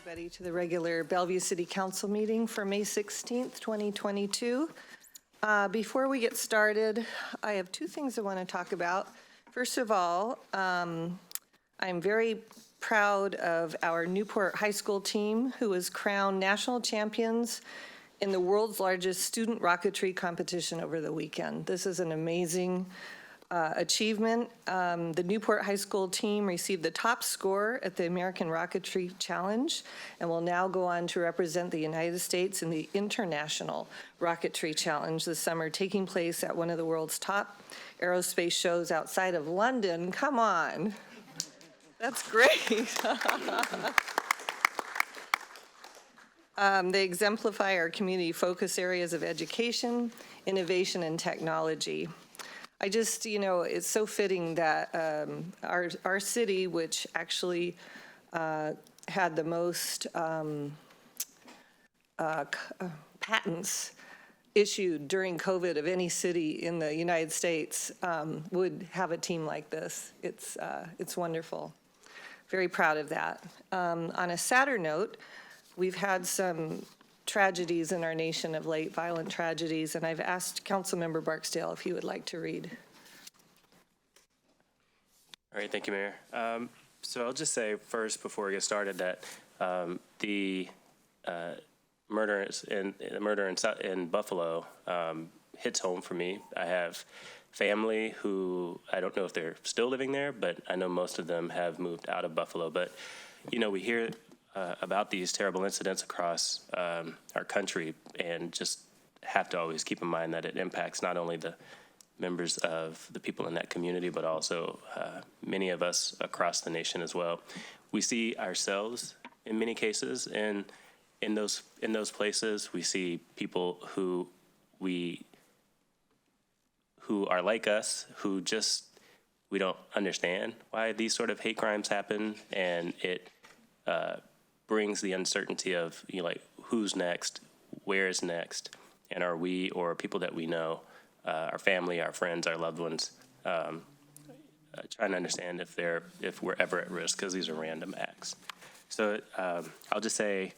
everybody to the regular Bellevue City Council meeting for May 16th, 2022. Before we get started, I have two things I want to talk about. First of all, I'm very proud of our Newport High School team who was crowned national champions in the world's largest student rocketry competition over the weekend. This is an amazing achievement. The Newport High School team received the top score at the American Rocketry Challenge and will now go on to represent the United States in the International Rocketry Challenge this summer, taking place at one of the world's top aerospace shows outside of London. Come on. That's great. They exemplify our community focus areas of education, innovation, and technology. I just, it's so fitting that our city, which actually had the most patents issued during COVID of any city in the United States, would have a team like this. It's wonderful. Very proud of that. On a sadder note, we've had some tragedies in our nation of late, violent tragedies, and I've asked Councilmember Barksdale if he would like to read. All right, thank you, Mayor. So I'll just say first, before we get started, that the murder in Buffalo hits home for me. I have family who, I don't know if they're still living there, but I know most of them have moved out of Buffalo. But, we hear about these terrible incidents across our country, and just have to always keep in mind that it impacts not only the members of the people in that community, but also many of us across the nation as well. We see ourselves in many cases, and in those places, we see people who are like us, who just, we don't understand why these sort of hate crimes happen, and it brings the uncertainty of, who's next, where is next, and are we or people that we know, our family, our friends, our loved ones, trying to understand if we're ever at risk, because these are random acts. So I'll just say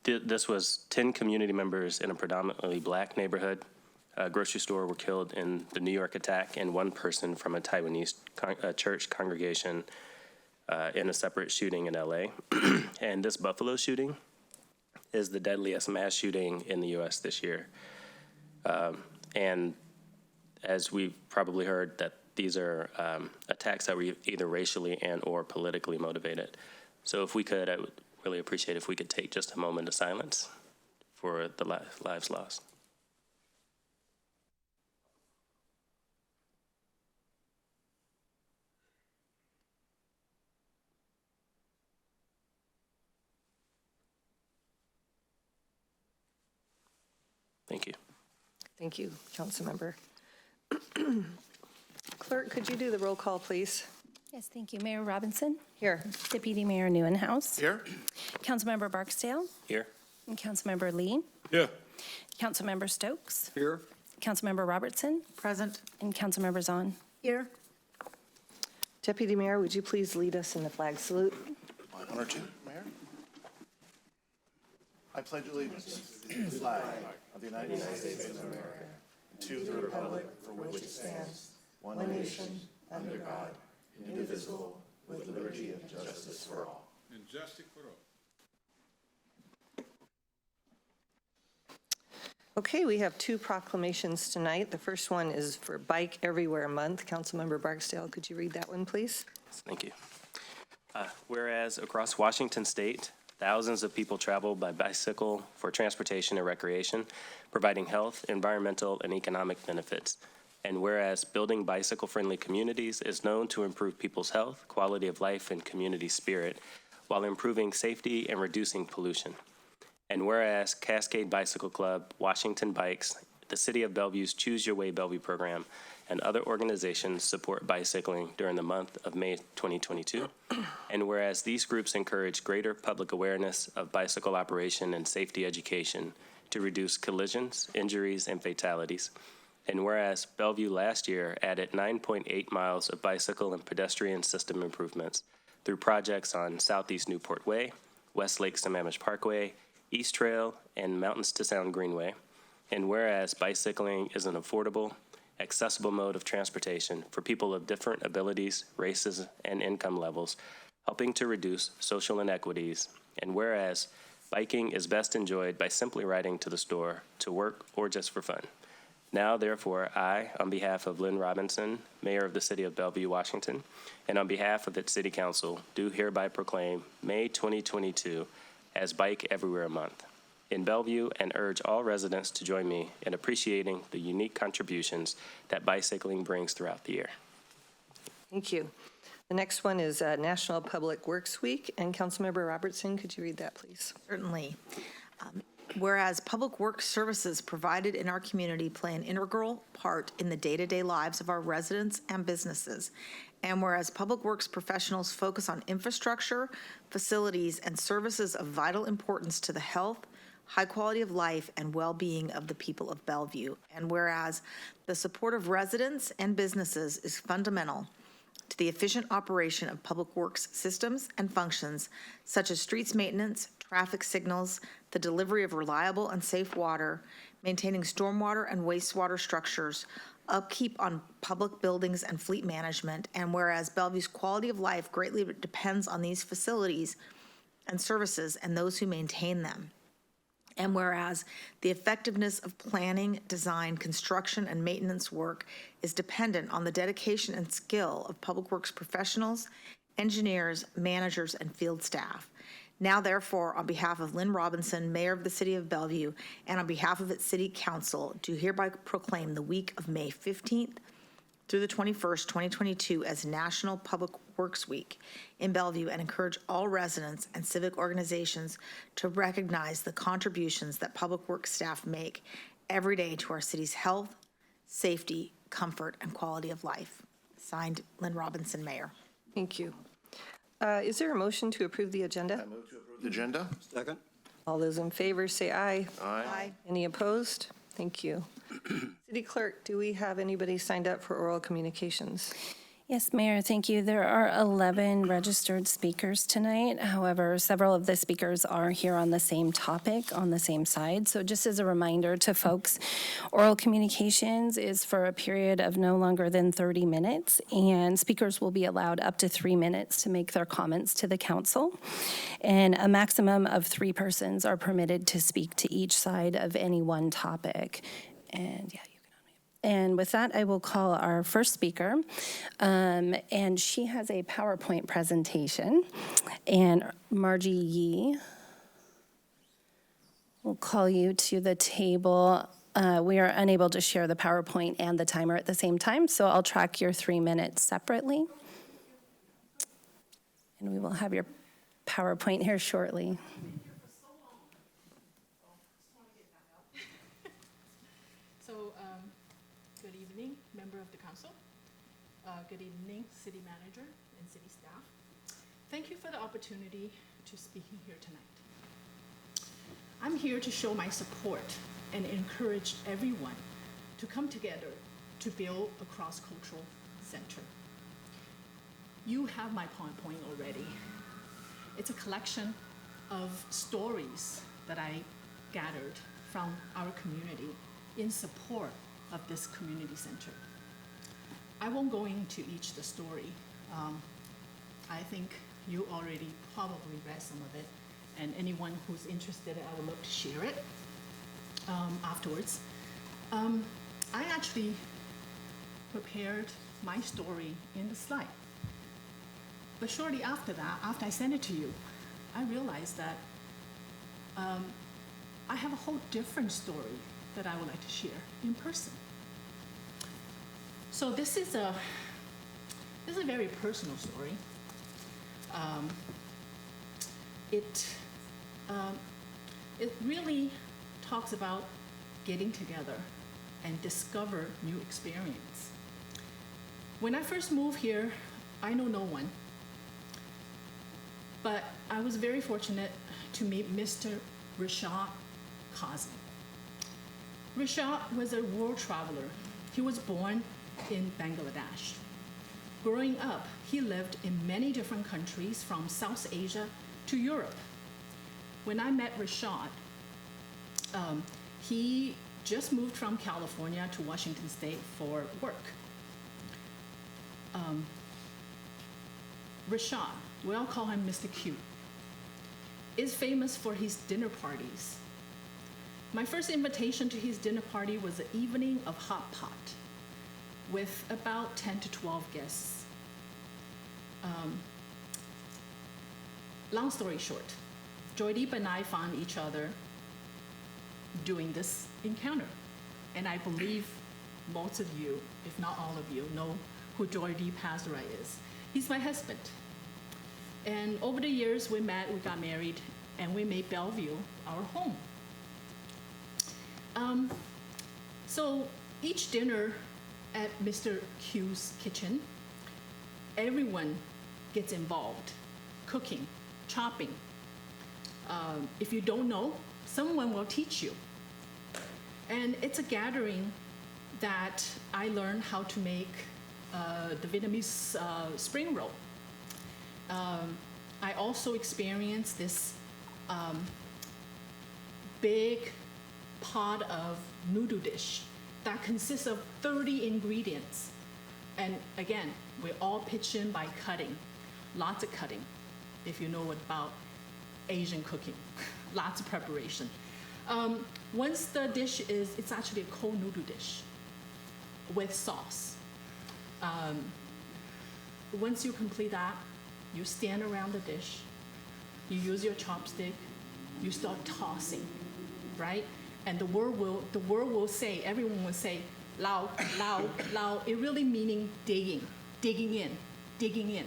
this was 10 community members in a predominantly black neighborhood. A grocery store were killed in the New York attack, and one person from a Taiwanese church congregation in a separate shooting in LA. And this Buffalo shooting is the deadliest mass shooting in the U.S. this year. And as we've probably heard, that these are attacks that were either racially and or politically motivated. So if we could, I would really appreciate if we could take just a moment of silence for the lives lost. Thank you. Thank you, Councilmember. Clerk, could you do the roll call, please? Yes, thank you. Mayor Robinson? Here. Deputy Mayor Neuenhuis? Here. Councilmember Barksdale? Here. And Councilmember Lee? Yeah. Councilmember Stokes? Here. Councilmember Robertson? Present. And Councilmember Zahn? Here. Deputy Mayor, would you please lead us in the flag salute? My honor to Mayor. I pledge allegiance to the flag of the United States of America, to the republic for which it stands, one nation, under God, indivisible, with liberty and justice for all. And justice for all. Okay, we have two proclamations tonight. The first one is for Bike Everywhere Month. Councilmember Barksdale, could you read that one, please? Thank you. Whereas across Washington State, thousands of people travel by bicycle for transportation and recreation, providing health, environmental, and economic benefits. And whereas building bicycle-friendly communities is known to improve people's health, quality of life, and community spirit, while improving safety and reducing pollution. And whereas Cascade Bicycle Club, Washington Bikes, the City of Bellevue's Choose Your Way Bellevue program, and other organizations support bicycling during the month of May 2022. And whereas these groups encourage greater public awareness of bicycle operation and safety education to reduce collisions, injuries, and fatalities. And whereas Bellevue last year added 9.8 miles of bicycle and pedestrian system improvements, through projects on Southeast Newport Way, West Lake Sammamish Parkway, East Trail, and Mountains to Sound Greenway. And whereas bicycling is an affordable, accessible mode of transportation for people of different abilities, races, and income levels, helping to reduce social inequities. And whereas biking is best enjoyed by simply riding to the store, to work, or just for fun. Now, therefore, I, on behalf of Lynn Robinson, Mayor of the City of Bellevue, Washington, and on behalf of its City Council, do hereby proclaim May 2022 as Bike Everywhere Month in Bellevue and urge all residents to join me in appreciating the unique contributions that bicycling brings throughout the year. Thank you. The next one is National Public Works Week, and Councilmember Robertson, could you read that, please? Certainly. Whereas public works services provided in our community play an integral part in the day-to-day lives of our residents and businesses, and whereas public works professionals focus on infrastructure, facilities, and services of vital importance to the health, high quality of life, and well-being of the people of Bellevue, and whereas the support of residents and businesses is fundamental to the efficient operation of public works systems and functions such as streets maintenance, traffic signals, the delivery of reliable and safe water, maintaining stormwater and wastewater structures, upkeep on public buildings and fleet management, and whereas Bellevue's quality of life greatly depends on these facilities and services and those who maintain them. And whereas the effectiveness of planning, design, construction, and maintenance work is dependent on the dedication and skill of public works professionals, engineers, managers, and field staff. Now, therefore, on behalf of Lynn Robinson, Mayor of the City of Bellevue, and on behalf of its City Council, do hereby proclaim the week of May 15th through the 21st, 2022 as National Public Works Week in Bellevue, and encourage all residents and civic organizations to recognize the contributions that public works staff make every day to our city's health, safety, comfort, and quality of life. Signed, Lynn Robinson, Mayor. Thank you. Is there a motion to approve the agenda? I move to approve the agenda. Second. All those in favor say aye. Aye. Any opposed? Thank you. City Clerk, do we have anybody signed up for oral communications? Yes, Mayor, thank you. There are 11 registered speakers tonight. However, several of the speakers are here on the same topic, on the same side. So just as a reminder to folks, oral communications is for a period of no longer than 30 minutes, and speakers will be allowed up to 3 minutes to make their comments to the council. And a maximum of 3 persons are permitted to speak to each side of any one topic. And yeah, and with that, I will call our first speaker, and she has a PowerPoint presentation. And Margie Yee, we'll call you to the table. We are unable to share the PowerPoint and the timer at the same time, so I'll track your 3 minutes separately. And we will have your PowerPoint here shortly. Good evening, member of the council. Good evening, city manager and city staff. Thank you for the opportunity to speaking here tonight. I'm here to show my support and encourage everyone to come together to build a cross-cultural center. You have my PowerPoint already. It's a collection of stories that I gathered from our community in support of this community center. I won't go into each the story. I think you already probably read some of it, and anyone who's interested, I would love to share it afterwards. I actually prepared my story in the slide. But shortly after that, after I sent it to you, I realized that I have a whole different story that I would like to share in person. So this is a very personal story. It really talks about getting together and discover new experience. When I first moved here, I know no one, but I was very fortunate to meet Mr. Rashad Kazi. Rashad was a world traveler. He was born in Bangladesh. Growing up, he lived in many different countries from South Asia to Europe. When I met Rashad, he just moved from California to Washington State for work. Rashad, we all call him Mr. Q, is famous for his dinner parties. My first invitation to his dinner party was an evening of hot pot with about 10 to 12 guests. Long story short, Joydeep and I found each other doing this encounter. And I believe most of you, if not all of you, know who Joydeep Hazrai is. He's my husband. And over the years, we met, we got married, and we made Bellevue our home. So each dinner at Mr. Q's kitchen, everyone gets involved, cooking, chopping. If you don't know, someone will teach you. And it's a gathering that I learned how to make the Vietnamese spring roll. I also experienced this big pot of noodle dish that consists of 30 ingredients. And again, we all pitch in by cutting, lots of cutting, if you know about Asian cooking, lots of preparation. Once the dish is, it's actually a cold noodle dish with sauce. Once you complete that, you stand around the dish, you use your chopstick, you start tossing, right? And the word will say, everyone will say, lao, lao, lao. It really meaning digging in,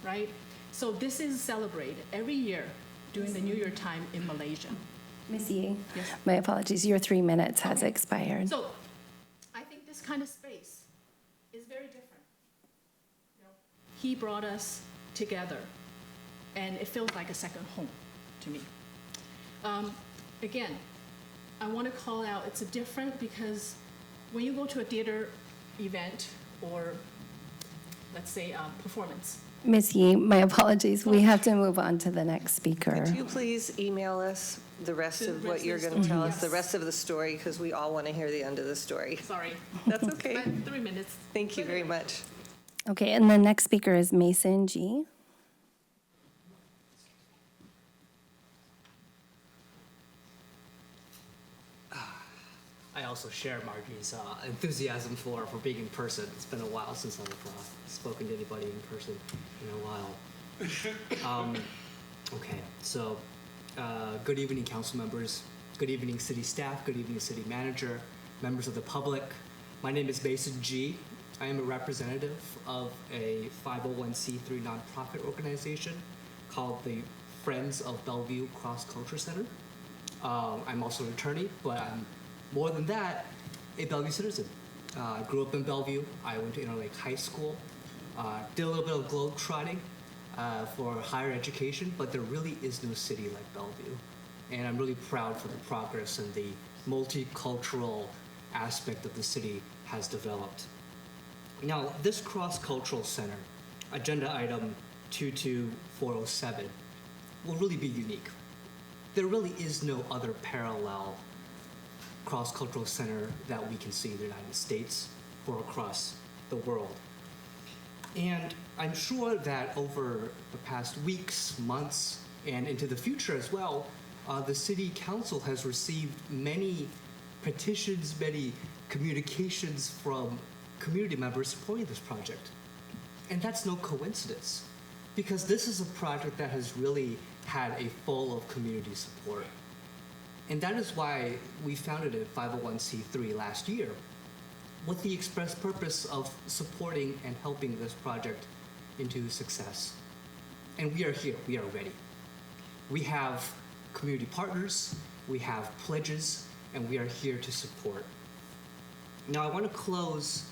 right? So this is celebrated every year during the New Year time in Malaysia. Ms. Yee, Yes. my apologies, your 3 minutes has expired. So I think this kind of space is very different. You know, he brought us together, and it feels like a second home to me. Again, I want to call out, it's different because when you go to a theater event or, let's say, performance. Ms. Yee, my apologies, we have to move on to the next speaker. Could you please email us the rest The of what rest you're of the going to tell story, us, the yes. rest of the story, because we all want to hear the end of the story. Sorry. That's okay. But 3 minutes. Thank you very much. Okay, and the next speaker is Mason G. I also share Margie's enthusiasm for being in person. It's been a while since I've spoken to anybody in person in a while. Okay, so good evening, council members. Good evening, city staff. Good evening, city manager, members of the public. My name is Mason G. I am a representative of a 501c3 nonprofit organization called the Friends of Bellevue Cross Culture Center. I'm also an attorney, but I'm more than that, a Bellevue citizen. I grew up in Bellevue. I went to Interlake High School, did a little bit of globe trotting for higher education, but there really is no city like Bellevue. And I'm really proud for the progress and the multicultural aspect that the city has developed. Now, this cross-cultural center, agenda item 22407, will really be unique. There really is no other parallel cross-cultural center that we can see in the United States or across the world. And I'm sure that over the past weeks, months, and into the future as well, the city council has received many petitions, many communications from community members supporting this project. And that's no coincidence, because this is a project that has really had a full of community support. And that is why we founded a 501c3 last year, with the express purpose of supporting and helping this project into success. And we are here, we are ready. We have community partners, we have pledges, and we are here to support. Now I want to close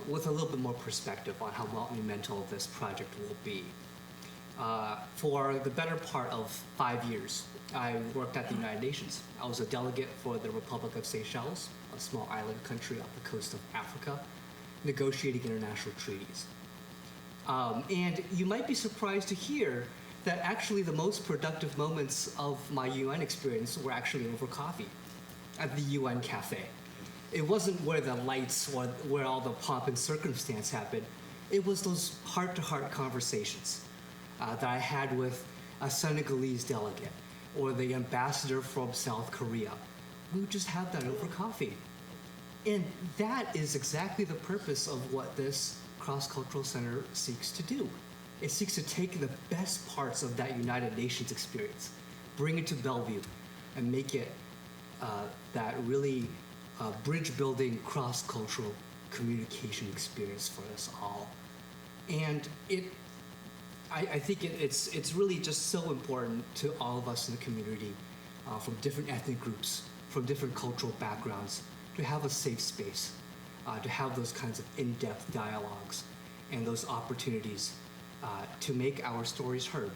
with a little bit more perspective on how monumental this project will be. For the better part of 5 years, I worked at the United Nations. I was a delegate for the Republic of Seychelles, a small island country off the coast of Africa, negotiating international treaties. And you might be surprised to hear that actually the most productive moments of my UN experience were actually over coffee at the UN Cafe. It wasn't where the lights or where all the pomp and circumstance happened. It was those heart-to-heart conversations that I had with a Senegalese delegate or the ambassador from South Korea. We would just have that over coffee. And that is exactly the purpose of what this Cross-Cultural Center seeks to do. It seeks to take the best parts of that United Nations experience, bring it to Bellevue, and make it that really bridge-building, cross-cultural communication experience for us all. And I think it's really just so important to all of us in the community, from different ethnic groups, from different cultural backgrounds, to have a safe space, to have those kinds of in-depth dialogues and those opportunities to make our stories heard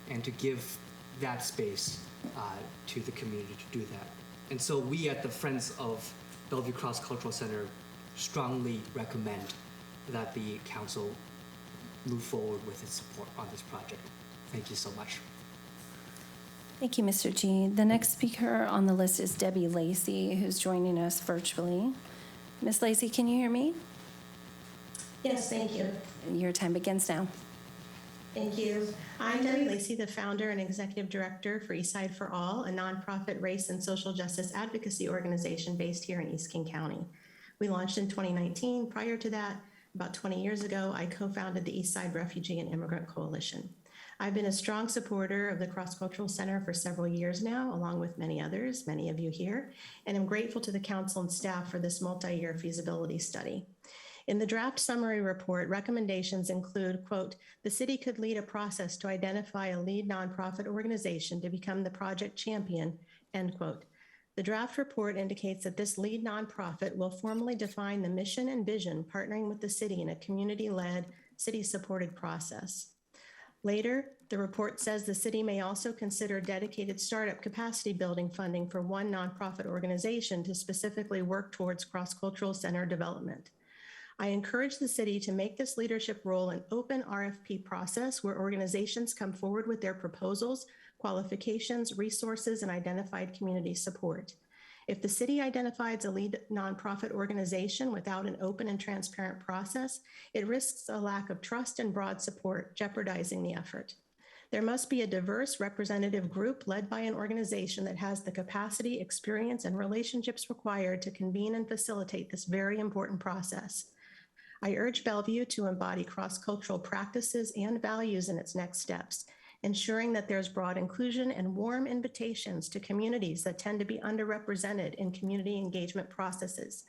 and to give that space to the community to do that. And so we at the Friends of Bellevue Cross-Cultural Center strongly recommend that the council move forward with its support on this project. Thank you so much. Thank you, Mr. G. The next speaker on the list is Debbie Lacey, who's joining us virtually. Ms. Lacey, can you hear me? Yes, thank you. Your time begins now. Thank you. I'm Debbie Lacey, the founder and executive director for Eastside for All, a nonprofit race and social justice advocacy organization based here in East King County. We launched in 2019. Prior to that, about 20 years ago, I co-founded the Eastside Refugee and Immigrant Coalition. I've been a strong supporter of the Cross-Cultural Center for several years now, along with many others, many of you here, and I'm grateful to the council and staff for this multi-year feasibility study. In the draft summary report, recommendations include, quote, the city could lead a process to identify a lead nonprofit organization to become the project champion, end quote. The draft report indicates that this lead nonprofit will formally define the mission and vision, partnering with the city in a community-led, city-supported process. Later, the report says the city may also consider dedicated startup capacity building funding for one nonprofit organization to specifically work towards cross-cultural center development. I encourage the city to make this leadership role an open RFP process where organizations come forward with their proposals, qualifications, resources, and identified community support. If the city identifies a lead nonprofit organization without an open and transparent process, it risks a lack of trust and broad support, jeopardizing the effort. There must be a diverse representative group led by an organization that has the capacity, experience, and relationships required to convene and facilitate this very important process. I urge Bellevue to embody cross-cultural practices and values in its next steps, ensuring that there's broad inclusion and warm invitations to communities that tend to be underrepresented in community engagement processes.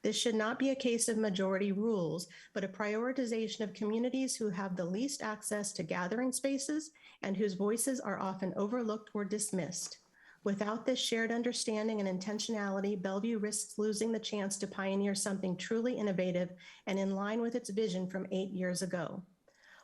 This should not be a case of majority rules, but a prioritization of communities who have the least access to gathering spaces and whose voices are often overlooked or dismissed. Without this shared understanding and intentionality, Bellevue risks losing the chance to pioneer something truly innovative and in line with its vision from 8 years ago.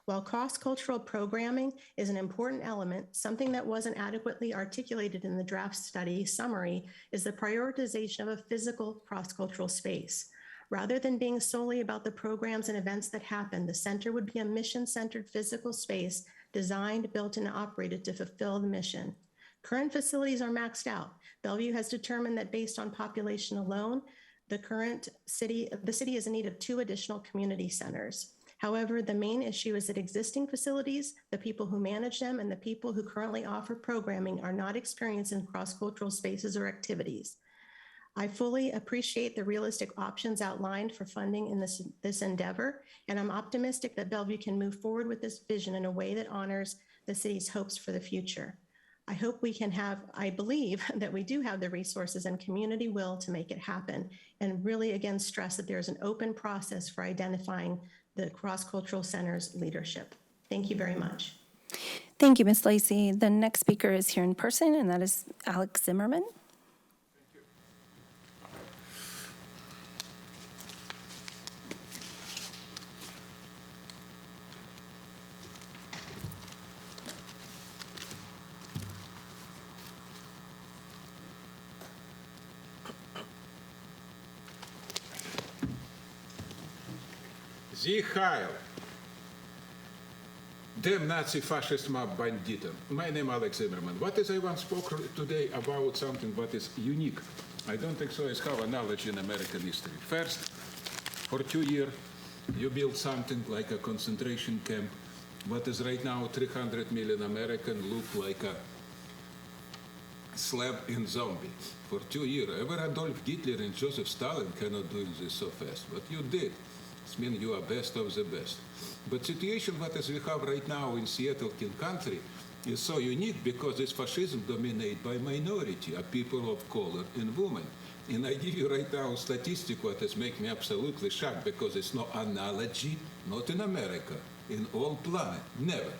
While cross-cultural programming is an important element, something that wasn't adequately articulated in the draft study summary is the prioritization of a physical cross-cultural space. Rather than being solely about the programs and events that happen, the center would be a mission-centered physical space designed, built, and operated to fulfill the mission. Current facilities are maxed out. Bellevue has determined that based on population alone, the city is in need of 2 additional community centers. However, the main issue is that existing facilities, the people who manage them, and the people who currently offer programming are not experienced in cross-cultural spaces or activities. I fully appreciate the realistic options outlined for funding in this endeavor, and I'm optimistic that Bellevue can move forward with this vision in a way that honors the city's hopes for the future. I believe that we do have the resources and community will to make it happen, and really again stress that there's an open process for identifying the Cross-Cultural Center's leadership. Thank you very much. Thank you, Ms. Lacey. The next speaker is here in person, and that is Alex Zimmerman. Sie Heil. Damn Nazi fascist mob banditum. My name is Alex Zimmerman. What is I once spoke today about something that is unique? I don't think so. It's have a knowledge in American history. First, for 2 years, you build something like a concentration camp. What is right now 300 million Americans look like a slab in zombie. For 2 years, ever Adolf Hitler and Joseph Stalin cannot do this so fast. But you did. It means you are best of the best. But situation what as we have right now in Seattle, King Country, is so unique because this fascism dominated by minority, a people of color and women. And I give you right now a statistic what has make me absolutely shocked because it's no analogy, not in America, in all planet, never.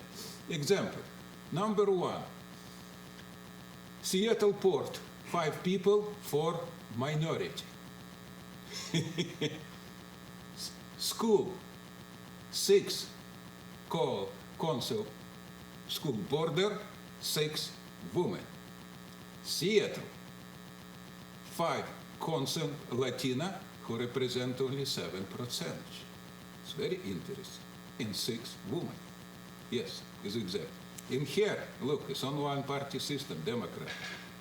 Example, number 1, Seattle Port, 5 people, 4 minority. School, 6 council school boarder, 6 women. Seattle, 5 council Latina who represent only 7%. It's very interesting. And 6 women. Yes, is exact. In here, look, it's on one-party system, Democrat.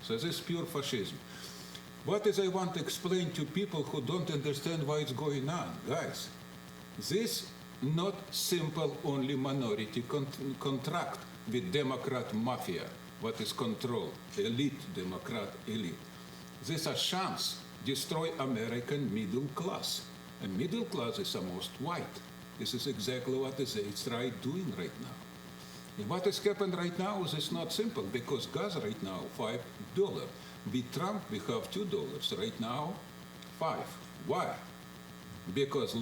So this is pure fascism. What is I want to explain to people who don't understand why it's going on? Guys, this not simple only minority contract with Democrat mafia, what is controlled, elite, Democrat elite. This a chance destroy American middle class. And middle class is almost white. This is exactly what they try doing right now. And what is happening right now is it's not simple because gas right now $5. With Trump we have $2. Right now, 5. Why? Because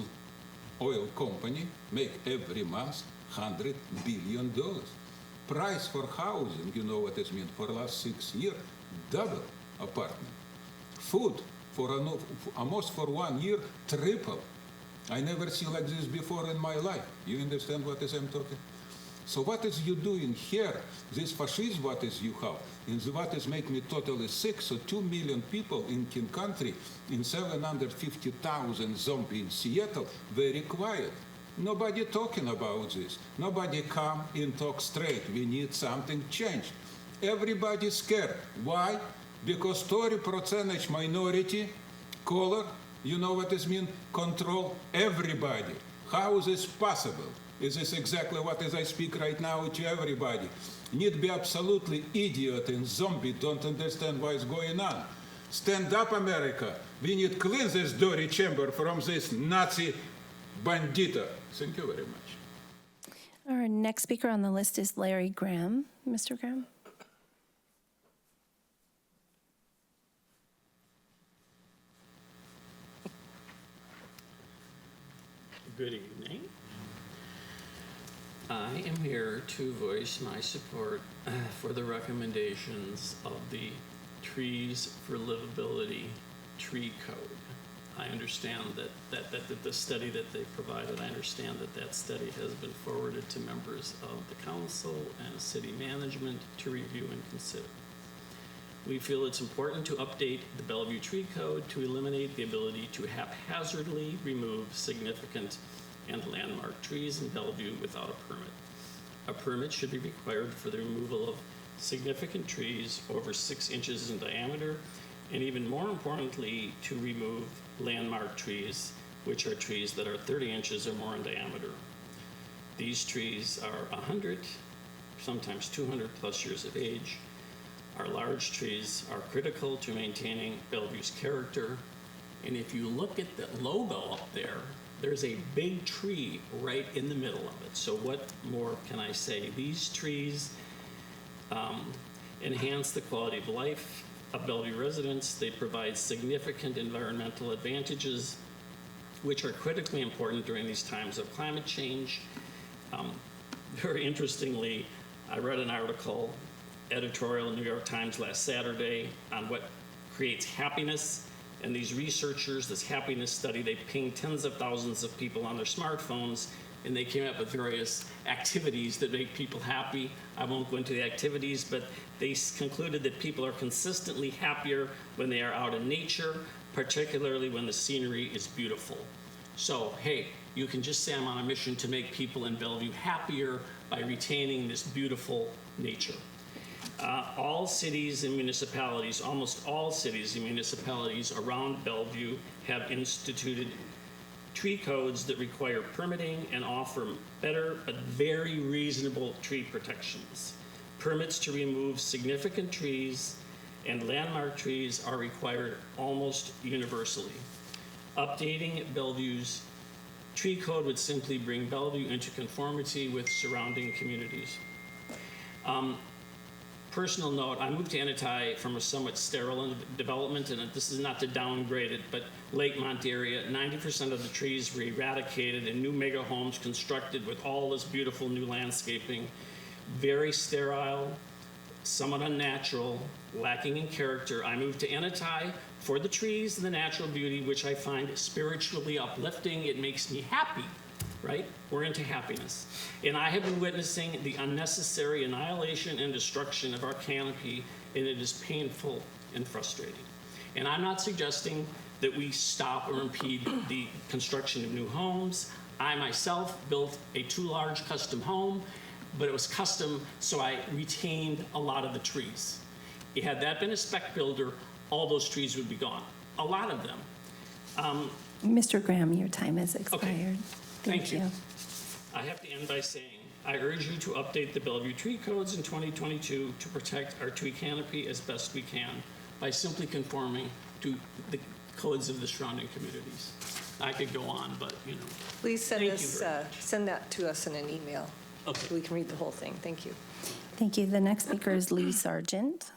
oil company make every month $100 billion. Price for housing, you know what it means, for last 6 years, double apartment. Food, for almost for 1 year, triple. I never see like this before in my life. You understand what is I'm talking? So what is you doing here? This fascism, what is you have? And what is make me totally sick? So 2 million people in King Country, in 750,000 zombie in Seattle, very quiet. Nobody talking about this. Nobody come and talk straight. We need something changed. Everybody scared. Why? Because 30% minority, color, you know what this mean? Control everybody. How is this possible? Is this exactly what as I speak right now to everybody? Need be absolutely idiot and zombie, don't understand what is going on. Stand up, America. We need clean this dirty chamber from this Nazi bandita. Thank you very much. Our next speaker on the list is Larry Graham. Mr. Graham? Good evening. I am here to voice my support for the recommendations of the Trees for Livability Tree Code. I understand that the study that they provided, I understand that study has been forwarded to members of the council and city management to review and consider. We feel it's important to update the Bellevue Tree Code to eliminate the ability to haphazardly remove significant and landmark trees in Bellevue without a permit. A permit should be required for the removal of significant trees over 6 inches in diameter, and even more importantly, to remove landmark trees, which are trees that are 30 inches or more in diameter. These trees are 100, sometimes 200 plus years of age. Our large trees are critical to maintaining Bellevue's character. And if you look at the logo up there, there's a big tree right in the middle of it. So what more can I say? These trees enhance the quality of life of Bellevue residents. They provide significant environmental advantages, which are critically important during these times of climate change. Very interestingly, I read an article, editorial in the New York Times last Saturday on what creates happiness. And these researchers, this happiness study, they pinged tens of thousands of people on their smartphones, and they came up with various activities that make people happy. I won't go into the activities, but they concluded that people are consistently happier when they are out in nature, particularly when the scenery is beautiful. So, hey, you can just say I'm on a mission to make people in Bellevue happier by retaining this beautiful nature. All cities and municipalities, almost all cities and municipalities around Bellevue have instituted tree codes that require permitting and offer better but very reasonable tree protections. Permits to remove significant trees and landmark trees are required almost universally. Updating Bellevue's tree code would simply bring Bellevue into conformity with surrounding communities. Personal note, I moved to Anati from a somewhat sterile development, and this is not to downgrade it, but Lakemont area, 90% of the trees were eradicated and new mega homes constructed with all this beautiful new landscaping. Very sterile, somewhat unnatural, lacking in character. I moved to Anati for the trees and the natural beauty, which I find spiritually uplifting. It makes me happy, right? We're into happiness. And I have been witnessing the unnecessary annihilation and destruction of our canopy, and it is painful and frustrating. And I'm not suggesting that we stop or impede the construction of new homes. I myself built a too large custom home, but it was custom, so I retained a lot of the trees. Had that been a spec builder, all those trees would be gone, a lot of them. Mr. Graham, your time has expired. Okay. Thank you. I have to end by saying, I urge you to update the Bellevue tree codes in 2022 to protect our tree canopy as best we can by simply conforming to the codes of the surrounding communities. I could go on, but you know. Please send Thank us, you very much. send that to us in an email. Okay. So we can read the whole thing. Thank you. Thank you. The next speaker is Lee Sargent.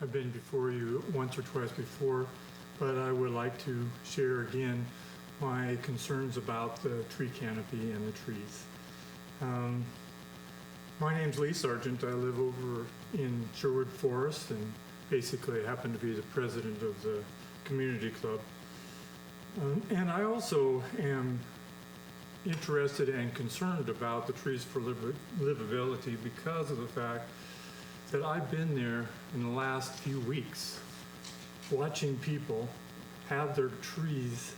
I've been before you once or twice before, but I would like to share again my concerns about the tree canopy and the trees. My name's Lee Sargent. I live over in Sherwood Forest, and basically I happen to be the president of the community club. And I also am interested and concerned about the trees for livability because of the fact that I've been there in the last few weeks watching people have their trees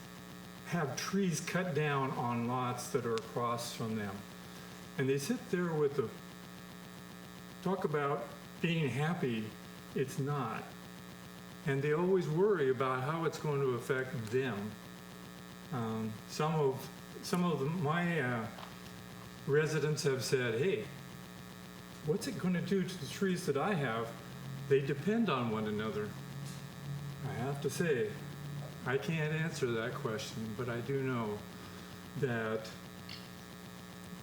cut down on lots that are across from them. And they sit there with the, talk about being happy, it's not. And they always worry about how it's going to affect them. Some of my residents have said, hey, what's it going to do to the trees that I have? They depend on one another. I have to say, I can't answer that question, but I do know that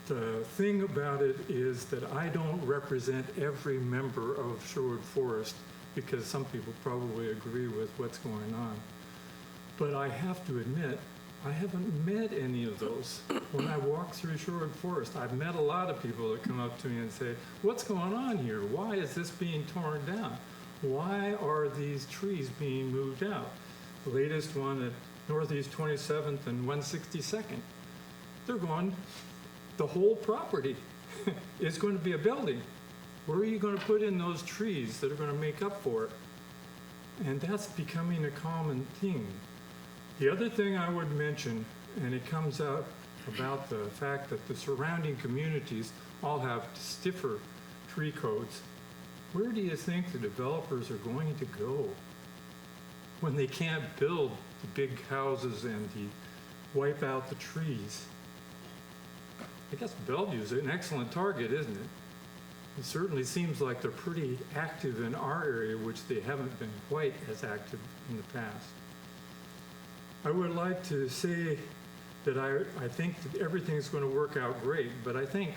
the thing about it is that I don't represent every member of Sherwood Forest, because some people probably agree with what's going on. But I have to admit, I haven't met any of those. When I walk through Sherwood Forest, I've met a lot of people that come up to me and say, what's going on here? Why is this being torn down? Why are these trees being moved out? The latest one at Northeast 27th and 162nd. They're going, the whole property is going to be a building. Where are you going to put in those trees that are going to make up for it? And that's becoming a common thing. The other thing I would mention, and it comes out about the fact that the surrounding communities all have stiffer tree codes. Where do you think the developers are going to go when they can't build the big houses and wipe out the trees? I guess Bellevue's an excellent target, isn't it? It certainly seems like they're pretty active in our area, which they haven't been quite as active in the past. I would like to say that I think that everything's going to work out great, but I think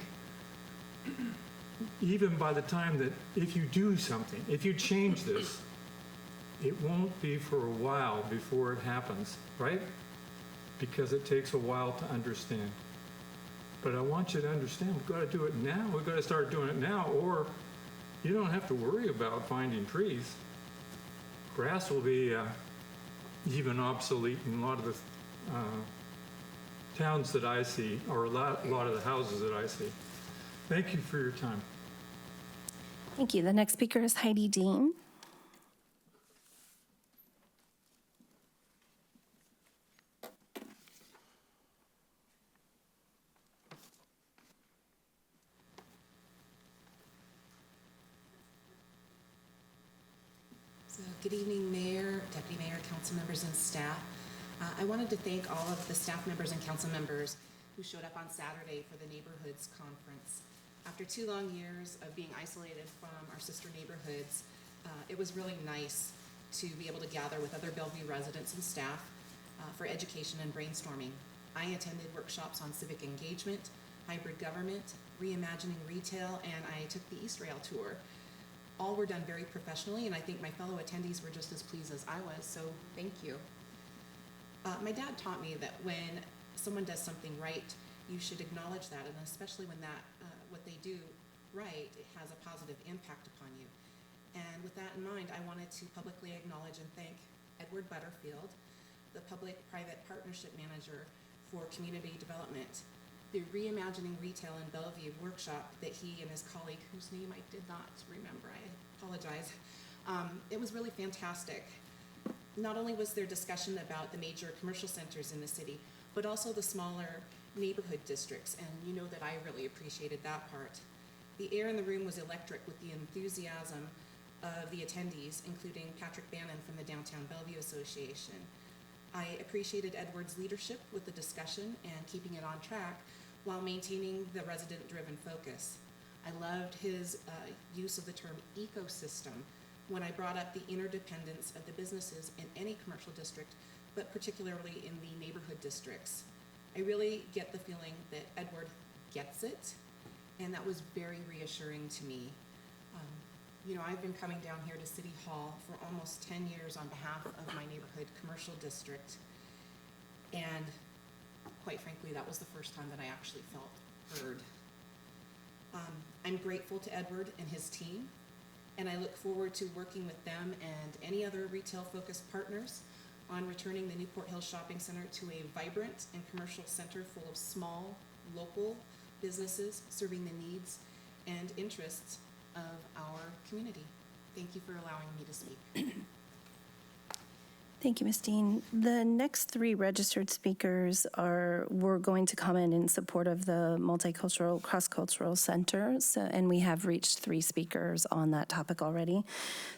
even by the time that if you do something, if you change this, it won't be for a while before it happens, right? Because it takes a while to understand. But I want you to understand, we've got to do it now. We've got to start doing it now, or you don't have to worry about finding trees. Grass will be even obsolete in a lot of the towns that I see, or a lot of the houses that I see. Thank you for your time. Thank you. The next speaker is Heidi Dean. So, good evening, Mayor, Deputy Mayor, council members, and staff. I wanted to thank all of the staff members and council members who showed up on Saturday for the Neighborhoods Conference. After 2 long years of being isolated from our sister neighborhoods, it was really nice to be able to gather with other Bellevue residents and staff for education and brainstorming. I attended workshops on civic engagement, hybrid government, reimagining retail, and I took the East Rail tour. All were done very professionally, and I think my fellow attendees were just as pleased as I was, so thank you. My dad taught me that when someone does something right, you should acknowledge that, and especially when what they do right, it has a positive impact upon you. And with that in mind, I wanted to publicly acknowledge and thank Edward Butterfield, the Public-Private Partnership Manager for Community Development. The Reimagining Retail in Bellevue workshop that he and his colleague, whose name I did not remember, I apologize, it was really fantastic. Not only was there discussion about the major commercial centers in the city, but also the smaller neighborhood districts, and you know that I really appreciated that part. The air in the room was electric with the enthusiasm of the attendees, including Patrick Bannon from the Downtown Bellevue Association. I appreciated Edward's leadership with the discussion and keeping it on track while maintaining the resident-driven focus. I loved his use of the term ecosystem when I brought up the interdependence of the businesses in any commercial district, but particularly in the neighborhood districts. I really get the feeling that Edward gets it, and that was very reassuring to me. You know, I've been coming down here to City Hall for almost 10 years on behalf of my neighborhood commercial district, and quite frankly, that was the first time that I actually felt heard. I'm grateful to Edward and his team, and I look forward to working with them and any other retail-focused partners on returning the Newport Hills Shopping Center to a vibrant and commercial center full of small, local businesses serving the needs and interests of our community. Thank you for allowing me to speak. Thank you, Ms. Dean. The next 3 registered speakers were going to comment in support of the Multicultural Cross-Cultural Center, and we have reached 3 speakers on that topic already.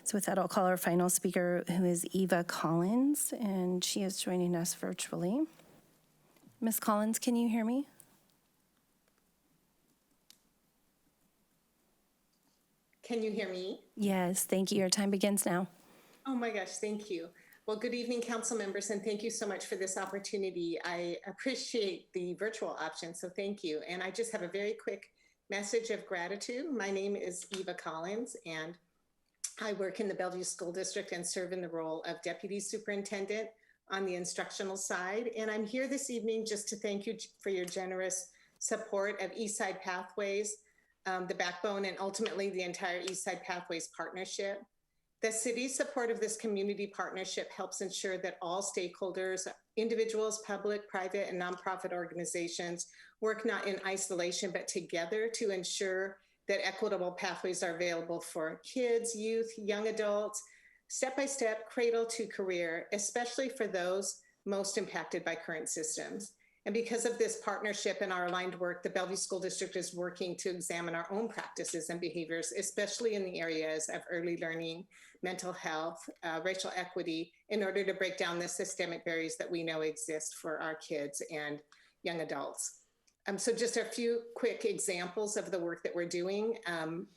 So with that, I'll call our final speaker, who is Eva Collins, and she is joining us virtually. Ms. Collins, can you hear me? Can you hear me? Yes, thank you. Your time begins now. Oh my gosh, thank you. Well, good evening, council members, and thank you so much for this opportunity. I appreciate the virtual option, so thank you. And I just have a very quick message of gratitude. My name is Eva Collins, and I work in the Bellevue School District and serve in the role of Deputy Superintendent on the instructional side. And I'm here this evening just to thank you for your generous support of Eastside Pathways, the backbone, and ultimately the entire Eastside Pathways partnership. The city's support of this community partnership helps ensure that all stakeholders, individuals, public, private, and nonprofit organizations work not in isolation, but together to ensure that equitable pathways are available for kids, youth, young adults, step-by-step, cradle to career, especially for those most impacted by current systems. And because of this partnership and our aligned work, the Bellevue School District is working to examine our own practices and behaviors, especially in the areas of early learning, mental health, racial equity, in order to break down the systemic barriers that we know exist for our kids and young adults. So just a few quick examples of the work that we're doing.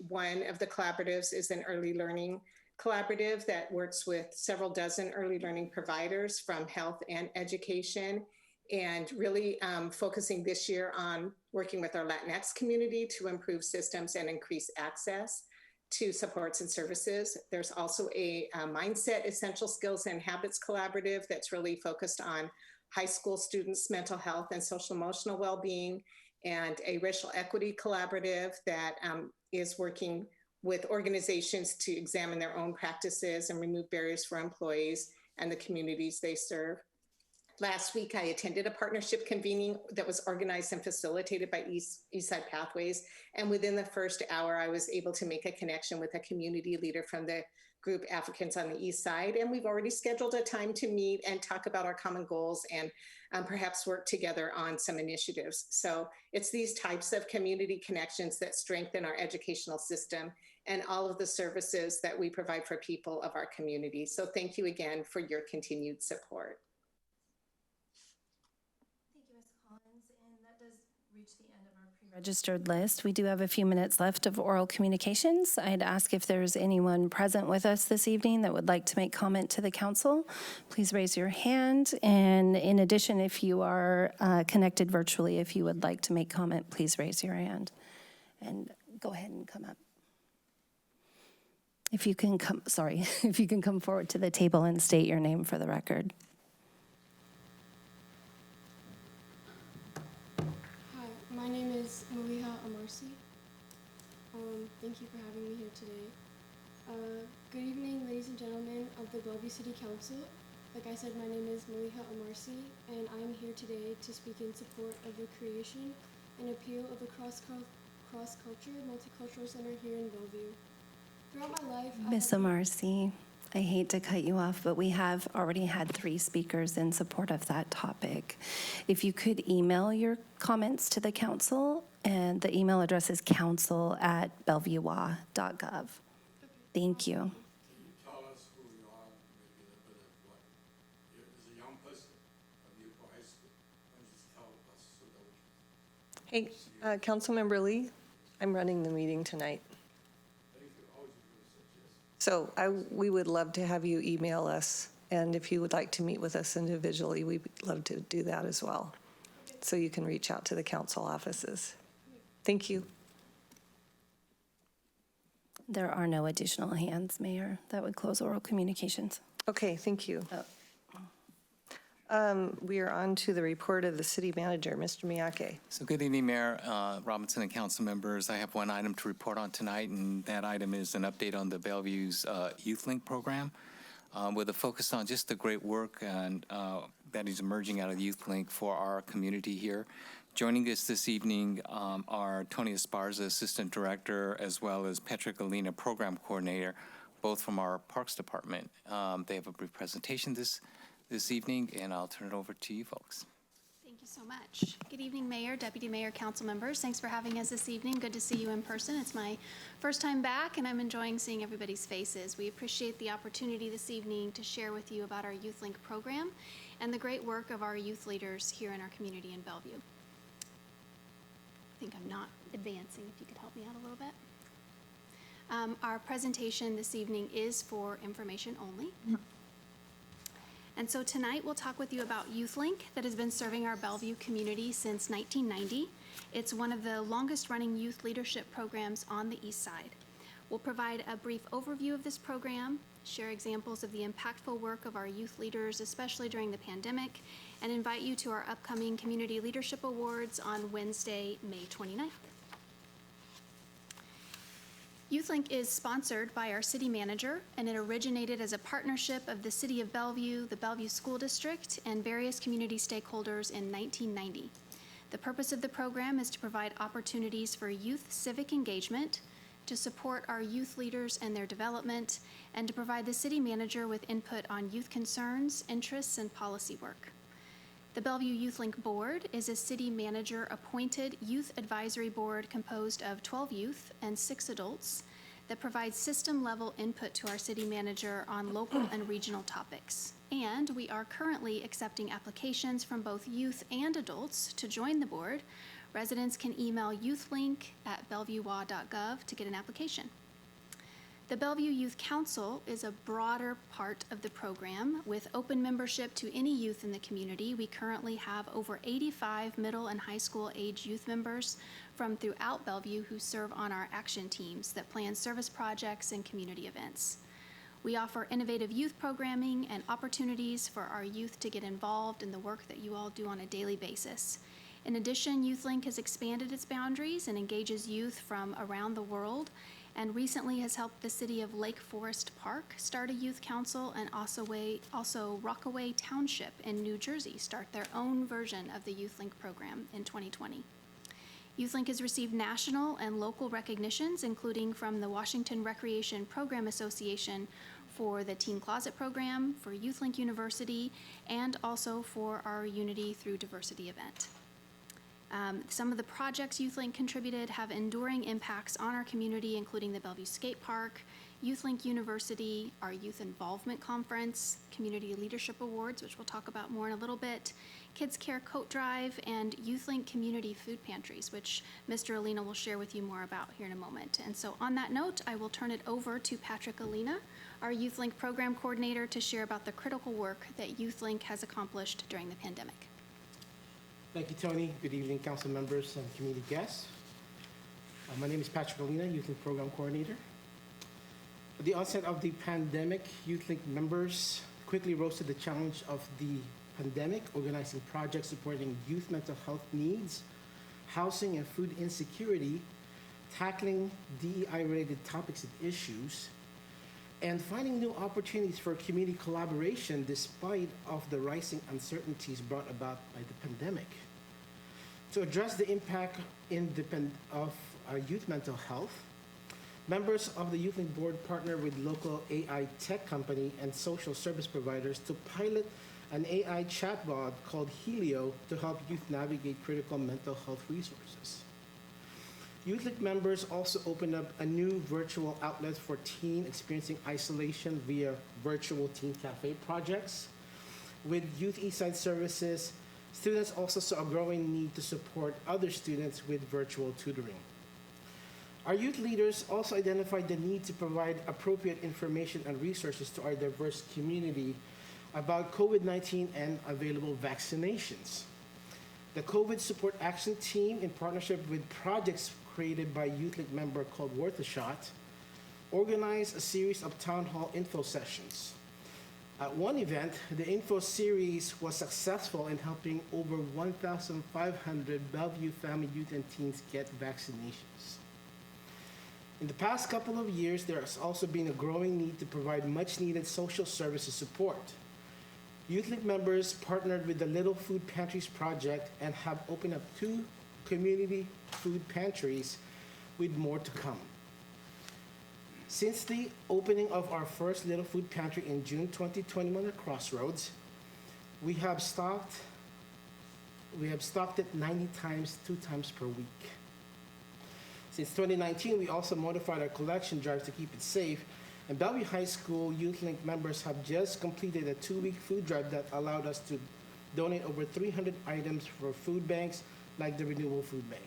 One of the collaboratives is an early learning collaborative that works with several dozen early learning providers from health and education, and really focusing this year on working with our Latinx community to improve systems and increase access to supports and services. There's also a Mindset, Essential Skills and Habits collaborative that's really focused on high school students' mental health and social emotional well-being, and a racial equity collaborative that is working with organizations to examine their own practices and remove barriers for employees and the communities they serve. Last week, I attended a partnership convening that was organized and facilitated by Eastside Pathways. And within the first hour, I was able to make a connection with a community leader from the group Africans on the East Side. And we've already scheduled a time to meet and talk about our common goals and perhaps work together on some initiatives. So it's these types of community connections that strengthen our educational system and all of the services that we provide for people of our community. So thank you again for your continued support. Thank you, Ms. Collins, and that does reach the end of our pre-registered list. We do have a few minutes left of oral communications. I'd ask if there's anyone present with us this evening that would like to make comment to the council. Please raise your hand, and in addition, if you are connected virtually, if you would like to make comment, please raise your hand and go ahead and come up. If you can come, if you can come forward to the table and state your name for the record. Hi, my name is Maliha Amarsi. Thank you for having me here today. Good evening, ladies and gentlemen of the Bellevue City Council. Like I said, my name is Maliha Amarsi, and I'm here today to speak in support of the creation and appeal of the cross-culture multicultural center here in Bellevue. Throughout my life, Ms. Amarsi, I hate to cut you off, but we have already had 3 speakers in support of that topic. If you could email your comments to the council, and the email address is council@bellevuewa.gov. Thank you. Can you tell us who you are, maybe a little bit of what, as a young person, you for high school, why don't you just tell us so that we can. Hey, Councilmember Lee, I'm running the meeting tonight. Thank you, always a good suggestion. So we would love to have you email us, and if you would like to meet with us individually, we'd love to do that as well. So you can reach out to the council offices. Thank you. There are no additional hands, Mayor. That would close oral communications. Okay, thank you. We are on to the report of the city manager, Mr. Miyake. So good evening, Mayor Robinson and council members. I have one item to report on tonight, and that item is an update on the Bellevue's Youth Link program, with a focus on just the great work and that is emerging out of Youth Link for our community here. Joining us this evening are Tony Esparza, Assistant Director, as well as Petra Galina, Program Coordinator, both from our Parks Department. They have a brief presentation this evening, and I'll turn it over to you folks. Thank you so much. Good evening, Mayor, Deputy Mayor, council members. Thanks for having us this evening. Good to see you in person. It's my first time back, and I'm enjoying seeing everybody's faces. We appreciate the opportunity this evening to share with you about our Youth Link program and the great work of our youth leaders here in our community in Bellevue. I think I'm not advancing, if you could help me out a little bit. Our presentation this evening is for information only. And so tonight we'll talk with you about Youth Link that has been serving our Bellevue community since 1990. It's one of the longest running youth leadership programs on the East Side. We'll provide a brief overview of this program, share examples of the impactful work of our youth leaders, especially during the pandemic, and invite you to our upcoming Community Leadership Awards on Wednesday, May 29th. YouthLink is sponsored by our city manager, and it originated as a partnership of the City of Bellevue, the Bellevue School District, and various community stakeholders in 1990. The purpose of the program is to provide opportunities for youth civic engagement, to support our youth leaders and their development, and to provide the city manager with input on youth concerns, interests, and policy work. The Bellevue YouthLink Board is a city manager-appointed youth advisory board composed of 12 youth and 6 adults that provides system-level input to our city manager on local and regional topics. And we are currently accepting applications from both youth and adults to join the board. Residents can email youthlink@bellevuewa.gov to get an application. The Bellevue Youth Council is a broader part of the program with open membership to any youth in the community. We currently have over 85 middle and high school age youth members from throughout Bellevue who serve on our action teams that plan service projects and community events. We offer innovative youth programming and opportunities for our youth to get involved in the work that you all do on a daily basis. In addition, YouthLink has expanded its boundaries and engages youth from around the world and recently has helped the city of Lake Forest Park start a youth council, and also Rockaway Township in New Jersey start their own version of the YouthLink program in 2020. YouthLink has received national and local recognitions, including from the Washington Recreation Program Association for the Teen Closet Program, for YouthLink University, and also for our Unity Through Diversity event. Some of the projects YouthLink contributed have enduring impacts on our community, including the Bellevue Skate Park, YouthLink University, our Youth Involvement Conference, Community Leadership Awards, which we'll talk about more in a little bit, Kids Care Coat Drive, and YouthLink Community Food Pantries, which Mr. Alina will share with you more about here in a moment. And so on that note, I will turn it over to Patrick Alina, our YouthLink Program Coordinator, to share about the critical work that YouthLink has accomplished during the pandemic. Thank you, Tony. Good evening, council members and community guests. My name is Patrick Alina, YouthLink Program Coordinator. At the onset of the pandemic, YouthLink members quickly rose to the challenge of the pandemic, organizing projects supporting youth mental health needs, housing and food insecurity, tackling DEI-related topics and issues, and finding new opportunities for community collaboration despite of the rising uncertainties brought about by the pandemic. To address the impact of youth mental health, members of the YouthLink board partnered with local AI tech company and social service providers to pilot an AI chatbot called Helio to help youth navigate critical mental health resources. YouthLink members also opened up a new virtual outlet for teens experiencing isolation via virtual teen cafe projects. With Youth Eastside Services, students also saw a growing need to support other students with virtual tutoring. Our youth leaders also identified the need to provide appropriate information and resources to our diverse community about COVID-19 and available vaccinations. The COVID Support Action Team, in partnership with projects created by YouthLink member called Worth a Shot, organized a series of town hall info sessions. At one event, the info series was successful in helping over 1,500 Bellevue family youth and teens get vaccinations. In the past couple of years, there has also been a growing need to provide much needed social services support. YouthLink members partnered with the Little Food Pantries Project and have opened up 2 community food pantries with more to come. Since the opening of our first Little Food Pantry in June 2021 at Crossroads, we have stocked it 90 times, 2 times per week. Since 2019, we also modified our collection drives to keep it safe, and Bellevue High School YouthLink members have just completed a 2-week food drive that allowed us to donate over 300 items for food banks like the Renewable Food Bank.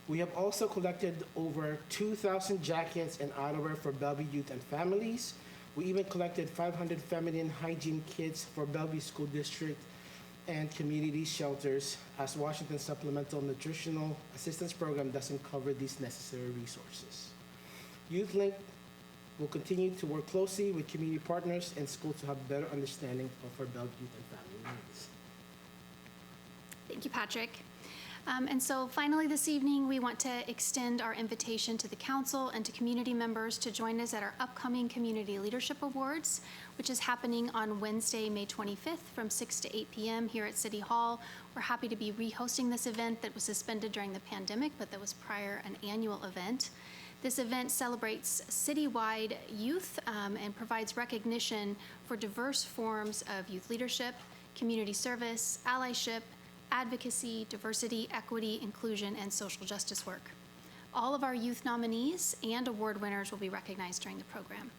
We have also collected over 2,000 jackets and outerwear for Bellevue youth and families. We even collected 500 feminine hygiene kits for Bellevue School District and community shelters, as Washington Supplemental Nutritional Assistance Program doesn't cover these necessary resources. YouthLink will continue to work closely with community partners and schools to have better understanding of our Bellevue youth and family needs. Thank you, Patrick. And so finally this evening, we want to extend our invitation to the council and to community members to join us at our upcoming Community Leadership Awards, which is happening on Wednesday, May 25th from 6 to 8 p.m. here at City Hall. We're happy to be rehosting this event that was suspended during the pandemic, but that was prior an annual event. This event celebrates citywide youth and provides recognition for diverse forms of youth leadership, community service, allyship, advocacy, diversity, equity, inclusion, and social justice work. All of our youth nominees and award winners will be recognized during the program.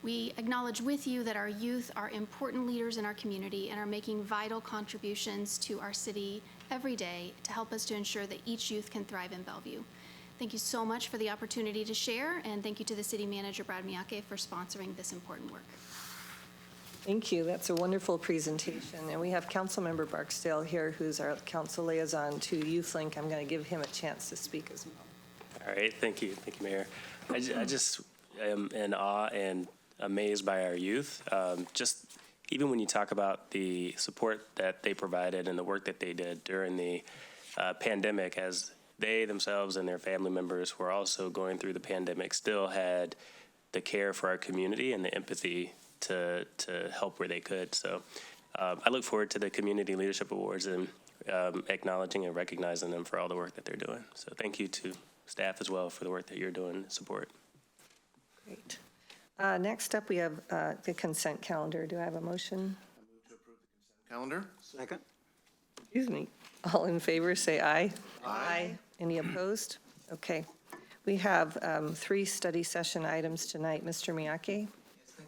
We acknowledge with you that our youth are important leaders in our community and are making vital contributions to our city every day to help us to ensure that each youth can thrive in Bellevue. Thank you so much for the opportunity to share, and thank you to the City Manager, Brad Miyake, for sponsoring this important work. Thank you. That's a wonderful presentation. And we have Councilmember Barksdale here, who's our council liaison to YouthLink. I'm going to give him a chance to speak as well. All right. Thank you. Thank you, Mayor. I just am in awe and amazed by our youth. Just even when you talk about the support that they provided and the work that they did during the pandemic, as they themselves and their family members who are also going through the pandemic still had the care for our community and the empathy to help where they could. So I look forward to the Community Leadership Awards and acknowledging and recognizing them for all the work that they're doing. So thank you to staff as well for the work that you're doing to support. Great. Next up, we have the consent calendar. Do I have a motion? Calendar? Second. Excuse me. All in favor, say aye. Aye. Any opposed? Okay. We have 3 study session items tonight. Mr. Miyake?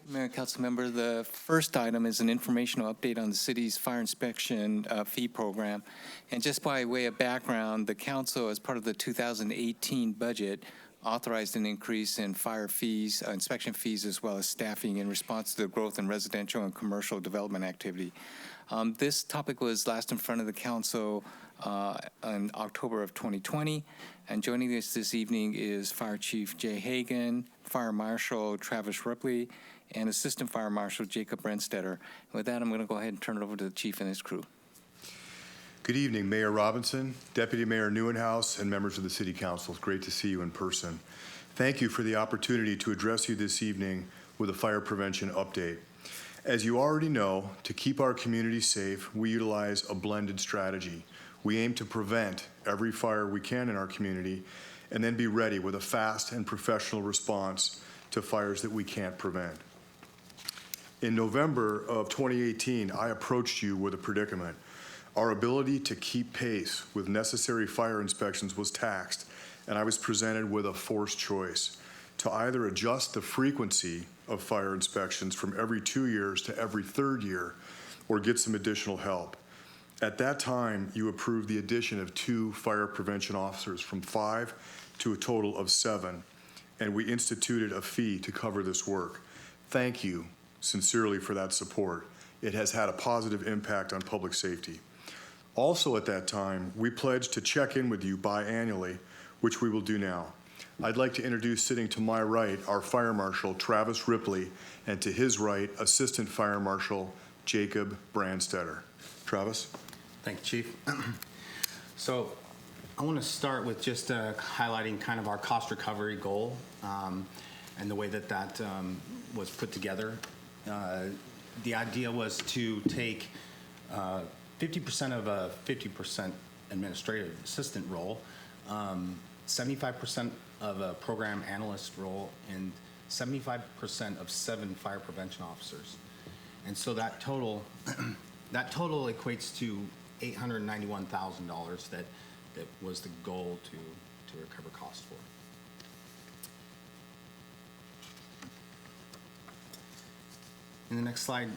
Mayor and Council Member, the first item is an informational update on the city's fire inspection fee program. And just by way of background, the council, as part of the 2018 budget, authorized an increase in fire fees, inspection fees, as well as staffing in response to the growth in residential and commercial development activity. This topic was last in front of the council in October of 2020. And joining us this evening is Fire Chief Jay Hagan, Fire Marshal Travis Ripley, and Assistant Fire Marshal Jacob Brenstetter. With that, I'm going to go ahead and turn it over to the chief and his crew. Good evening, Mayor Robinson, Deputy Mayor Neuenhaus, and members of the City Council. It's great to see you in person. Thank you for the opportunity to address you this evening with a fire prevention update. As you already know, to keep our community safe, we utilize a blended strategy. We aim to prevent every fire we can in our community and then be ready with a fast and professional response to fires that we can't prevent. In November of 2018, I approached you with a predicament. Our ability to keep pace with necessary fire inspections was taxed, and I was presented with a forced choice to either adjust the frequency of fire inspections from every 2 years to every 3rd year or get some additional help. At that time, you approved the addition of 2 fire prevention officers from 5 to a total of 7, and we instituted a fee to cover this work. Thank you sincerely for that support. It has had a positive impact on public safety. Also at that time, we pledged to check in with you biannually, which we will do now. I'd like to introduce, sitting to my right, our Fire Marshal, Travis Ripley, and to his right, Assistant Fire Marshal Jacob Brenstetter. Travis? Thank you, Chief. So I want to start with just highlighting kind of our cost recovery goal and the way that that was put together. The idea was to take 50% of a 50% administrative assistant role, 75% of a program analyst role, and 75% of 7 fire prevention officers. And so that total equates to $891,000 that was the goal to recover costs for. In the next slide,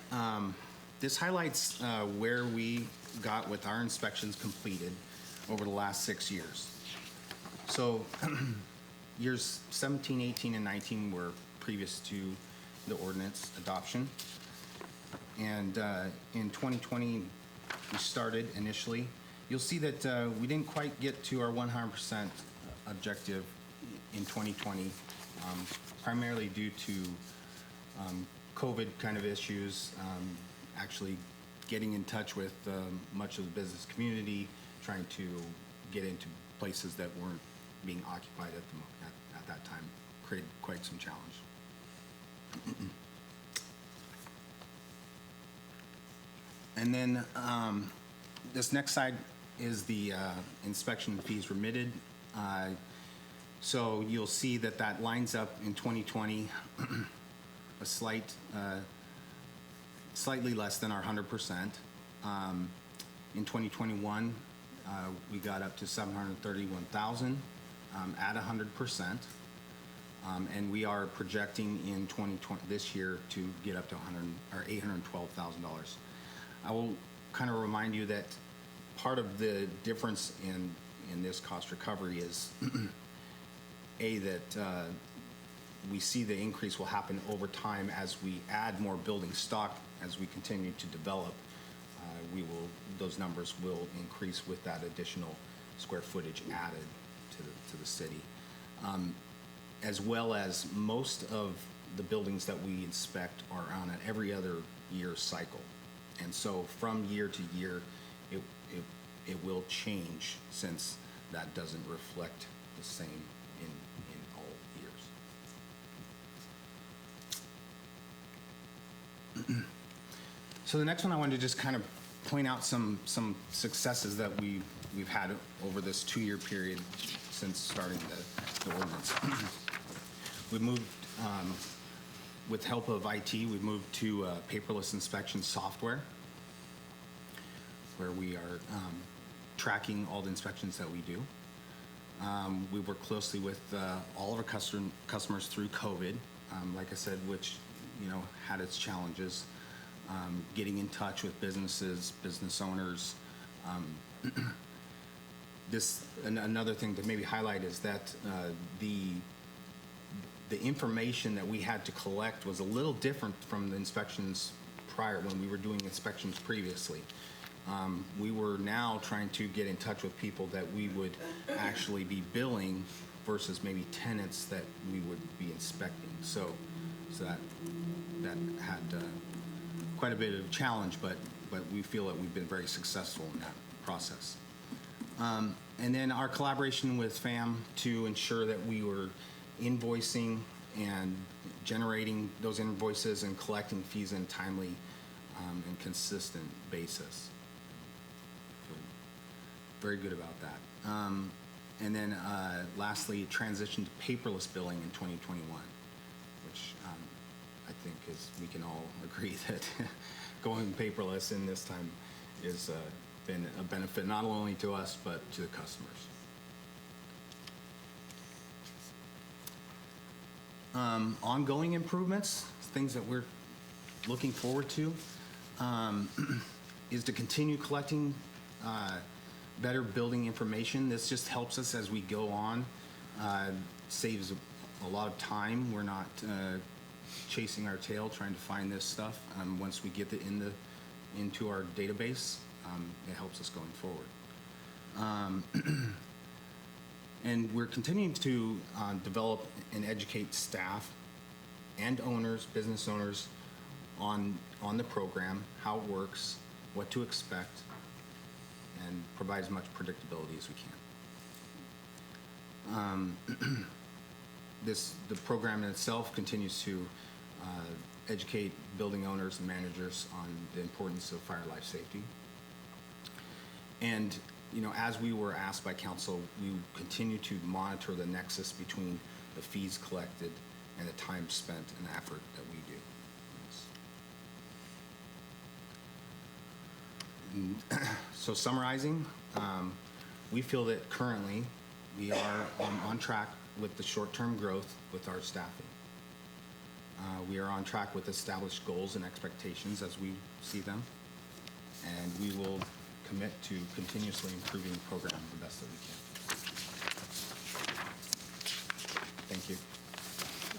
this highlights where we got with our inspections completed over the last 6 years. So years 17, 18, and 19 were previous to the ordinance adoption. And in 2020, we started initially. You'll see that we didn't quite get to our 100% objective in 2020, primarily due to COVID kind of issues, actually getting in touch with much of the business community, trying to get into places that weren't being occupied at that time, created quite some challenge. And then this next slide is the inspection fees remitted. So you'll see that that lines up in 2020, a slightly less than our 100%. In 2021, we got up to 731,000 at 100%. And we are projecting in 2020 this year to get up to $812,000. I will kind of remind you that part of the difference in this cost recovery is that we see the increase will happen over time as we add more building stock. As we continue to develop, those numbers will increase with that additional square footage added to the city. As well as most of the buildings that we inspect are on an every other year cycle. And so from year to year, it will change, since that doesn't reflect the same in all years. So the next one, I wanted to just kind of point out some successes that we've had over this 2-year period since starting the ordinance. We moved, with help of IT, we've moved to paperless inspection software, where we are tracking all the inspections that we do. We work closely with all of our customers through COVID, like I said, which had its challenges. Getting in touch with businesses, business owners. Another thing to maybe highlight is that the information that we had to collect was a little different from the inspections prior, when we were doing inspections previously. We were now trying to get in touch with people that we would actually be billing versus maybe tenants that we would be inspecting. So that had quite a bit of challenge, but we feel that we've been very successful in that process. And then our collaboration with FAM to ensure that we were invoicing and generating those invoices and collecting fees in a timely and consistent basis. Feel very good about that. And then lastly, transition to paperless billing in 2021, which I think we can all agree that going paperless in this time has been a benefit not only to us but to the customers. Ongoing improvements, things that we're looking forward to, is to continue collecting better building information. This just helps us as we go on, saves a lot of time. We're not chasing our tail trying to find this stuff. Once we get it into our database, it helps us going forward. And we're continuing to develop and educate staff and owners, business owners, on the program, how it works, what to expect, and provide as much predictability as we can. The program in itself continues to educate building owners and managers on the importance of fire life safety. And as we were asked by council, we continue to monitor the nexus between the fees collected and the time spent and effort that we do. And so summarizing, we feel that currently we are on track with the short-term growth with our staffing. We are on track with established goals and expectations as we see them, and we will commit to continuously improving the program the best that we can. Thank you.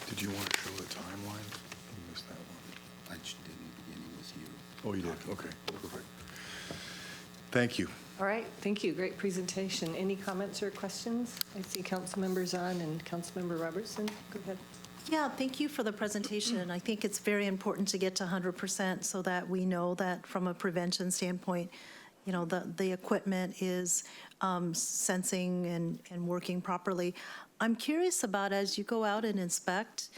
Did you want to show the timeline? You missed that one. I did in the beginning with you. Oh, you did? Okay, perfect. Thank you. All right, thank you. Great presentation. Any comments or questions? I see Councilmember Zahn and Councilmember Robertson. Go ahead. Yeah, thank you for the presentation. And I think it's very important to get to 100% so that we know that from a prevention standpoint, the equipment is sensing and working properly. I'm curious about, as you go out and inspect,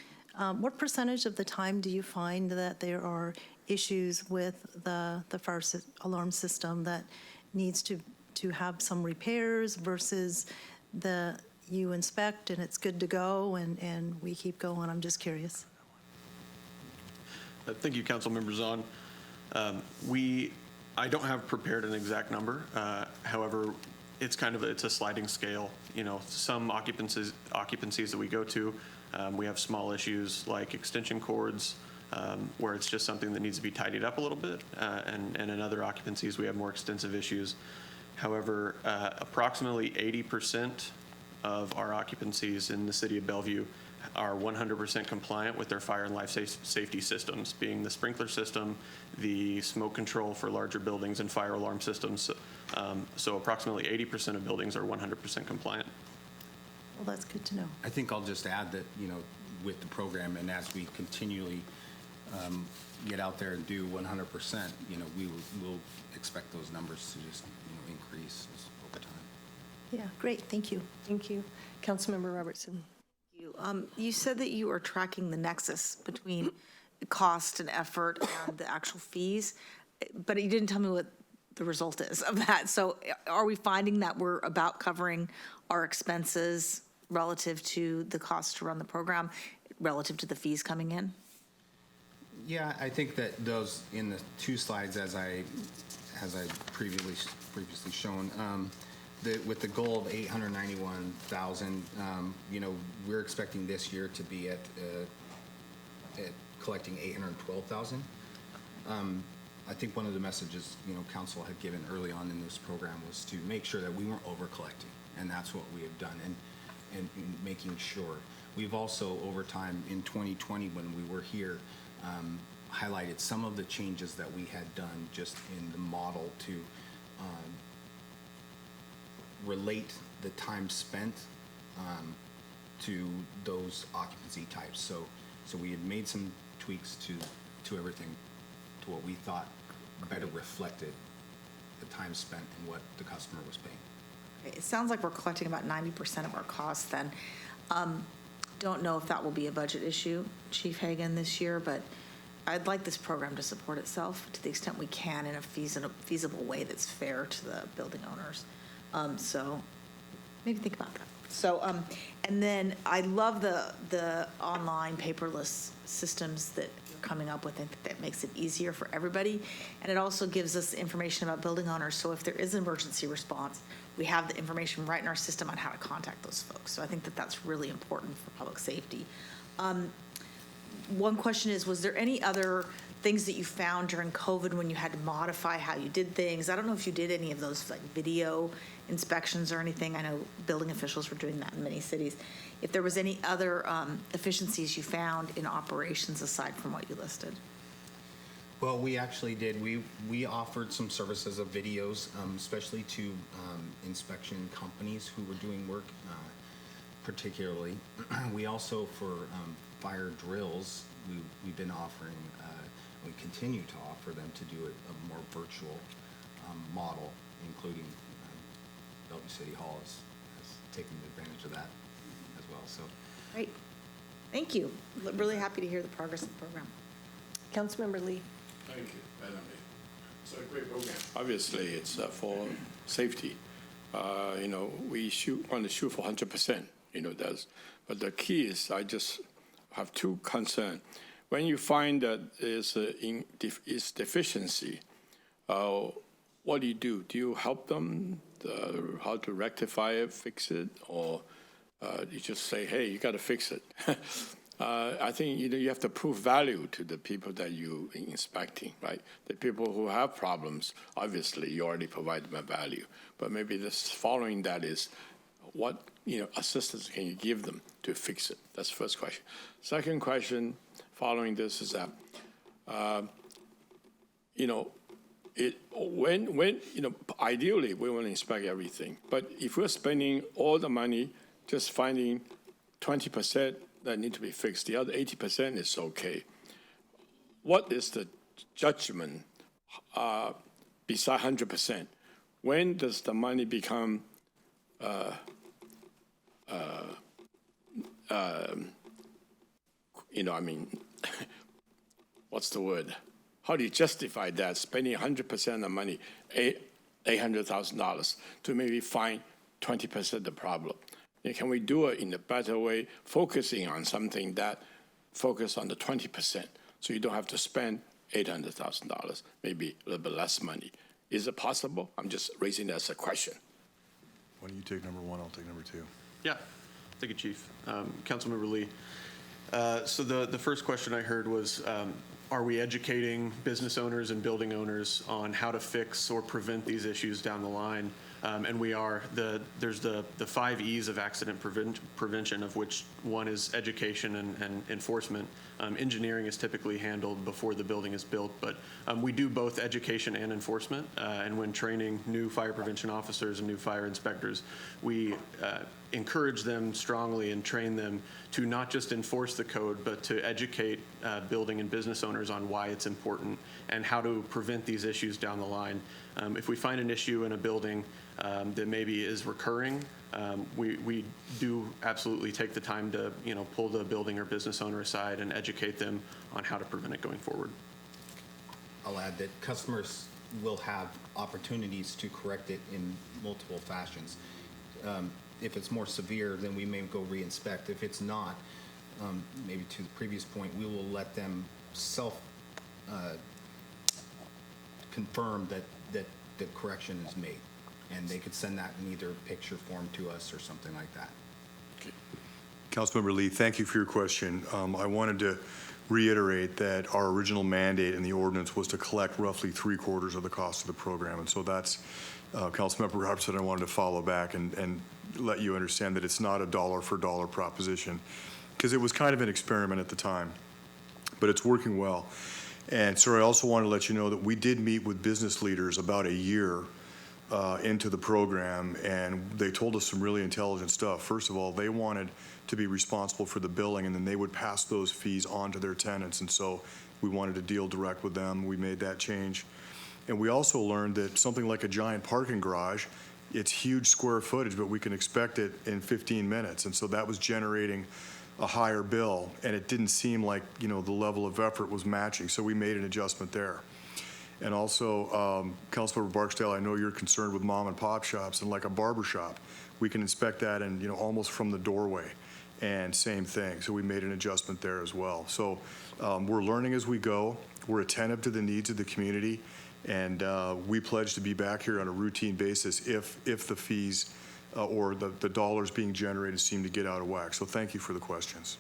what percentage of the time do you find that there are issues with the fire alarm system that needs to have some repairs versus you inspect and it's good to go and we keep going? I'm just curious. Thank you, Councilmember Zahn. I don't have prepared an exact number. However, it's a sliding scale. Some occupancies that we go to, we have small issues like extension cords, where it's just something that needs to be tidied up a little bit. And in other occupancies, we have more extensive issues. However, approximately 80% of our occupancies in the city of Bellevue are 100% compliant with their fire and life safety systems, being the sprinkler system, the smoke control for larger buildings, and fire alarm systems. So approximately 80% of buildings are 100% compliant. Well, that's good to know. I think I'll just add that, with the program and as we continually get out there and do 100%, we will expect those numbers to just, increase over time. Yeah, great, thank you. Thank you. Councilmember Robertson. You said that you are tracking the nexus between cost and effort and the actual fees, but you didn't tell me what the result is of that. So are we finding that we're about covering our expenses relative to the cost to run the program, relative to the fees coming in? Yeah, I think that those, in the two slides as I previously shown, with the goal of 891,000, we're expecting this year to be at collecting 812,000. I think one of the messages, council had given early on in this program was to make sure that we weren't over collecting, and that's what we have done, and making sure. We've also, over time, in 2020, when we were here, highlighted some of the changes that we had done just in the model to relate the time spent to those occupancy types. So we had made some tweaks to everything, to what we thought better reflected the time spent and what the customer was paying. It sounds like we're collecting about 90% of our costs then. Don't know if that will be a budget issue, Chief Hagan, this year, but I'd like this program to support itself to the extent we can in a feasible way that's fair to the building owners. So maybe think about that. So, and then I love the online paperless systems that you're coming up with. I think that makes it easier for everybody. And it also gives us information about building owners. So if there is an emergency response, we have the information right in our system on how to contact those folks. So I think that that's really important for public safety. One question is, was there any other things that you found during COVID when you had to modify how you did things? I don't know if you did any of those like video inspections or anything. I know building officials were doing that in many cities. If there was any other efficiencies you found in operations aside from what you listed? Well, we actually did. We offered some services of videos, especially to inspection companies who were doing work, particularly. We also, for fire drills, we've been offering, we continue to offer them to do a more virtual model, including Bellevue City Hall has taken advantage of that as well. So, great. Thank you. Really happy to hear the progress of the program. Councilmember Lee. Thank you, Madam Mayor. It's a great program. Obviously, it's for safety. We want to shoot for 100%, but the key is I just have two concerns. When you find that is deficiency, what do? Do you help them how to rectify it, fix it, or you just say, hey, you got to fix it? I think you have to prove value to the people that you're inspecting, right? The people who have problems, obviously, you already provide them a value. But maybe this following that is what assistance can you give them to fix it? That's the first question. Second question, following this is that ideally we want to inspect everything, but if we're spending all the money just finding 20% that need to be fixed, the other 80% is okay. What is the judgment beside 100%? When does the money become what's the word? How do you justify that, spending 100% of the money, $800,000, to maybe find 20% of the problem? Can we do it in a better way, focusing on something that focus on the 20%, so you don't have to spend $800,000, maybe a little bit less money? Is it possible? I'm just raising that as a question. Why don't you take number one, I'll take number two. Yeah, thank you, Chief. Councilmember Lee. So the first question I heard was, are we educating business owners and building owners on how to fix or prevent these issues down the line? And we are. There's the 5 E's of accident prevention, of which one is education and enforcement. Engineering is typically handled before the building is built, but we do both education and enforcement. And when training new fire prevention officers and new fire inspectors, we encourage them strongly and train them to not just enforce the code, but to educate building and business owners on why it's important and how to prevent these issues down the line. If we find an issue in a building, that maybe is recurring, we do absolutely take the time to, pull the building or business owner aside and educate them on how to prevent it going forward. I'll add that customers will have opportunities to correct it in multiple fashions. If it's more severe, then we may go re-inspect. If it's not, maybe to the previous point, we will let them confirm that the correction is made. And they could send that in either picture form to us or something like that. Councilmember Lee, thank you for your question. I wanted to reiterate that our original mandate in the ordinance was to collect roughly 3/4 of the cost of the program. And so that's, Councilmember Robertson, I wanted to follow back and let you understand that it's not a dollar for dollar proposition, because it was kind of an experiment at the time, but it's working well. And sir, I also want to let you know that we did meet with business leaders about a year into the program, and they told us some really intelligent stuff. First of all, they wanted to be responsible for the billing, and then they would pass those fees on to their tenants. And so we wanted to deal direct with them. We made that change. And we also learned that something like a giant parking garage, it's huge square footage, but we can expect it in 15 minutes. And so that was generating a higher bill, and it didn't seem like, the level of effort was matching. So we made an adjustment there. And also, Councilmember Barksdale, I know you're concerned with mom and pop shops, and like a barber shop, we can inspect that and, almost from the doorway, and same thing. So we made an adjustment there as well. So we're learning as we go. We're attentive to the needs of the community, and we pledge to be back here on a routine basis if the fees or the dollars being generated seem to get out of whack. So thank you for the questions.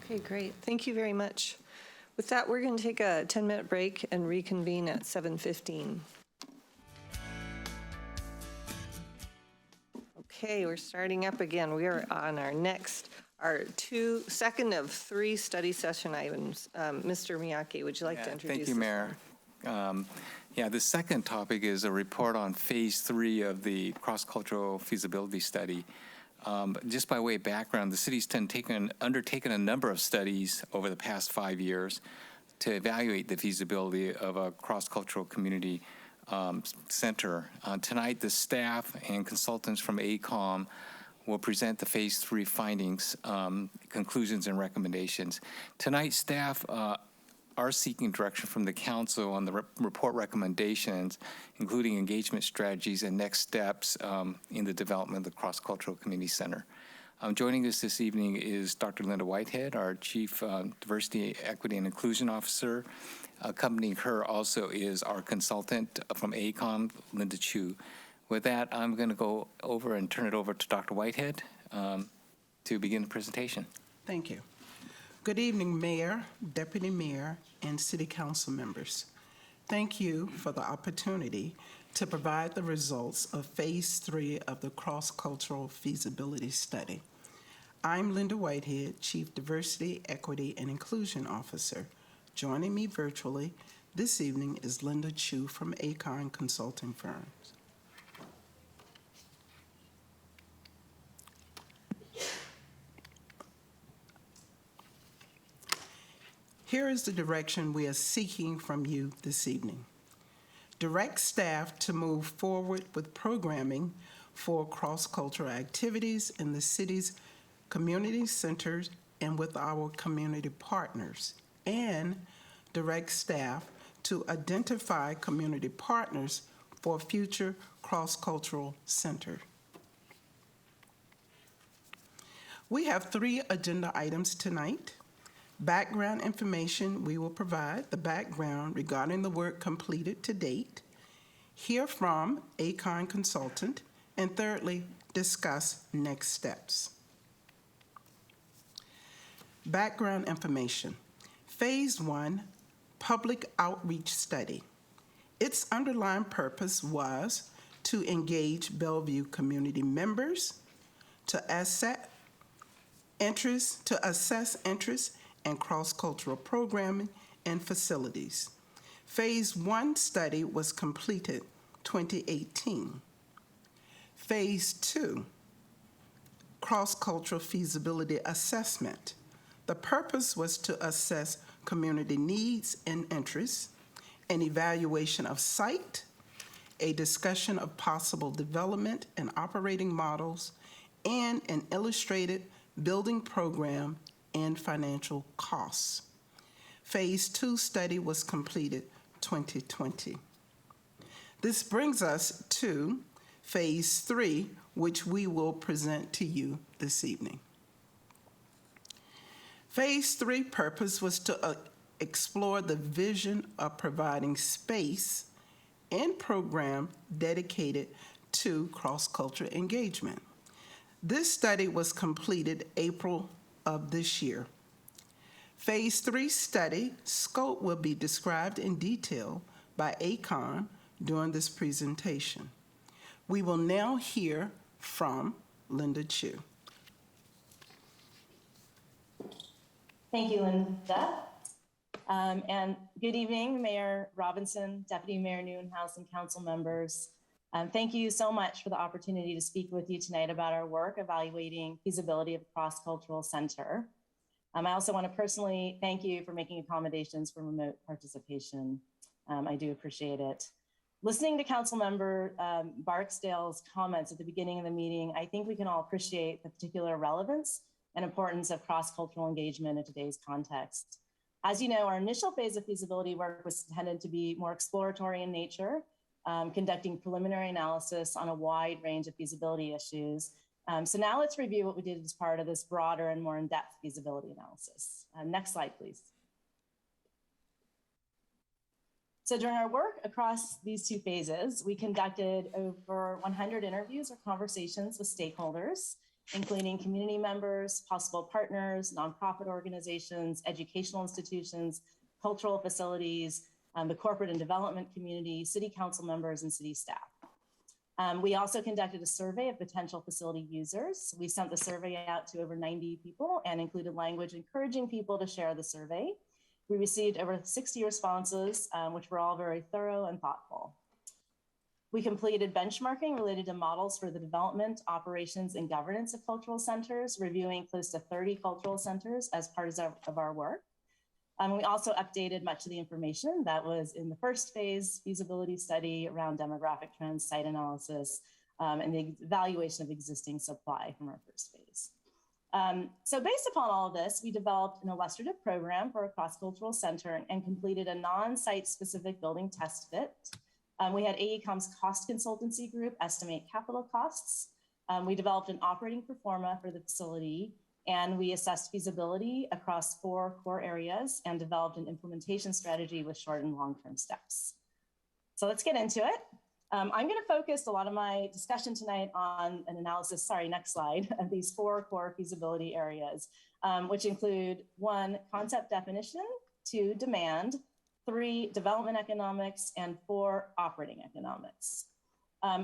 Okay, great. Thank you very much. With that, we're going to take a 10-minute break and reconvene at 7:15. Okay, we're starting up again. We are on our second of 3 study session items. Mr. Miyake, would you like to introduce? Thank you, Mayor. The second topic is a report on Phase 3 of the cross-cultural feasibility study. Just by way of background, the city's undertaken a number of studies over the past 5 years to evaluate the feasibility of a cross-cultural community center. Tonight, the staff and consultants from ACOM will present the Phase 3 findings, conclusions, and recommendations. Tonight, staff are seeking direction from the council on the report recommendations, including engagement strategies and next steps in the development of the Cross-Cultural Community Center. Joining us this evening is Dr. Linda Whitehead, our Chief Diversity, Equity, and Inclusion Officer. Accompanying her also is our consultant from ACOM, Linda Chu. With that, I'm going to go over and turn it over to Dr. Whitehead to begin the presentation. Thank you. Good evening, Mayor, Deputy Mayor, and City Council members. Thank you for the opportunity to provide the results of Phase 3 of the Cross-Cultural Feasibility Study. I'm Linda Whitehead, Chief Diversity, Equity, and Inclusion Officer. Joining me virtually this evening is Linda Chu from ACON Consulting Firms. Here is the direction we are seeking from you this evening. Direct staff to move forward with programming for cross-cultural activities in the city's community centers and with our community partners, and direct staff to identify community partners for future cross-cultural center. We have 3 agenda items tonight. Background information, we will provide the background regarding the work completed to date, hear from ACON consultant, and thirdly, discuss next steps. Background information. Phase 1, public outreach study. Its underlying purpose was to engage Bellevue community members, to assess interest and cross-cultural programming and facilities. Phase 1 study was completed 2018. Phase 2, cross-cultural feasibility assessment. The purpose was to assess community needs and interests, an evaluation of site, a discussion of possible development and operating models, and an illustrated building program and financial costs. Phase 2 study was completed 2020. This brings us to Phase 3, which we will present to you this evening. Phase 3 purpose was to explore the vision of providing space and program dedicated to cross-cultural engagement. This study was completed April of this year. Phase 3 study scope will be described in detail by Akon during this presentation. We will now hear from Linda Chu. Thank you, Linda. And good evening, Mayor Robinson, Deputy Mayor Newhouse, and council members. Thank you so much for the opportunity to speak with you tonight about our work evaluating feasibility of cross-cultural center. I also want to personally thank you for making accommodations for remote participation. I do appreciate it. Listening to Councilmember Barksdale's comments at the beginning of the meeting, I think we can all appreciate the particular relevance and importance of cross-cultural engagement in today's context. As you know, our initial phase of feasibility work was intended to be more exploratory in nature, conducting preliminary analysis on a wide range of feasibility issues. So now let's review what we did as part of this broader and more in-depth feasibility analysis. Next slide, please. So during our work across these two phases, we conducted over 100 interviews or conversations with stakeholders, including community members, possible partners, nonprofit organizations, educational institutions, cultural facilities, the corporate and development community, city council members, and city staff. We also conducted a survey of potential facility users. We sent the survey out to over 90 people and included language encouraging people to share the survey. We received over 60 responses, which were all very thorough and thoughtful. We completed benchmarking related to models for the development, operations, and governance of cultural centers, reviewing close to 30 cultural centers as part of our work. We also updated much of the information that was in the first phase feasibility study around demographic trends, site analysis, and the evaluation of existing supply from our first phase. So based upon all of this, we developed an illustrative program for a cross-cultural center and completed a non-site specific building test fit. We had AECOM's cost consultancy group estimate capital costs. We developed an operating pro forma for the facility, and we assessed feasibility across 4 core areas and developed an implementation strategy with short and long-term steps. So let's get into it. I'm going to focus a lot of my discussion tonight on an analysis, sorry, next slide, of these 4 core feasibility areas, which include 1, concept definition, 2, demand, 3, development economics, and 4, operating economics.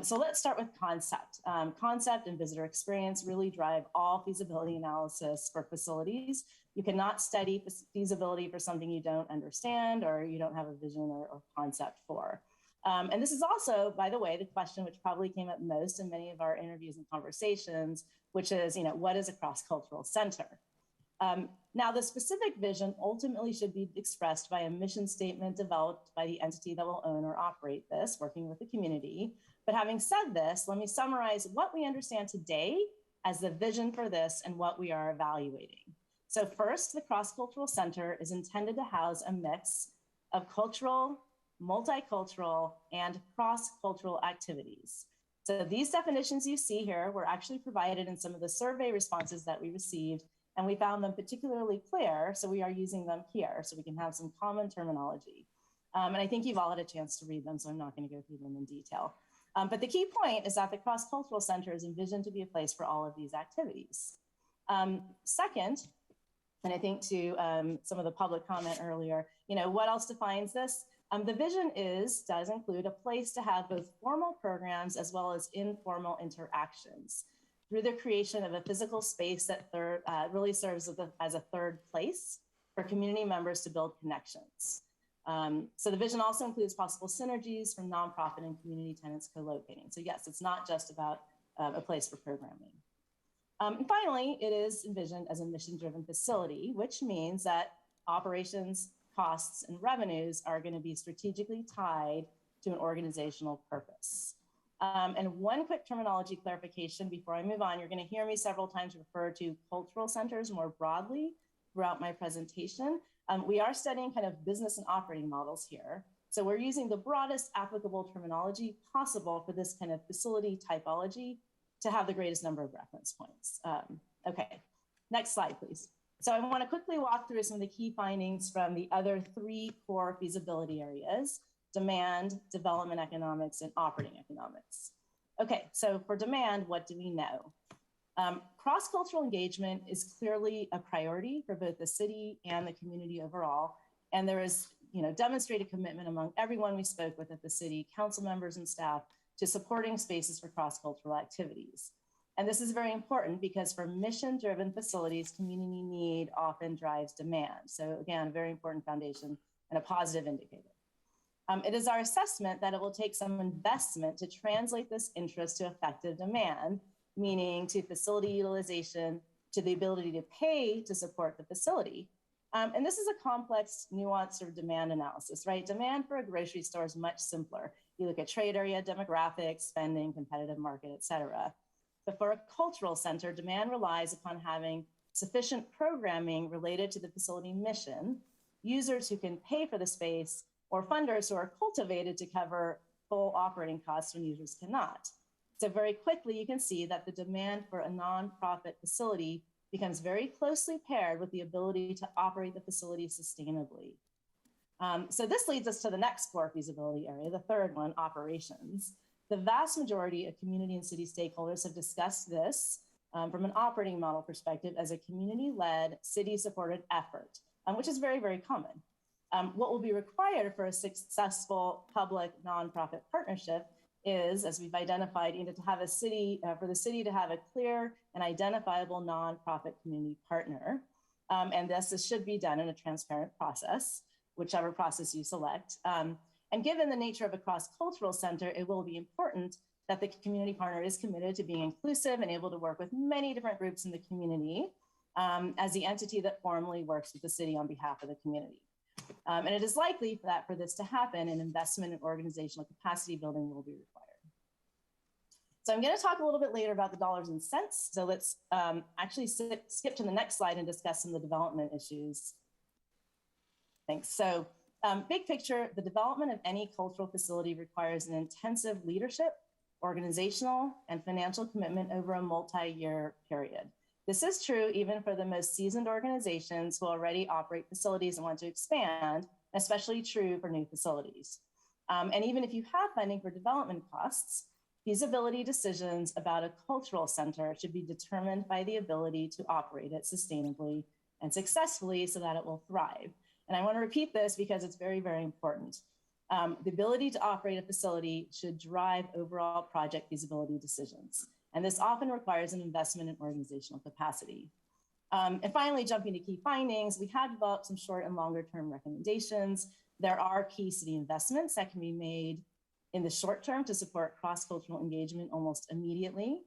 So let's start with concept. Concept and visitor experience really drive all feasibility analysis for facilities. You cannot study feasibility for something you don't understand or you don't have a vision or concept for. And this is also, by the way, the question which probably came up most in many of our interviews and conversations, which is, what is a cross-cultural center? Now, the specific vision ultimately should be expressed by a mission statement developed by the entity that will own or operate this, working with the community. But having said this, let me summarize what we understand today as the vision for this and what we are evaluating. So first, the cross-cultural center is intended to house a mix of cultural, multicultural, and cross-cultural activities. So these definitions you see here were actually provided in some of the survey responses that we received, and we found them particularly clear, so we are using them here so we can have some common terminology. And I think you've all had a chance to read them, so I'm not going to go through them in detail. But the key point is that the cross-cultural center is envisioned to be a place for all of these activities. Second, and I think to some of the public comment earlier, what else defines this? The vision does include a place to have both formal programs as well as informal interactions through the creation of a physical space that really serves as a third place for community members to build connections. So the vision also includes possible synergies from nonprofit and community tenants co-locating. So yes, it's not just about a place for programming. And finally, it is envisioned as a mission-driven facility, which means that operations, costs, and revenues are going to be strategically tied to an organizational purpose. And one quick terminology clarification before I move on, you're going to hear me several times refer to cultural centers more broadly throughout my presentation. We are studying kind of business and operating models here. So we're using the broadest applicable terminology possible for this kind of facility typology to have the greatest number of reference points. Okay, next slide, please. So I want to quickly walk through some of the key findings from the other 3 core feasibility areas: demand, development economics, and operating economics. Okay, so for demand, what do we know? Cross-cultural engagement is clearly a priority for both the city and the community overall. And there is, demonstrated commitment among everyone we spoke with at the city, council members and staff, to supporting spaces for cross-cultural activities. And this is very important because for mission-driven facilities, community need often drives demand. So again, a very important foundation and a positive indicator. It is our assessment that it will take some investment to translate this interest to effective demand, meaning to facility utilization, to the ability to pay to support the facility. And this is a complex, nuanced sort of demand analysis, right? Demand for a grocery store is much simpler. You look at trade area, demographics, spending, competitive market, et cetera. But for a cultural center, demand relies upon having sufficient programming related to the facility mission, users who can pay for the space, or funders who are cultivated to cover full operating costs when users cannot. So very quickly, you can see that the demand for a nonprofit facility becomes very closely paired with the ability to operate the facility sustainably. So this leads us to the next core feasibility area, the third one, operations. The vast majority of community and city stakeholders have discussed this from an operating model perspective as a community-led, city-supported effort, which is very, very common. What will be required for a successful public nonprofit partnership is, as we've identified, to have a city, for the city to have a clear and identifiable nonprofit community partner. And this should be done in a transparent process, whichever process you select. And given the nature of a cross-cultural center, it will be important that the community partner is committed to being inclusive and able to work with many different groups in the community as the entity that formally works with the city on behalf of the community. And it is likely that for this to happen, an investment in organizational capacity building will be required. So I'm going to talk a little bit later about the dollars and cents. So let's actually skip to the next slide and discuss some of the development issues. Thanks. So big picture, the development of any cultural facility requires an intensive leadership, organizational, and financial commitment over a multi-year period. This is true even for the most seasoned organizations who already operate facilities and want to expand, especially true for new facilities. And even if you have funding for development costs, feasibility decisions about a cultural center should be determined by the ability to operate it sustainably and successfully so that it will thrive. And I want to repeat this because it's very, very important. The ability to operate a facility should drive overall project feasibility decisions. And this often requires an investment in organizational capacity. And finally, jumping to key findings, we have developed some short and longer term recommendations. There are key city investments that can be made in the short term to support cross-cultural engagement almost immediately,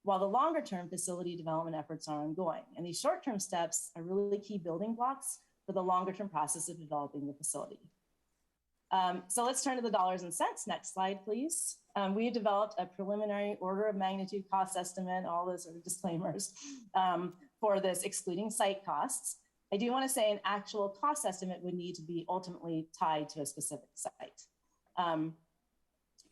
while the longer term facility development efforts are ongoing. And these short-term steps are really key building blocks for the longer term process of developing the facility. So let's turn to the dollars and cents. Next slide, please. We developed a preliminary order of magnitude cost estimate, all those sort of disclaimers for this, excluding site costs. I do want to say an actual cost estimate would need to be ultimately tied to a specific site.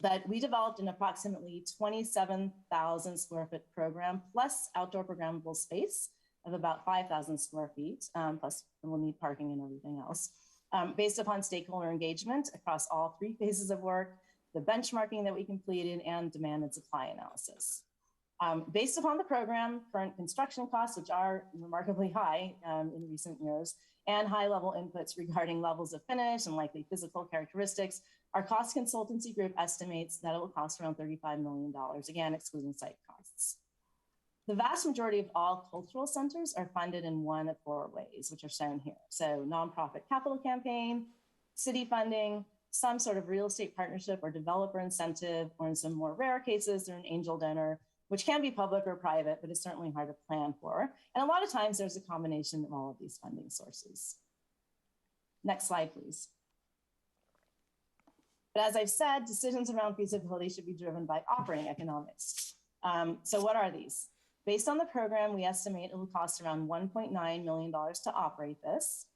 But we developed an approximately 27,000 square foot program plus outdoor programmable space of about 5,000 square feet, plus we'll need parking and everything else, based upon stakeholder engagement across all 3 phases of work, the benchmarking that we completed, and demand and supply analysis. Based upon the program, current construction costs, which are remarkably high in recent years, and high-level inputs regarding levels of finish and likely physical characteristics, our cost consultancy group estimates that it will cost around $35 million, again, excluding site costs. The vast majority of all cultural centers are funded in one of 4 ways, which are shown here. So nonprofit capital campaign, city funding, some sort of real estate partnership or developer incentive, or in some more rare cases, they're an angel donor, which can be public or private, but it's certainly hard to plan for. And a lot of times there's a combination of all of these funding sources. Next slide, please. But as I've said, decisions around feasibility should be driven by operating economics. So what are these? Based on the program, we estimate it will cost around $1.9 million to operate this.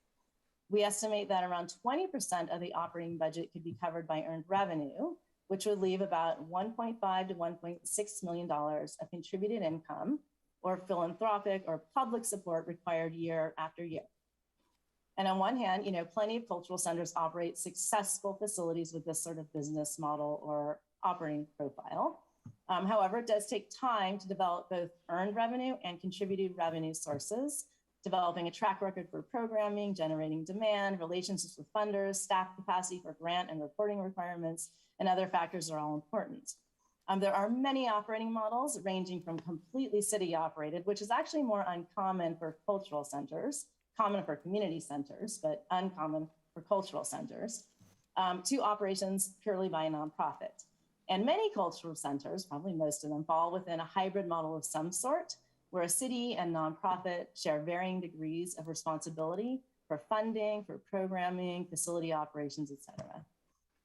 We estimate that around 20% of the operating budget could be covered by earned revenue, which would leave about $1.5 to $1.6 million of contributed income or philanthropic or public support required year after year. And on one hand, plenty of cultural centers operate successful facilities with this sort of business model or operating profile. However, it does take time to develop both earned revenue and contributed revenue sources, developing a track record for programming, generating demand, relationships with funders, staff capacity for grant and reporting requirements, and other factors are all important. There are many operating models ranging from completely city operated, which is actually more uncommon for cultural centers, common for community centers, but uncommon for cultural centers, to operations purely by a nonprofit. And many cultural centers, probably most of them, fall within a hybrid model of some sort, where a city and nonprofit share varying degrees of responsibility for funding, for programming, facility operations, et cetera.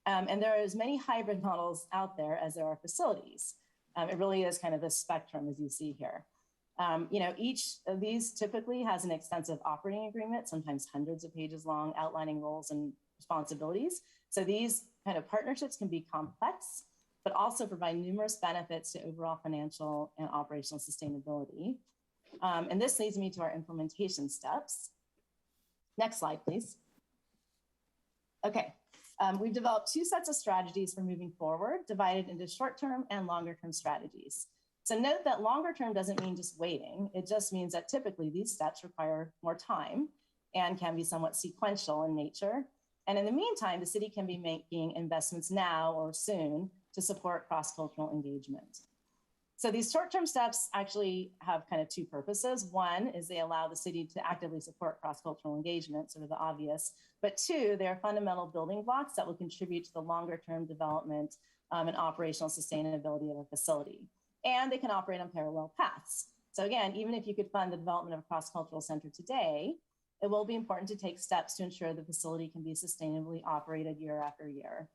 And there are as many hybrid models out there as there are facilities. It really is kind of a spectrum, as you see here. Each of these typically has an extensive operating agreement, sometimes hundreds of pages long, outlining roles and responsibilities. So these kind of partnerships can be complex, but also provide numerous benefits to overall financial and operational sustainability. And this leads me to our implementation steps. Next slide, please. Okay, we've developed two sets of strategies for moving forward, divided into short-term and longer-term strategies. So note that longer-term doesn't mean just waiting. It just means that typically these steps require more time and can be somewhat sequential in nature. And in the meantime, the city can be making investments now or soon to support cross-cultural engagement. So these short-term steps actually have kind of two purposes. One is they allow the city to actively support cross-cultural engagement, sort of the obvious, but two, they're fundamental building blocks that will contribute to the longer-term development and operational sustainability of a facility. And they can operate on parallel paths. So again, even if you could fund the development of a cross-cultural center today, it will be important to take steps to ensure the facility can be sustainably operated year after year.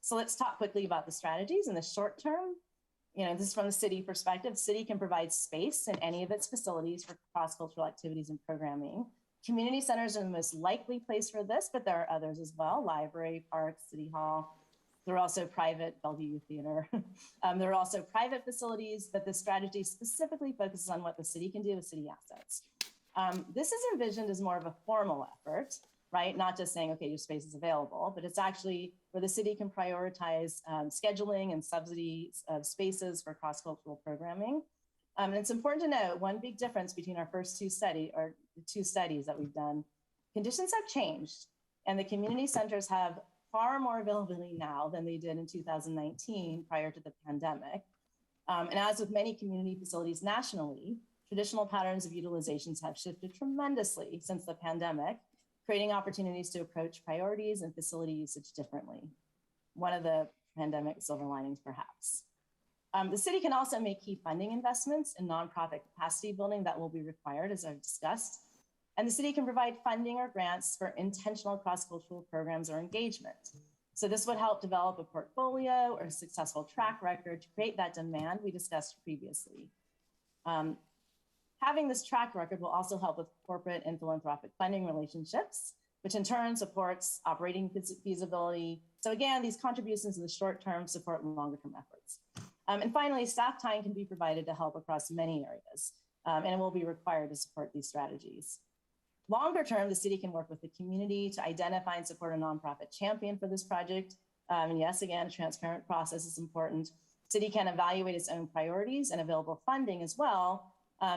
So let's talk quickly about the strategies in the short term. This is from the city perspective. City can provide space in any of its facilities for cross-cultural activities and programming. Community centers are the most likely place for this, but there are others as well: library, parks, city hall. There are also private, Bellevue Theater. There are also private facilities, but the strategy specifically focuses on what the city can do with city assets. This is envisioned as more of a formal effort, right? Not just saying, okay, your space is available, but it's actually where the city can prioritize scheduling and subsidies of spaces for cross-cultural programming. And it's important to note one big difference between our first two studies that we've done. Conditions have changed, and the community centers have far more availability now than they did in 2019 prior to the pandemic. And as with many community facilities nationally, traditional patterns of utilizations have shifted tremendously since the pandemic, creating opportunities to approach priorities and facility usage differently. One of the pandemic silver linings, perhaps. The city can also make key funding investments in nonprofit capacity building that will be required, as I've discussed. And the city can provide funding or grants for intentional cross-cultural programs or engagement. So this would help develop a portfolio or a successful track record to create that demand we discussed previously. Having this track record will also help with corporate and philanthropic funding relationships, which in turn supports operating feasibility. So again, these contributions in the short term support longer term efforts. And finally, staff time can be provided to help across many areas, and it will be required to support these strategies. Longer term, the city can work with the community to identify and support a nonprofit champion for this project. And yes, again, a transparent process is important. City can evaluate its own priorities and available funding as well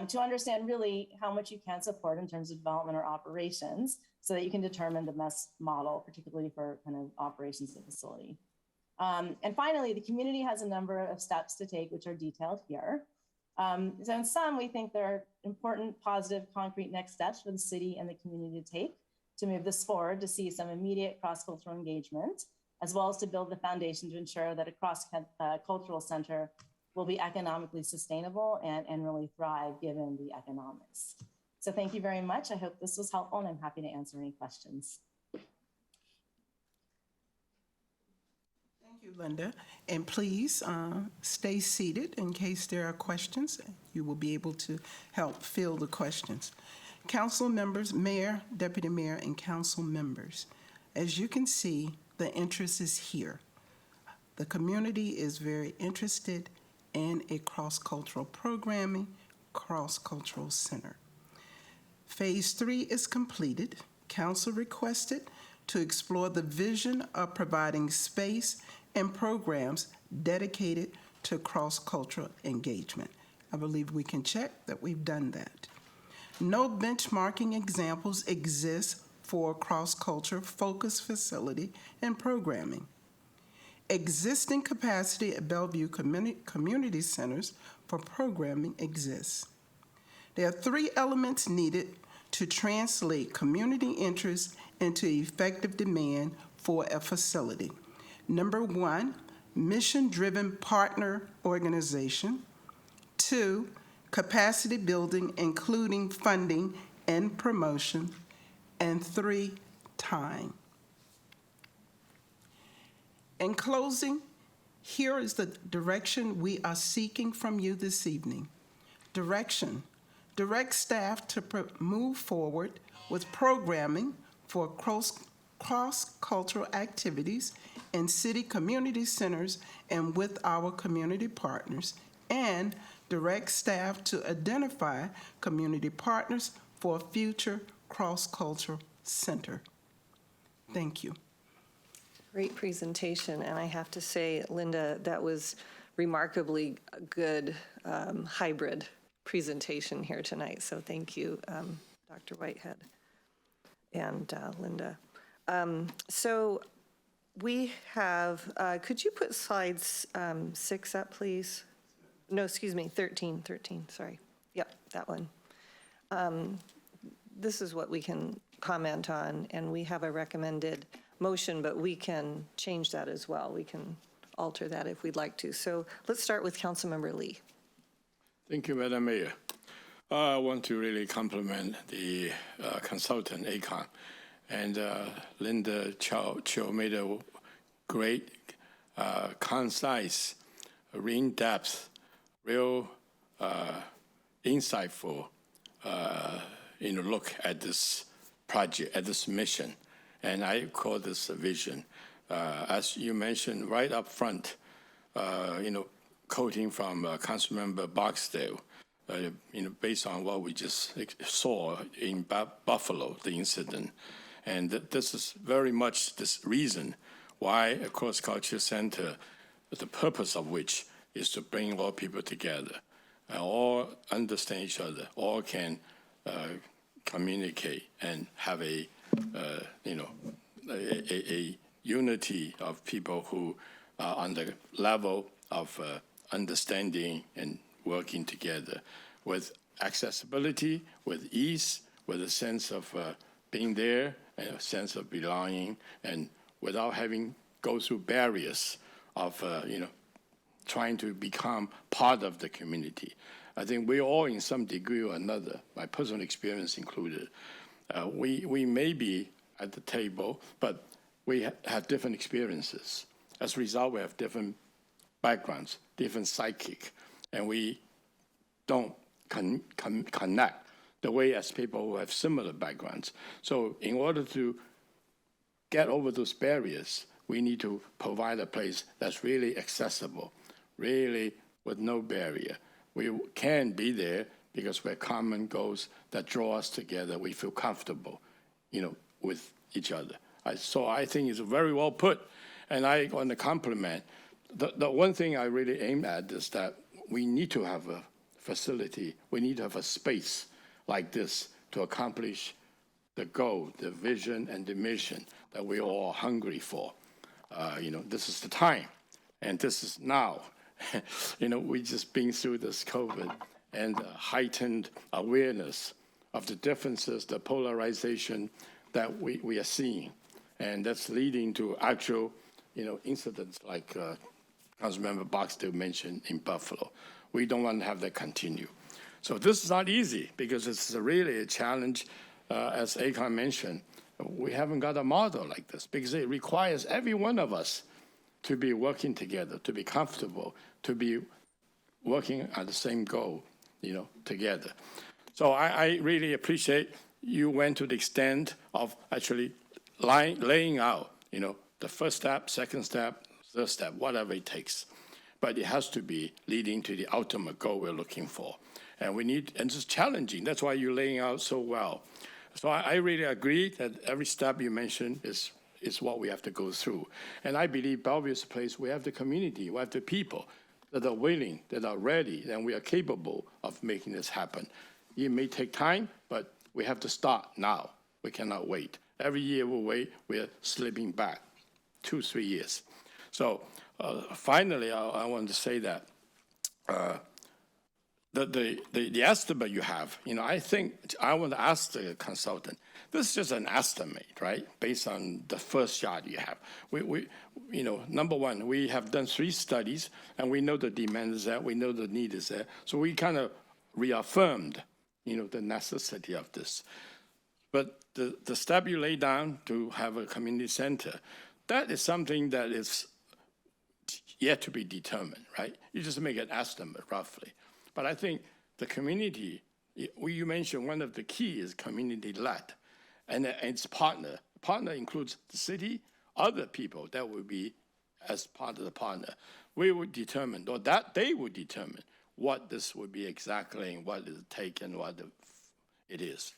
to understand really how much you can support in terms of development or operations so that you can determine the best model, particularly for kind of operations of the facility. And finally, the community has a number of steps to take, which are detailed here. So in sum, we think there are important, positive, concrete next steps for the city and the community to take to move this forward, to see some immediate cross-cultural engagement, as well as to build the foundation to ensure that a cross-cultural center will be economically sustainable and really thrive given the economics. So thank you very much. I hope this was helpful, and I'm happy to answer any questions. you, Linda. And please stay seated in case there are questions. You will be able to help fill the questions. Council members, mayor, deputy mayor, and council members, as you can see, the interest is here. The community is very interested in a cross-cultural programming, cross-cultural center. Phase 3 is completed. Council requested to explore the vision of providing space and programs dedicated to cross-cultural engagement. I believe we can check that we've done that. No benchmarking examples exist for cross-culture focused facility and programming. Existing capacity at Bellevue community centers for programming exists. There are 3 elements needed to translate community interest into effective demand for a facility. Number 1, mission-driven partner organization. 2, capacity building, including funding and promotion. And 3, time. In closing, here is the direction we are seeking from you this evening. Direction. Direct staff to move forward with programming for cross-cultural activities in city community centers and with our community partners, and direct staff to identify community partners for a future cross-cultural center. Thank you. Great presentation, and I have to say, Linda, that was remarkably good hybrid presentation here tonight, so thank you, Dr. Whitehead and Linda. So we have, could you put slides 6 up, please? No, excuse me, 13, sorry. Yep, that one. This is what we can comment on, and we have a recommended motion, but we can change that as well. We can alter that if we'd like to. So let's start with Councilmember Lee. Thank you, Madam Mayor. I want to really compliment the consultant, ACON, and Linda Cho made a great, concise, in-depth, real insightful look at this project, at this mission. And I call this a vision. As you mentioned right up front, quoting from Councilmember Barksdale, based on what we just saw in Buffalo, the incident. And this is very much this reason why a cross-cultural center, the purpose of which is to bring all people together, all understand each other, all can communicate and have a unity of people who are on the level of understanding and working together with accessibility, with ease, with a sense of being there and a sense of belonging, and without having go through barriers of trying to become part of the community. I think we all, in some degree or another, my personal experience included, we may be at the table, but we have different experiences. As a result, we have different backgrounds, different psychic, and we don't connect the way as people who have similar backgrounds. So in order to get over those barriers, we need to provide a place that's really accessible, really with no barrier. We can be there because we have common goals that draw us together. We feel comfortable, with each other. So I think it's very well put, and I want to compliment. The one thing I really aim at is that we need to have a facility, we need to have a space like this to accomplish the goal, the vision, and the mission that we all are hungry for. This is the time, and this is now. We just been through this COVID and heightened awareness of the differences, the polarization that we are seeing. And that's leading to actual, incidents like Councilmember Barksdale mentioned in Buffalo. We don't want to have that continue. So this is not easy because it's really a challenge. As Akon mentioned, we haven't got a model like this because it requires every one of us to be working together, to be comfortable, to be working on the same goal, together. So I really appreciate you went to the extent of actually laying out, the first step, second step, third step, whatever it takes. But it has to be leading to the ultimate goal we're looking for. And it's challenging. That's why you're laying out so well. So I really agree that every step you mentioned is what we have to go through. And I believe Bellevue is a place we have the community, we have the people that are willing, that are ready, and we are capable of making this happen. It may take time, but we have to start now. We cannot wait. Every year we wait, we're slipping back 2-3 years. So finally, I want to say that the estimate you have, I think I want to ask the consultant, this is just an estimate, right? Based on the first shot you have. We number one, we have done 3 studies and we know the demand is there, we know the need is there. So we kind of reaffirmed, the necessity of this. But the step you lay down to have a community center, that is something that is yet to be determined, right? You just make an estimate roughly. But I think the community, you mentioned one of the key is community-led, and it's partner. Partner includes the city, other people that will be as part of the partner. We would determine, or that they would determine what this would be exactly and what it take and what it is.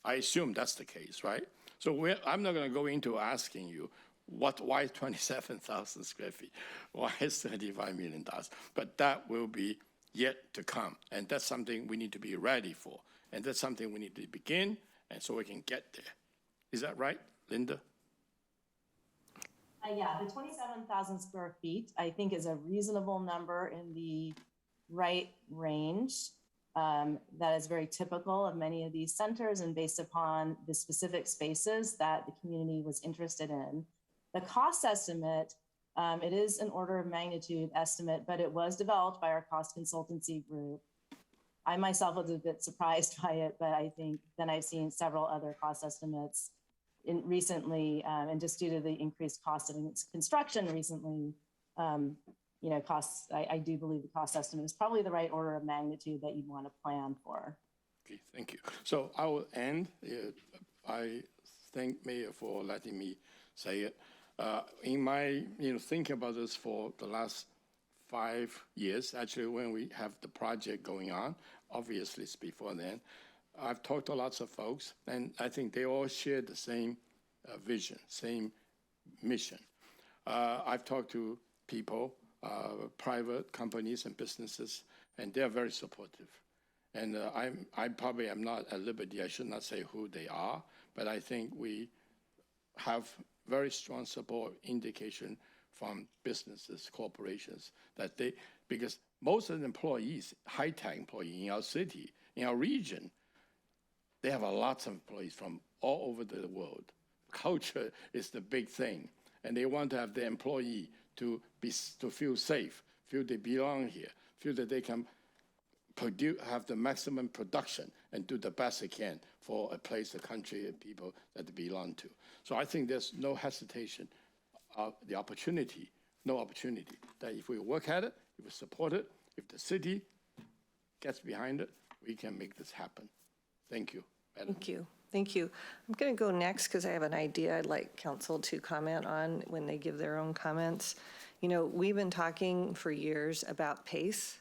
I assume that's the case, right? So I'm not going to go into asking you why 27,000 square feet, why is $35 million, but that will be yet to come. And that's something we need to be ready for. And that's something we need to begin, and so we can get there. Is that right, Linda? Yeah, the 27,000 square feet, I think, is a reasonable number in the right range. That is very typical of many of these centers and based upon the specific spaces that the community was interested in. The cost estimate, it is an order of magnitude estimate, but it was developed by our cost consultancy group. I myself was a bit surprised by it, but I think then I've seen several other cost estimates recently, and just due to the increased cost of construction recently, costs, I do believe the cost estimate is probably the right order of magnitude that you'd want to plan for. Okay, thank you. So I will end. I thank Mayor for letting me say it. In my, thinking about this for the last 5 years, actually, when we have the project going on, obviously it's before then, I've talked to lots of folks, and I think they all share the same vision, same mission. I've talked to people, private companies and businesses, and they're very supportive. And I probably am not at liberty, I should not say who they are, but I think we have very strong support indication from businesses, corporations, that because most of the employees, high-tech employees in our city, in our region, they have a lot of employees from all over the world. Culture is the big thing, and they want to have their employee to feel safe, feel they belong here, feel that they can have the maximum production and do the best they can for a place, a country, and people that they belong to. So I think there's no hesitation of the opportunity, no opportunity, that if we work at it, if we support it, if the city gets behind it, we can make this happen. Thank you, Madam. Thank you. Thank you. I'm going to go next because I have an idea I'd like council to comment on when they give their own comments. We've been talking for years about PACE,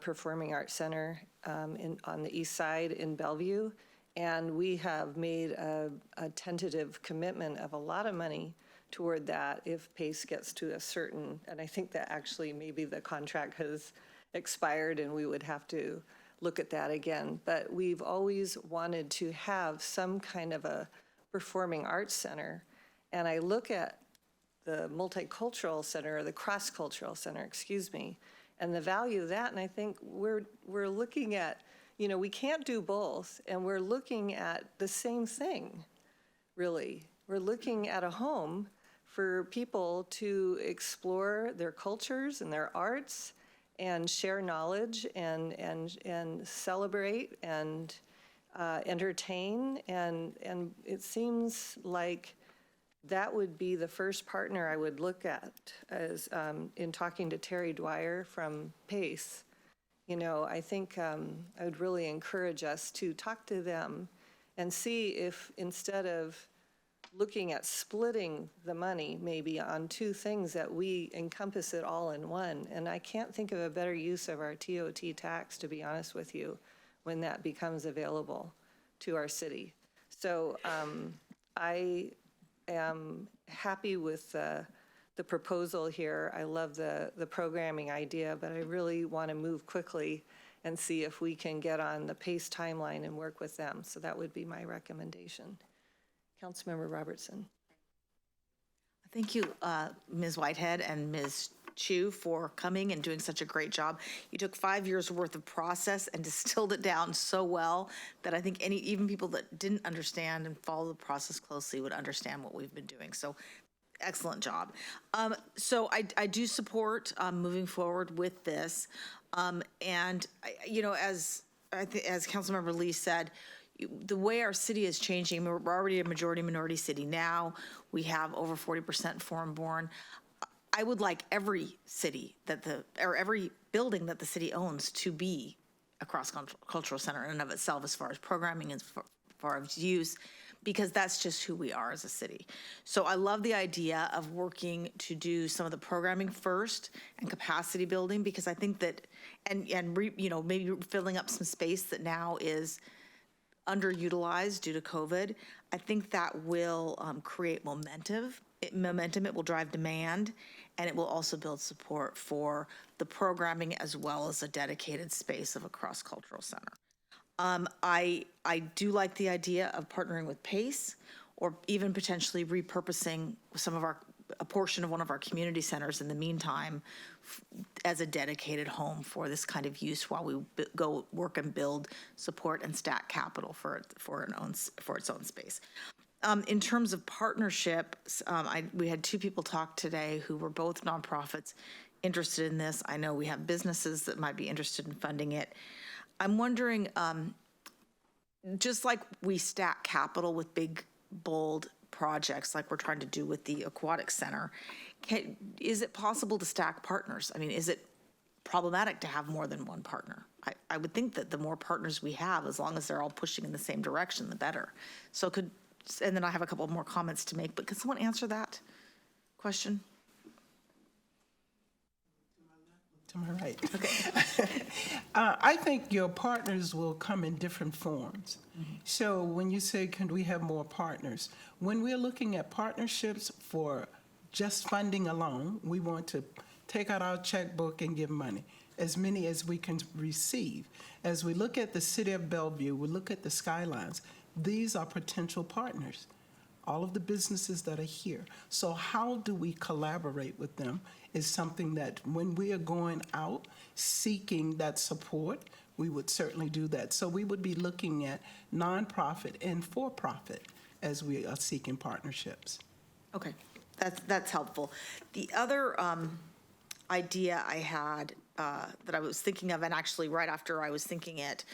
Performing Arts Center on the east side in Bellevue, and we have made a tentative commitment of a lot of money toward that if PACE gets to a certain, and I think that actually maybe the contract has expired and we would have to look at that again. But we've always wanted to have some kind of a performing arts center. And I look at the multicultural center, or the cross-cultural center, excuse me, and the value of that. And I think we're looking at, we can't do both. And we're looking at the same thing, really. We're looking at a home for people to explore their cultures and their arts and share knowledge and celebrate and entertain. And it seems like that would be the first partner I would look at as in talking to Terry Dwyer from PACE. You know, I think I would really encourage us to talk to them and see if instead of looking at splitting the money maybe on two things that we encompass it all in one. And I can't think of a better use of our TOT tax, to be honest with you, when that becomes available to our city. So I am happy with the proposal here. I love the programming idea, but I really want to move quickly and see if we can get on the PACE timeline and work with them. So that would be my recommendation. Councilmember Robertson. Thank you, Ms. Whitehead and Ms. Chu, for coming and doing such a great job. You took 5 years worth of process and distilled it down so well that I think even people that didn't understand and follow the process closely would understand what we've been doing. So excellent job. So I do support moving forward with this. And, you know, as Councilmember Lee said, the way our city is changing, we're already a majority minority city now. We have over 40% foreign born. I would like every city or every building that the city owns to be a cross-cultural center in and of itself as far as programming and as far as use, because that's just who we are as a city. So I love the idea of working to do some of the programming first and capacity building, because I think that, you know, maybe filling up some space that now is underutilized due to COVID, I think that will create momentum. It will drive demand, and it will also build support for the programming as well as a dedicated space of a cross-cultural center. I do like the idea of partnering with PACE, or even potentially repurposing a portion of one of our community centers in the meantime as a dedicated home for this kind of use while we go work and build, support, and stack capital for its own space. In terms of partnerships, we had two people talk today who were both nonprofits interested in this. I know we have businesses that might be interested in funding it. I'm wondering, just like we stack capital with big, bold projects like we're trying to do with the Aquatic Center, is it possible to stack partners? I mean, is it problematic to have more than one partner? I would think that the more partners we have, as long as they're all pushing in the same direction, the better. So and then I have a couple more comments to make, but could someone answer that question? To my right. Okay. I think your partners will come in different forms. Mm-hmm. So when you say, can we have more partners? When we're looking at partnerships for just funding alone, we want to take out our checkbook and give money, as many as we can receive. As we look at the city of Bellevue, we look at the Skylines, these are potential partners, all of the businesses that are here. So how do we collaborate with them is something that when we are going out seeking that support, we would certainly do that. So we would be looking at nonprofit and for-profit as we are seeking partnerships. Okay, that's helpful. The other idea I had that I was thinking of, and actually right after I was thinking it,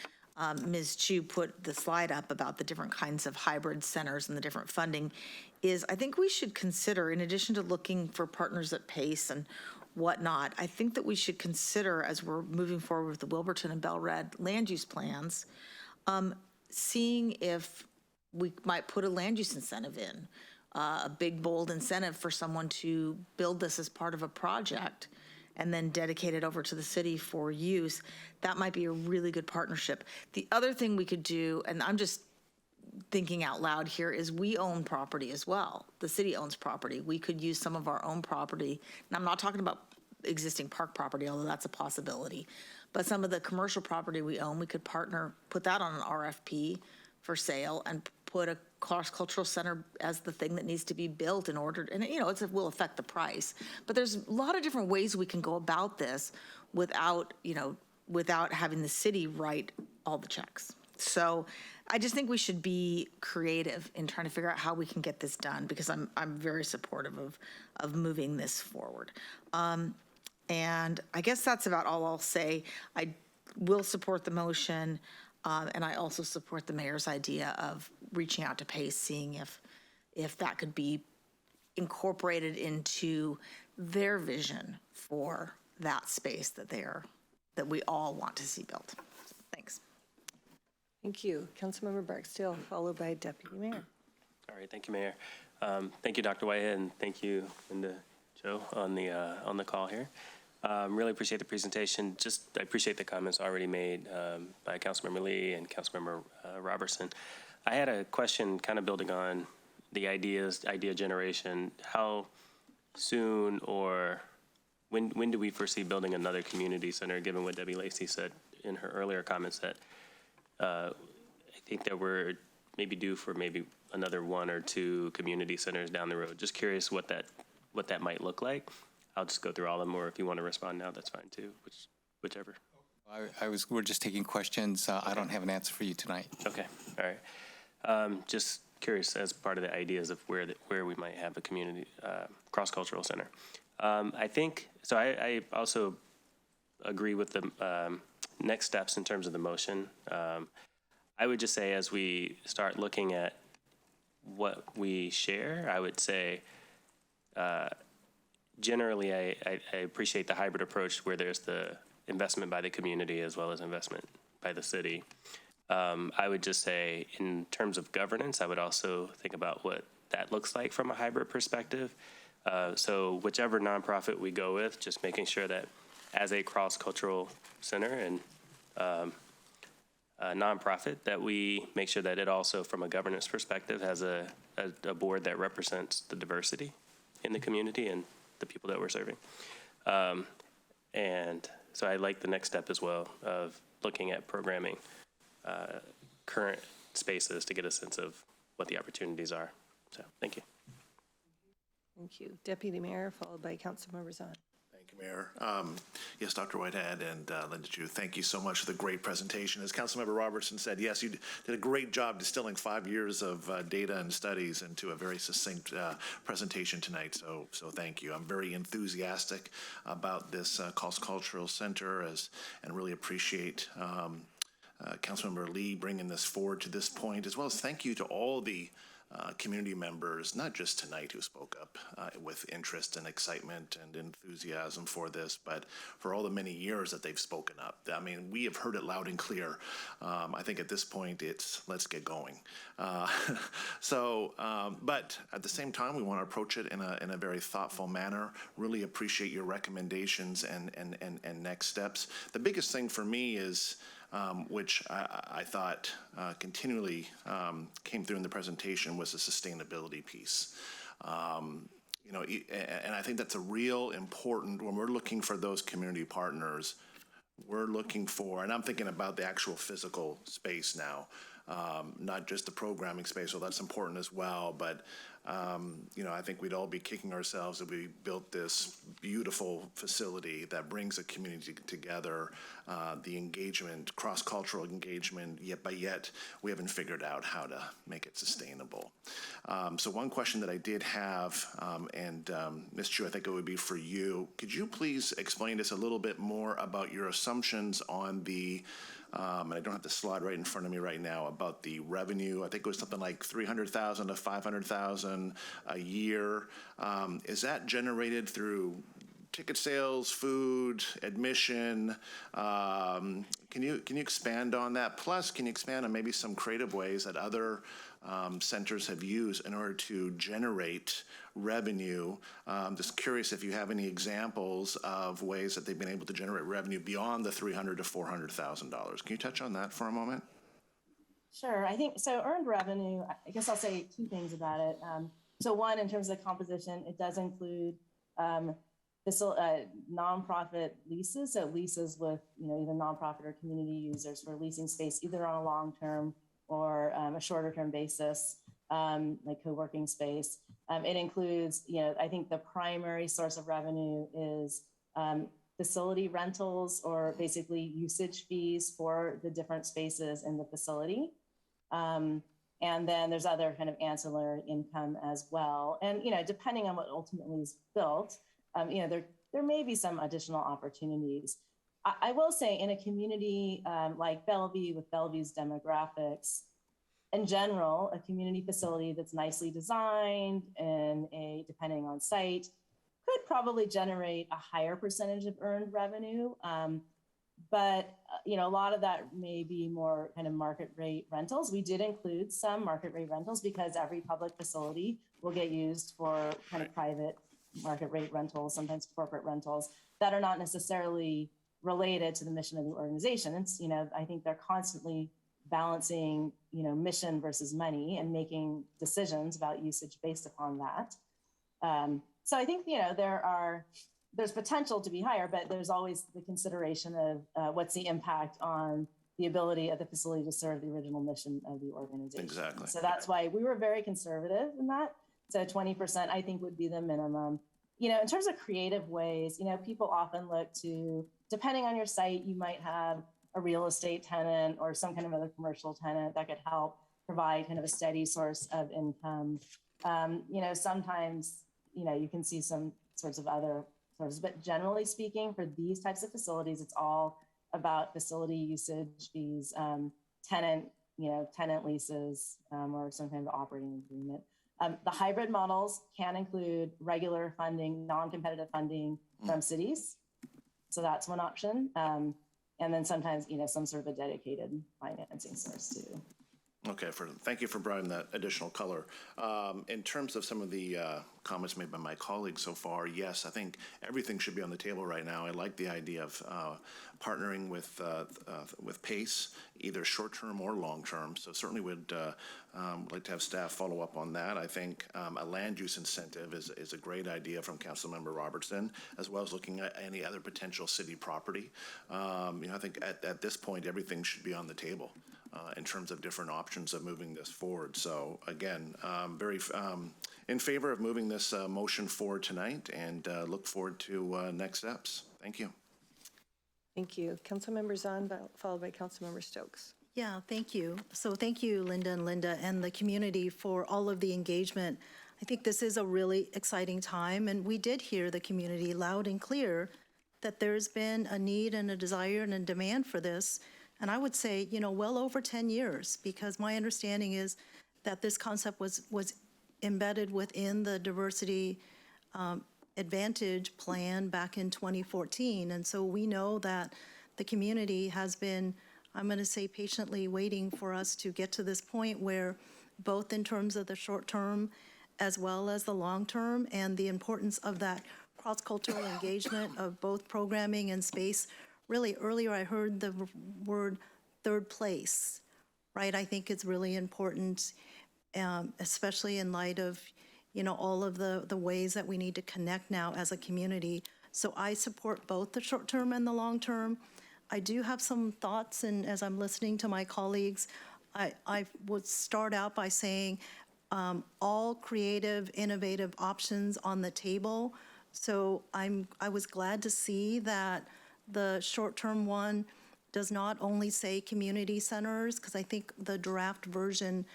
Ms. Chu put the slide up about the different kinds of hybrid centers and the different funding, is I think we should consider, in addition to looking for partners at PACE and whatnot, I think that we should consider, as we're moving forward with the Wilburton and Bell Red land use plans, seeing if we might put a land use incentive in, a big, bold incentive for someone to build this as part of a project and then dedicate it over to the city for use. That might be a really good partnership. The other thing we could do, and I'm just thinking out loud here, is we own property as well. The city owns property. We could use some of our own property. And I'm not talking about existing park property, although that's a possibility. But some of the commercial property we own, we could partner, put that on an RFP for sale and put a cross-cultural center as the thing that needs to be built in order, and you know, it will affect the price. But there's a lot of different ways we can go about this without having the city write all the checks. So I just think we should be creative in trying to figure out how we can get this done, because I'm very supportive of moving this forward. And I guess that's about all I'll say. I will support the motion. And I also support the mayor's idea of reaching out to PACE, seeing if that could be incorporated into their vision for that space that we all want to see built. Thanks. Thank you. Councilmember Barksdale, followed by Deputy Mayor. All right, thank you, Mayor. Thank you, Dr. Whitehead, and thank you, Linda Joe, on the call here. Really appreciate the presentation. I appreciate the comments already made by Councilmember Lee and Councilmember Robertson. I had a question kind of building on the idea generation. How soon or when do we foresee building another community center, given what Debbie Lacey said in her earlier comments that I think that we're maybe due for maybe another 1 or 2 community centers down the road. Just curious what that might look like. I'll just go through all of them, or if you want to respond now, that's fine too, whichever. We're just taking questions. I don't have an answer for you tonight. Okay, all right. Just curious as part of the ideas of where we might have a community cross-cultural center. I think, so I also agree with the next steps in terms of the motion. I would just say as we start looking at what we share, I would say generally I appreciate the hybrid approach where there's the investment by the community as well as investment by the city. I would just say in terms of governance, I would also think about what that looks like from a hybrid perspective. So whichever nonprofit we go with, just making sure that as a cross-cultural center and a nonprofit, that we make sure that it also, from a governance perspective, has a board that represents the diversity in the community and the people that we're serving. And so I like the next step as well of looking at programming current spaces to get a sense of what the opportunities are. So thank you. Thank you. Deputy Mayor, followed by Councilmember Zahn. Thank you, Mayor. Yes, Dr. Whitehead and Linda Chu, thank you so much for the great presentation. As Councilmember Robertson said, yes, you did a great job distilling 5 years of data and studies into a very succinct presentation tonight, so thank you. I'm very enthusiastic about this cross-cultural center and really appreciate Councilmember Lee bringing this forward to this point, as well as thank you to all the community members, not just tonight, who spoke up with interest and excitement and enthusiasm for this, but for all the many years that they've spoken up. I mean, we have heard it loud and clear. I think at this point, it's let's get going. But at the same time, we want to approach it in a very thoughtful manner. Really appreciate your recommendations and next steps. The biggest thing for me is which I thought continually came through in the presentation was the sustainability piece. You know, and I think that's a real important, when we're looking for those community partners, we're looking for, and I'm thinking about the actual physical space now, not just the programming space, so that's important as well, but you know, I think we'd all be kicking ourselves if we built this beautiful facility that brings a community together, the engagement, cross-cultural engagement, yet we haven't figured out how to make it sustainable. So one question that I did have, and Ms. Chu, I think it would be for you, could you please explain to us a little bit more about your assumptions on the and I don't have the slide right in front of me right now about the revenue. I think it was something like $300,000 to $500,000 a year. Is that generated through ticket sales, food, admission? Can you expand on that? Plus, can you expand on maybe some creative ways that other centers have used in order to generate revenue? Just curious if you have any examples of ways that they've been able to generate revenue beyond the $300,000 to $400,000. Can you touch on that for a moment? Sure. I think so. Earned revenue, I guess I'll say 2 things about it. So one, in terms of the composition, it does include nonprofit leases, so leases with either nonprofit or community users for leasing space, either on a long-term or a shorter-term basis, like co-working space. It includes, I think the primary source of revenue is facility rentals, or basically usage fees for the different spaces in the facility. And then there's other kind of ancillary income as well. And, depending on what ultimately is built, there may be some additional opportunities. I will say in a community like Bellevue, with Bellevue's demographics, in general, a community facility that's nicely designed and depending on site, could probably generate a higher percentage of earned revenue. But a lot of that may be more kind of market rate rentals. We did include some market rate rentals because every public facility will get used for kind of private market rate rentals, sometimes corporate rentals that are not necessarily related to the mission of the organization. It's, I think they're constantly balancing, mission versus money and making decisions about usage based upon that. So I think, there's potential to be higher, but there's always the consideration of what's the impact on the ability of the facility to serve the original mission of the organization. Exactly. So that's why we were very conservative in that. So 20%, I think, would be the minimum. In terms of creative ways, people often look to, depending on your site, you might have a real estate tenant or some kind of other commercial tenant that could help provide kind of a steady source of income. Sometimes, you can see some sorts of other sources, but generally speaking, for these types of facilities, it's all about facility usage fees, tenant leases, or some kind of operating agreement. The hybrid models can include regular funding, non-competitive funding from cities. So that's one option. And then sometimes, some sort of a dedicated financing source too. Okay, thank you for providing that additional color. In terms of some of the comments made by my colleagues so far, yes, I think everything should be on the table right now. I like the idea of partnering with PACE, either short-term or long-term. So certainly would like to have staff follow up on that. I think a land use incentive is a great idea from Councilmember Robertson, as well as looking at any other potential city property. I think at this point, everything should be on the table in terms of different options of moving this forward. So again, very in favor of moving this motion forward tonight, and look forward to next steps. Thank you. Thank you. Councilmember Zahn, followed by Councilmember Stokes. Yeah, thank you. So thank you, Linda, and the community for all of the engagement. I think this is a really exciting time, and we did hear the community loud and clear that there's been a need and a desire and a demand for this. And I would say, well over 10 years, because my understanding is that this concept was embedded within the diversity advantage plan back in 2014. And so we know that the community has been, I'm going to say, patiently waiting for us to get to this point where both in terms of the short term as well as the long term and the importance of that cross-cultural engagement of both programming and space. Really, earlier I heard the word third place, right? I think it's really important, especially in light of, all of the ways that we need to connect now as a community. So I support both the short term and the long term. I do have some thoughts, and as I'm listening to my colleagues, I would start out by saying all creative, innovative options on the table. So I was glad to see that the short-term one does not only say community centers, because I think the draft version,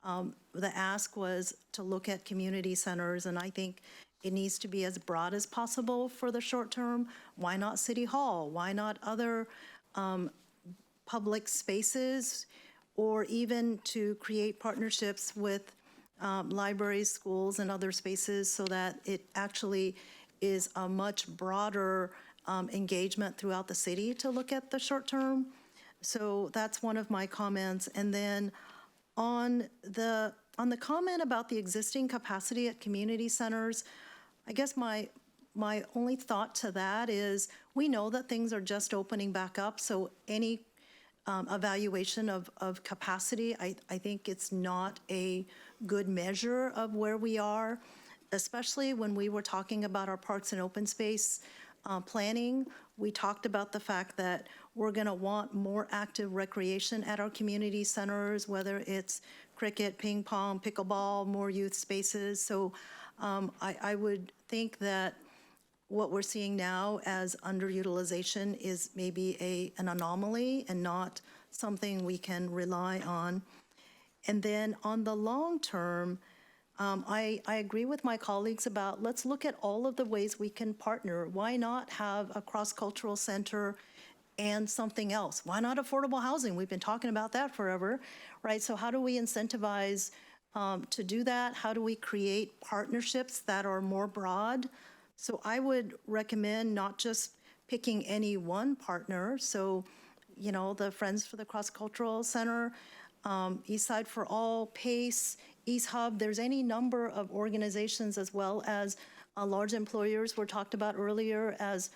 the ask was to look at community centers, and I think it needs to be as broad as possible for the short term. Why not City Hall? Why not other public spaces, or even to create partnerships with libraries, schools, and other spaces so that it actually is a much broader engagement throughout the city to look at the short term. So that's one of my comments. And then on the comment about the existing capacity at community centers, I guess my only thought to that is we know that things are just opening back up. So any evaluation of capacity, I think it's not a good measure of where we are, especially when we were talking about our parks and open space planning. We talked about the fact that we're going to want more active recreation at our community centers, whether it's cricket, ping pong, pickleball, more youth spaces. So I would think that what we're seeing now as underutilization is maybe an anomaly and not something we can rely on. And then on the long term, I agree with my colleagues about let's look at all of the ways we can partner. Why not have a cross-cultural center and something else. Why not affordable housing? We've been talking about that forever, right? So how do we incentivize to do that? How do we create partnerships that are more broad? So I would recommend not just picking any one partner. So, you know, the Friends for the Cross-Cultural Center, East Side for All, PACE, East Hub, there's any number of organizations as well as large employers were talked about earlier as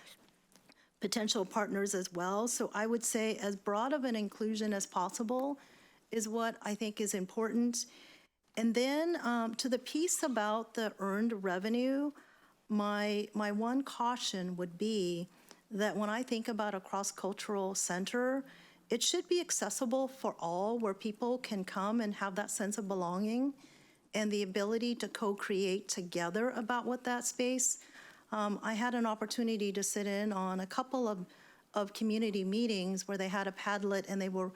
potential partners as well. So I would say as broad of an inclusion as possible is what I think is important. And then to the piece about the earned revenue, my one caution would be that when I think about a cross-cultural center, it should be accessible for all, where people can come and have that sense of belonging and the ability to co-create together about what that space. I had an opportunity to sit in on a couple of community meetings where they had a Padlet and they were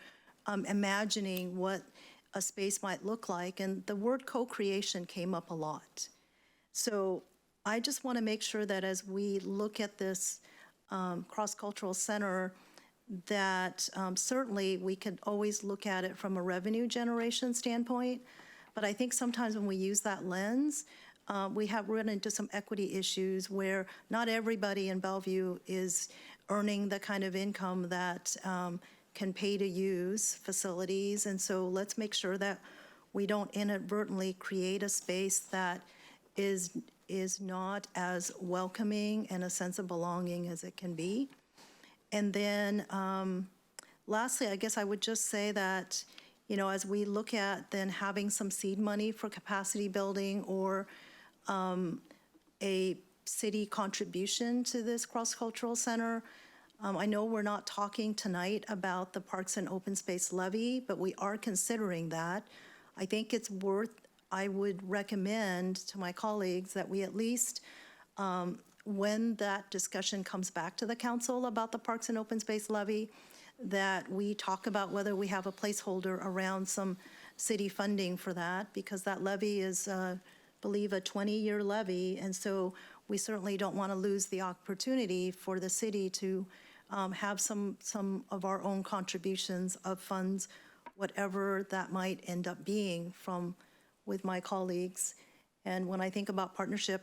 imagining what a space might look like, and the word co-creation came up a lot. So I just want to make sure that as we look at this cross-cultural center, that certainly we could always look at it from a revenue generation standpoint, but I think sometimes when we use that lens, we have run into some equity issues where not everybody in Bellevue is earning the kind of income that can pay to use facilities. And so let's make sure that we don't inadvertently create a space that is not as welcoming and a sense of belonging as it can be. And then lastly, I guess I would just say that, you know, as we look at then having some seed money for capacity building or a city contribution to this cross-cultural center. I know we're not talking tonight about the Parks and Open Space levy, but we are considering that. I think it's I would recommend to my colleagues that we at least, when that discussion comes back to the council about the Parks and Open Space levy, that we talk about whether we have a placeholder around some city funding for that, because that levy is believe a 20-year levy, and so we certainly don't want to lose the opportunity for the city to have some of our own contributions of funds, whatever that might end up being with my colleagues. And when I think about partnership,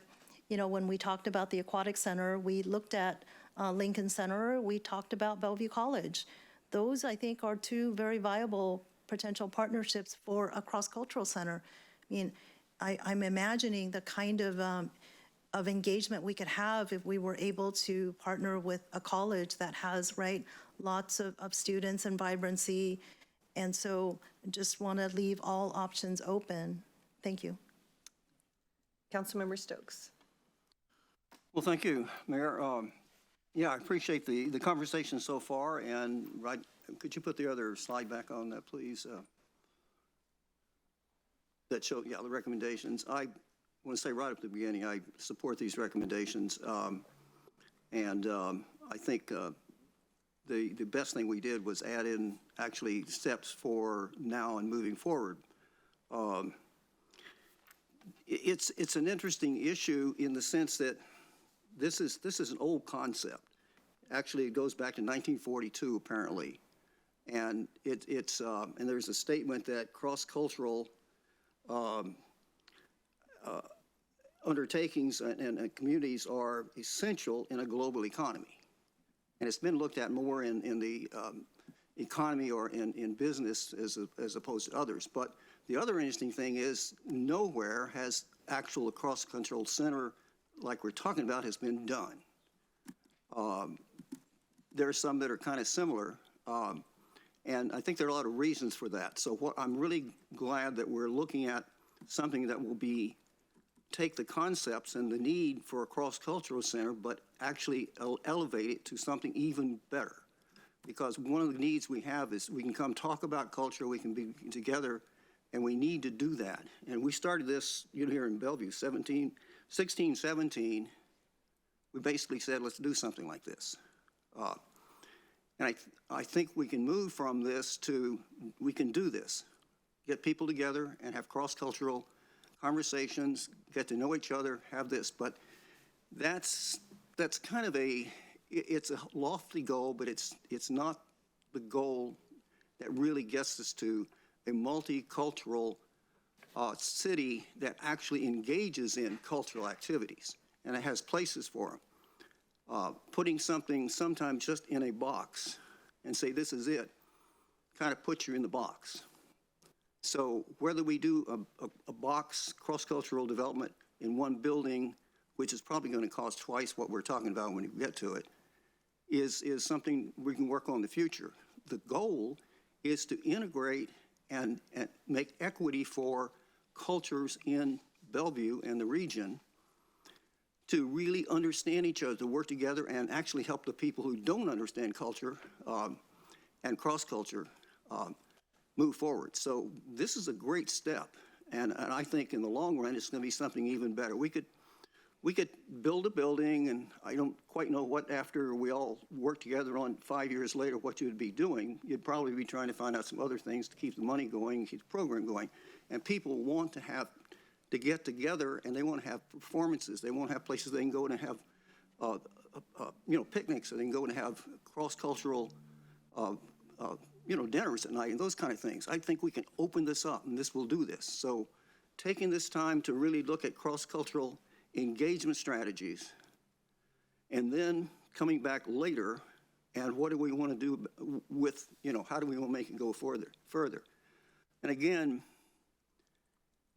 you know, when we talked about the Aquatic Center, we looked at Lincoln Center, we talked about Bellevue College. Those, I think, are two very viable potential partnerships for a cross-cultural center. I mean, I'm imagining the kind of engagement we could have if we were able to partner with a college that has, right, lots of students and vibrancy. And so just want to leave all options open. Thank you. Councilmember Stokes. Well, thank you, Mayor. Yeah, I appreciate the conversation so far. And could you put the other slide back on that, please? That show, yeah, the recommendations. I want to say right at the beginning, I support these recommendations. And I think the best thing we did was add in actually steps for now and moving forward. It's an interesting issue in the sense that this is an old concept. Actually, it goes back to 1942, apparently. And and there's a statement that cross-cultural undertakings and communities are essential in a global economy. And it's been looked at more in the economy or in business as opposed to others. But the other interesting thing is nowhere has actual cross-cultural center like we're talking about has been done. There are some that are kind of similar. And I think there are a lot of reasons for that. So I'm really glad that we're looking at something that will take the concepts and the need for a cross-cultural center, but actually elevate it to something even better. Because one of the needs we have is we can come talk about culture, we can be together, and we need to do that. And we started this, here in Bellevue, 16, 17, we basically said, let's do something like this. And I think we can move from this to, we can do this. Get people together and have cross-cultural conversations, get to know each other, have this. But that's kind of a it's a lofty goal, but it's not the goal that really gets us to a multicultural city that actually engages in cultural activities, and it has places for them. Putting something sometimes just in a box and say this is it kind of puts you in the box. So whether we do a box cross-cultural development in one building, which is probably going to cost twice what we're talking about when we get to it, is something we can work on in the future. The goal is to integrate and make equity for cultures in Bellevue and the region to really understand each other, to work together and actually help the people who don't understand culture and cross-culture move forward. So this is a great step, and I think in the long run it's going to be something even better. We could build a building, and I don't quite know what, after we all work together on 5 years later, what you'd be doing. You'd probably be trying to find out some other things to keep the money going, keep the program going. And people want to get together, and they want to have performances. They want to have places they can go and have, picnics, and they can go and have cross-cultural, dinners at night and those kind of things. I think we can open this up, and this will do this. So taking this time to really look at cross-cultural engagement strategies, and then coming back later, and what do we want to do with, how do we want to make it go further? And again,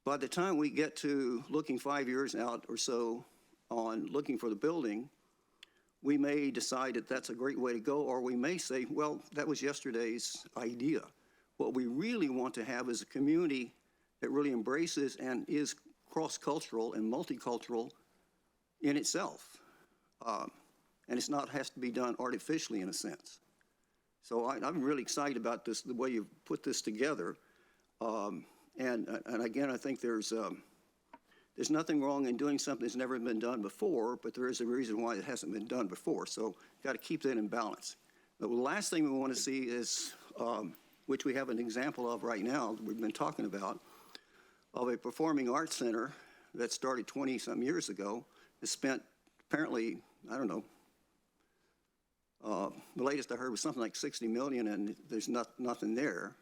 by the time we get to looking 5 years out or so on looking for the building, we may decide that that's a great way to go, or we may say, well, that was yesterday's idea. What we really want to have is a community that really embraces and is cross-cultural and multicultural in itself. And it's not has to be done artificially in a sense. So I'm really excited about this, the way you've put this together. And again, I think there's nothing wrong in doing something that's never been done before, but there is a reason why it hasn't been done before. So got to keep that in balance. The last thing we want to see is, which we have an example of right now, that we've been talking about, of a performing arts center that started 20-some years ago, has spent apparently, I don't know, the latest I heard was something like $60 million, and there's nothing there.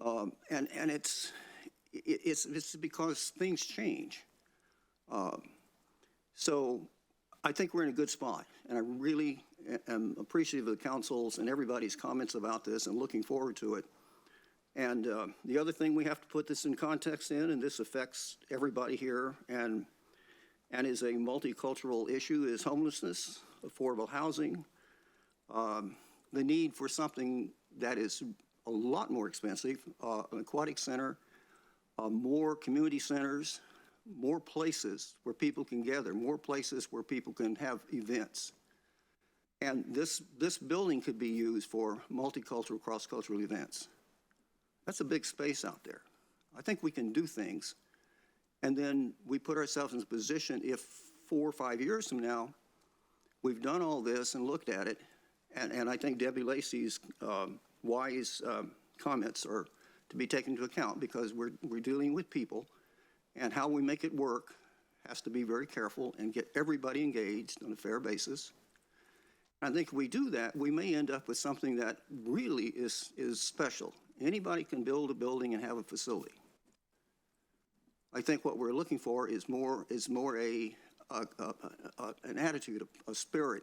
And it's because things change. So I think we're in a good spot, and I really am appreciative of the council's and everybody's comments about this and looking forward to it. And the other thing we have to put this in context in, and this affects everybody here and is a multicultural issue, is homelessness, affordable housing, the need for something that is a lot more expensive, an aquatic center, more community centers, more places where people can gather, more places where people can have events. And this building could be used for multicultural, cross-cultural events. That's a big space out there. I think we can do things. And then we put ourselves in a position, if 4 or 5 years from now, we've done all this and looked at it, and I think Debbie Lacey's wise comments are to be taken into account, because we're dealing with people, and how we make it work has to be very careful and get everybody engaged on a fair basis. I think if we do that, we may end up with something that really is special. Anybody can build a building and have a facility. I think what we're looking for is more an attitude, a spirit.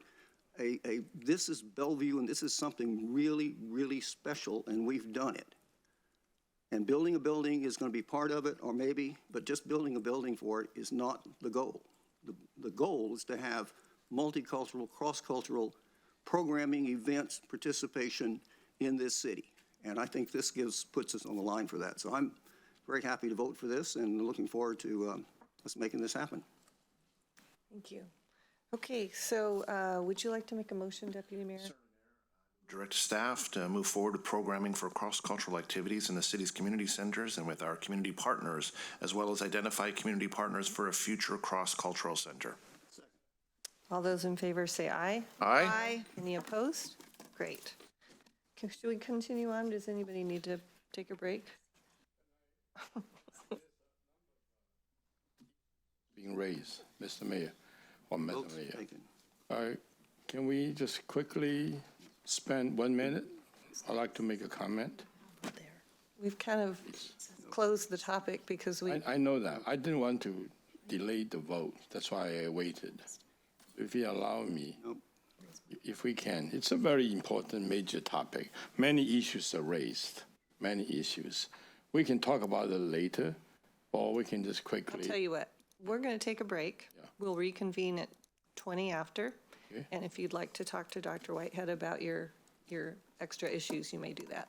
This is Bellevue, and this is something really, really special, and we've done it. And building a building is going to be part of it, or maybe, but just building a building for it is not the goal. The goal is to have multicultural, cross-cultural programming, events, participation in this city. And I think this puts us on the line for that. So I'm very happy to vote for this, and looking forward to us making this happen. Thank you. Okay, so would you like to make a motion, Deputy Mayor? Direct staff to move forward with programming for cross-cultural activities in the city's community centers and with our community partners, as well as identify community partners for a future cross-cultural center. All those in favor say aye. Aye. Aye. Any opposed? Great. Should we continue on? Does anybody need to take a break? Being raised, Mr. Mayor, or Madam Mayor. All right. can we just quickly spend 1 minute? I'd like to make a comment. We've kind of closed the topic because I know that. I didn't want to delay the vote. That's why I waited. If you allow me, if we can. It's a very important, major topic. Many issues are raised, many issues. We can talk about it later, or we can just quickly. I'll tell you what, we're going to take a break. We'll reconvene at 20 after. Okay. And if you'd like to talk to Dr. Whitehead about your extra issues, you may do that.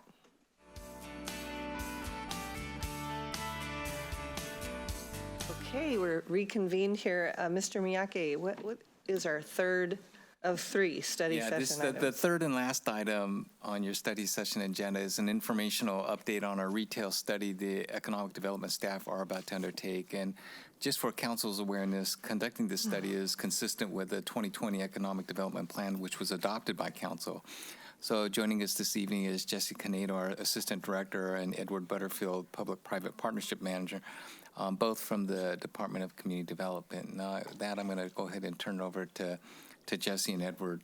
Okay, we're reconvened here. Mr. Miyake, what is our third of 3 study session items? The third and last item on your study session agenda is an informational update on our retail study the economic development staff are about to undertake. And just for council's awareness, conducting this study is consistent with the 2020 Economic Development Plan, which was adopted by council. So joining us this evening is Jesse Canedo, our Assistant Director, and Edward Butterfield, Public-Private Partnership Manager, both from the Department of Community Development. Now, that I'm going to go ahead and turn it over to Jesse and Edward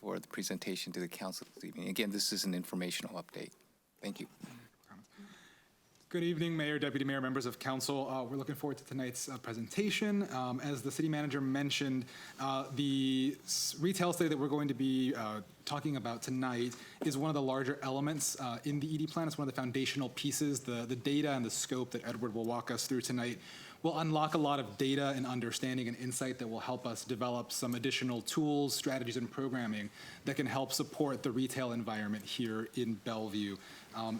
for the presentation to the council this evening. Again, this is an informational update. Thank you. Good evening, Mayor, Deputy Mayor, members of council. We're looking forward to tonight's presentation. As the city manager mentioned, the retail study that we're going to be talking about tonight is one of the larger elements in the ED plan. It's one of the foundational pieces. The data and the scope that Edward will walk us through tonight will unlock a lot of data and understanding and insight that will help us develop some additional tools, strategies, and programming that can help support the retail environment here in Bellevue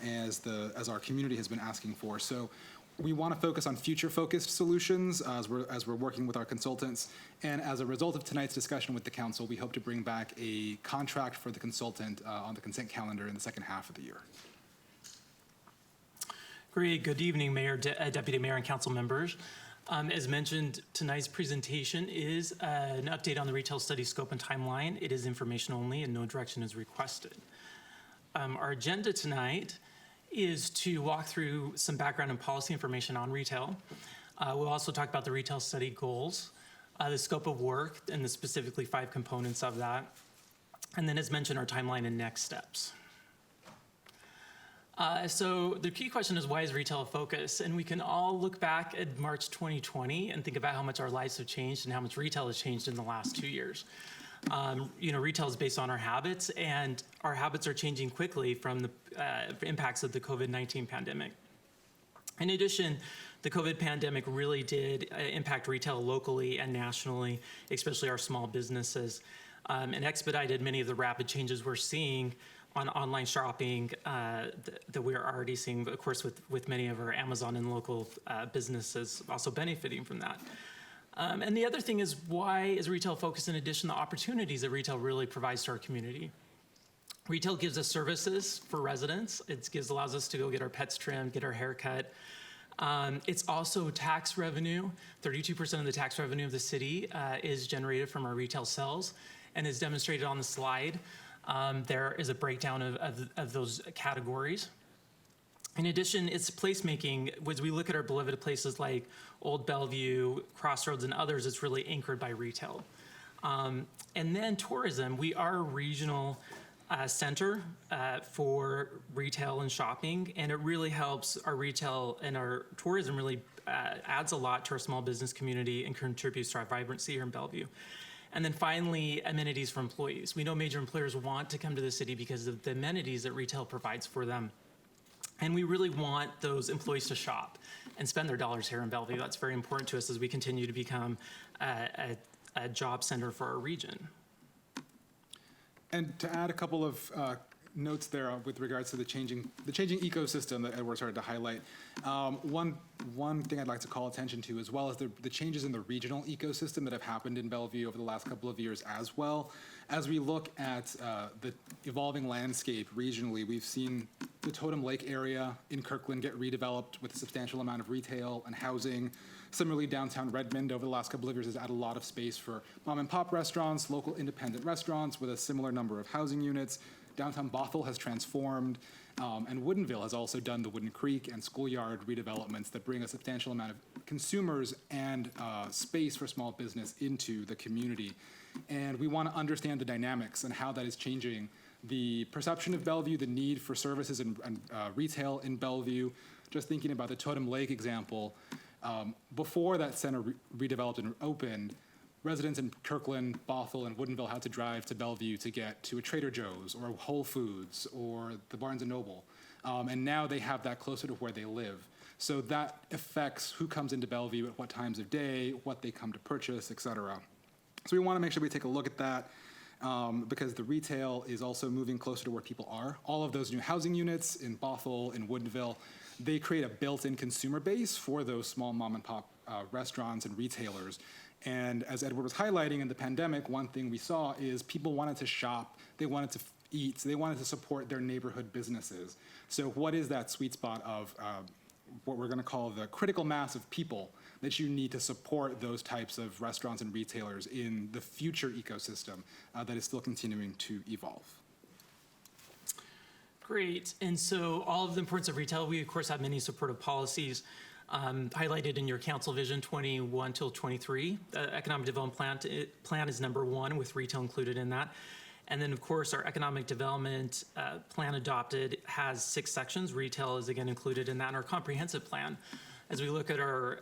as our community has been asking for. So we want to focus on future-focused solutions as we're working with our consultants. And as a result of tonight's discussion with the council, we hope to bring back a contract for the consultant on the consent calendar in the second half of the year. Great. Good evening, Mayor, Deputy Mayor, and council members. As mentioned, tonight's presentation is an update on the retail study scope and timeline. It is information only and no direction is requested. Our agenda tonight is to walk through some background and policy information on retail. We'll also talk about the retail study goals, the scope of work, and the specifically 5 components of that. And then as mentioned, our timeline and next steps. So the key question is, why is retail a focus? And we can all look back at March 2020 and think about how much our lives have changed and how much retail has changed in the last 2 years. Retail is based on our habits, and our habits are changing quickly from the impacts of the COVID-19 pandemic. In addition, the COVID pandemic really did impact retail locally and nationally, especially our small businesses, and expedited many of the rapid changes we're seeing on online shopping that we're already seeing, of course, with many of our Amazon and local businesses also benefiting from that. And the other thing is, why is retail focused in addition to the opportunities that retail really provides to our community? Retail gives us services for residents. It allows us to go get our pets trimmed, get our hair cut. It's also tax revenue. 32% of the tax revenue of the city is generated from our retail sales, and as demonstrated on the slide, there is a breakdown of those categories. In addition, it's placemaking. As we look at our beloved places like Old Bellevue, Crossroads, and others, it's really anchored by retail. And then tourism. We are a regional center for retail and shopping, and it really helps our retail and our tourism really adds a lot to our small business community and contributes to our vibrancy here in Bellevue. And then finally, amenities for employees. We know major employers want to come to the city because of the amenities that retail provides for them. And we really want those employees to shop and spend their dollars here in Bellevue. That's very important to us as we continue to become a job center for our region. And to add a couple of notes there with regards to the changing ecosystem that Edward started to highlight. One thing I'd like to call attention to, as well as the changes in the regional ecosystem that have happened in Bellevue over the last couple of years as well. As we look at the evolving landscape regionally, we've seen the Totem Lake area in Kirkland get redeveloped with a substantial amount of retail and housing. Similarly, downtown Redmond over the last couple of years has added a lot of space for mom and pop restaurants, local independent restaurants with a similar number of housing units. Downtown Bothell has transformed, and Woodinville has also done the Wooden Creek and Schoolyard redevelopments that bring a substantial amount consumers and space for small business into the community. And we want to understand the dynamics and how that is changing the perception of Bellevue, the need for services and retail in Bellevue. Just thinking about the Totem Lake example, before that center redeveloped and opened, residents in Kirkland, Bothell, and Woodinville had to drive to Bellevue to get to a Trader Joe's or Whole Foods or the Barnes & Noble. And now they have that closer to where they live. So that affects who comes into Bellevue at what times of day, what they come to purchase, et cetera. So we want to make sure we take a look at that because the retail is also moving closer to where people are. All of those new housing units in Bothell, in Woodinville, they create a built-in consumer base for those small mom-and-pop restaurants and retailers. And as Edward was highlighting in the pandemic, one thing we saw is people wanted to shop, they wanted to eat, so they wanted to support their neighborhood businesses. So what is that sweet spot of what we're going to call the critical mass of people that you need to support those types of restaurants and retailers in the future ecosystem that is still continuing to evolve? Great. And so all of the importance of retail, we of course have many supportive policies highlighted in your council vision 21 till 23. The economic development plan is number 1 with retail included in that. And then of course our economic development plan adopted has 6 sections. Retail is again included in that, and our comprehensive plan. As we look at our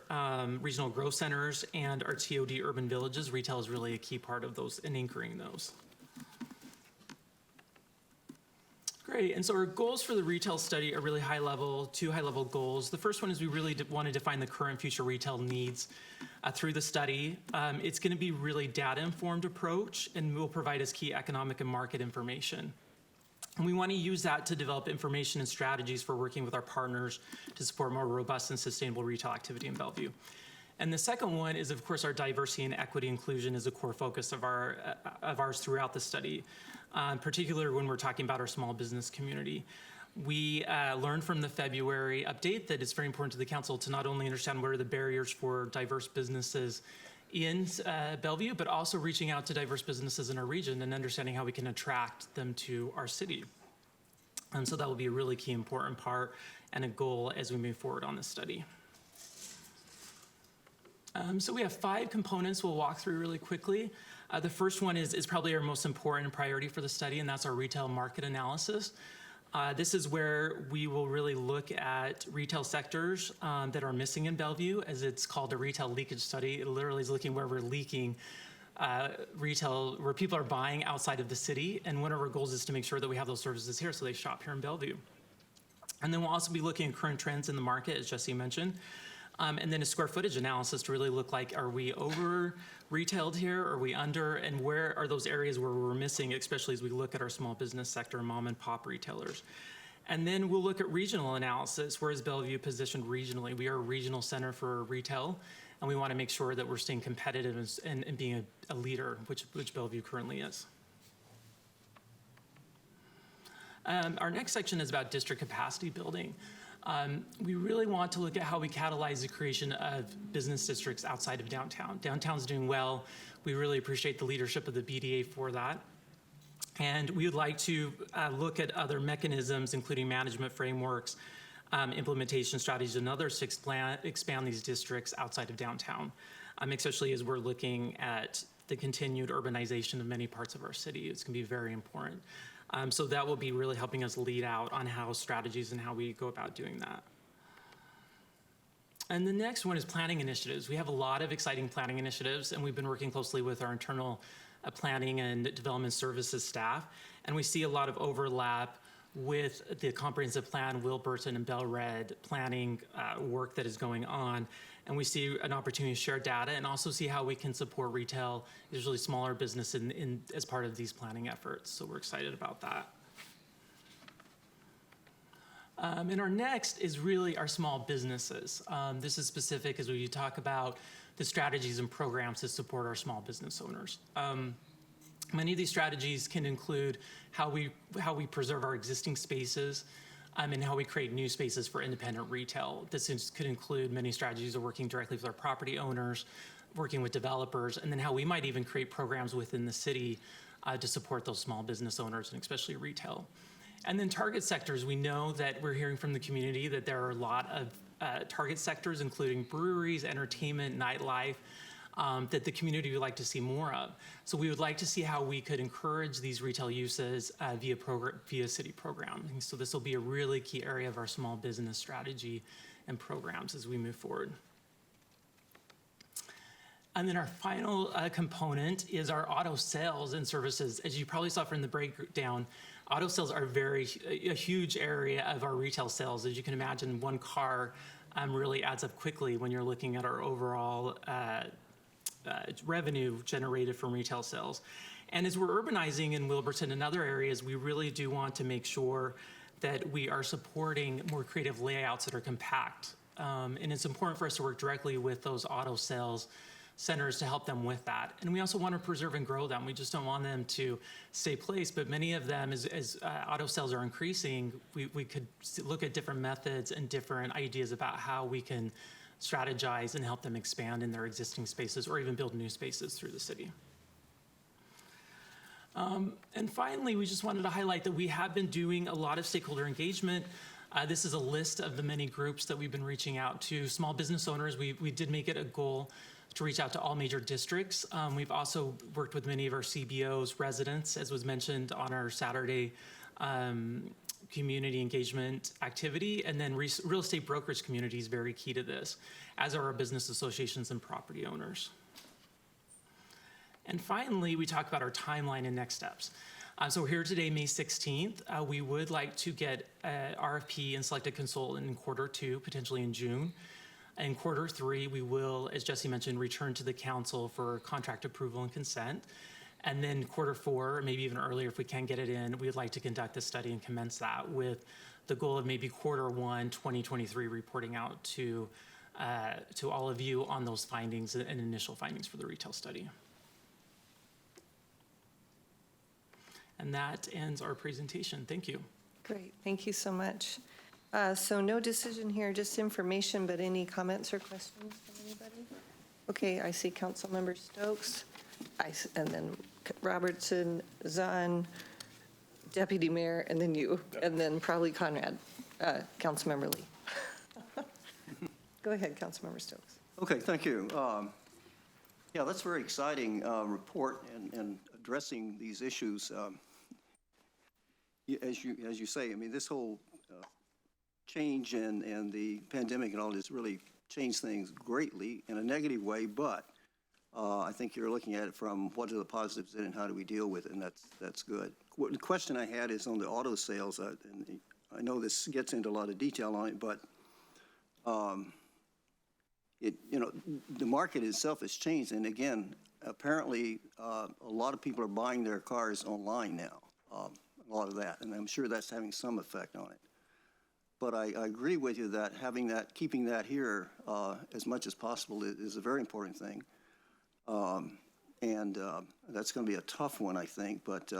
regional growth centers and our TOD urban villages, retail is really a key part of those and anchoring those. Great, and so our goals for the retail study are really high level, 2 high level goals. The first one is we really want to define the current future retail needs through the study. It's going to be really data informed approach and will provide us key economic and market information. And we want to use that to develop information and strategies for working with our partners to support more robust and sustainable retail activity in Bellevue. And the second one is, of course, our diversity and equity inclusion is a core focus of ours throughout the study, particularly when we're talking about our small business community. We learned from the February update that it's very important to the council to not only understand what are the barriers for diverse businesses in Bellevue, but also reaching out to diverse businesses in our region and understanding how we can attract them to our city. And so that will be a really key important part and a goal as we move forward on this study. So we have 5 components we'll walk through really quickly. The first one is probably our most important priority for the study, and that's our retail market analysis. This is where we will really look at retail sectors that are missing in Bellevue, as it's called a retail leakage study. It literally is looking where we're leaking retail, where people are buying outside of the city, and one of our goals is to make sure that we have those services here so they shop here in Bellevue. And then we'll also be looking at current trends in the market, as Jesse mentioned. And then a square footage analysis to really look like, are we over retailed here? Are we under? And where are those areas where we're missing, especially as we look at our small business sector, mom and pop retailers? And then we'll look at regional analysis. Where is Bellevue positioned regionally? We are a regional center for retail, and we want to make sure that we're staying competitive and being a leader, which Bellevue currently is. Our next section is about district capacity building. We really want to look at how we catalyze the creation of business districts outside of downtown. Downtown's doing well. We really appreciate the leadership of the BDA for that. And we would like to look at other mechanisms, including management frameworks, implementation strategies, and others to expand these districts outside of downtown, especially as we're looking at the continued urbanization of many parts of our city. It's going to be very important. So that will be really helping us lead out on how strategies and how we go about doing that. And the next one is planning initiatives. We have a lot of exciting planning initiatives, and we've been working closely with our internal planning and development services staff. And we see a lot of overlap with the comprehensive plan, Wilburton and Bell Red planning work that is going on. And we see an opportunity to share data and also see how we can support retail, usually smaller business as part of these planning efforts. So we're excited about that. And our next is really our small businesses. This is specific as we talk about the strategies and programs to support our small business owners. Many of these strategies can include how we preserve our existing spaces, and how we create new spaces for independent retail. This could include many strategies of working directly with our property owners, working with developers, and then how we might even create programs within the city to support those small business owners and especially retail. And then target sectors, we know that we're hearing from the community that there are a lot of target sectors, including breweries, entertainment, nightlife, that the community would like to see more of. So we would like to see how we could encourage these retail uses via city program. And so this will be a really key area of our small business strategy and programs as we move forward. And then our final component is our auto sales and services. As you probably saw from the breakdown, auto sales are a huge area of our retail sales. As you can imagine, one car really adds up quickly when you're looking at our overall revenue generated from retail sales. And as we're urbanizing in Wilburton and other areas, we really do want to make sure that we are supporting more creative layouts that are compact. And it's important for us to work directly with those auto sales centers to help them with that. And we also want to preserve and grow them. We just don't want them to stay placed, but many of them, as auto sales are increasing, we could look at different methods and different ideas about how we can strategize and help them expand in their existing spaces or even build new spaces through the city. And finally, we just wanted to highlight that we have been doing a lot of stakeholder engagement. This is a list of the many groups that we've been reaching out to. Small business owners, we did make it a goal to reach out to all major districts. We've also worked with many of our CBOs, residents, as was mentioned on our Saturday community engagement activity, and then real estate brokerage community is very key to this, as are our business associations and property owners. And finally, we talk about our timeline and next steps. So we're here today, May 16th. We would like to get RFP and select a consultant in Q2, potentially in June. In Q3, we will, as Jesse mentioned, return to the council for contract approval and consent. And then Q4, maybe even earlier if we can get it in, we would like to conduct the study and commence that with the goal of maybe Q1 2023 reporting out to all of you on those findings and initial findings for the retail study. And that ends our presentation. Thank you. Great, thank you so much. So no decision here, just information, but any comments or questions from anybody? Okay, I see Councilmember Stokes, and then Robertson, Zahn, Deputy Mayor, and then you, and then probably Conrad, Councilmember Lee. Go ahead, Councilmember Stokes. Okay, thank you. Yeah, that's a very exciting report and addressing these issues. As you say, I mean, this whole change and the pandemic and all this really changed things greatly in a negative way, but I think you're looking at it from what are the positives in it and how do we deal with it, and that's good. The question I had is on the auto sales, and I know this gets into a lot of detail on it, but the market itself has changed, and again, apparently a lot of people are buying their cars online now, a lot of that, and I'm sure that's having some effect on it. But I agree with you that keeping that here as much as possible is a very important thing. And that's going to be a tough one, I think, but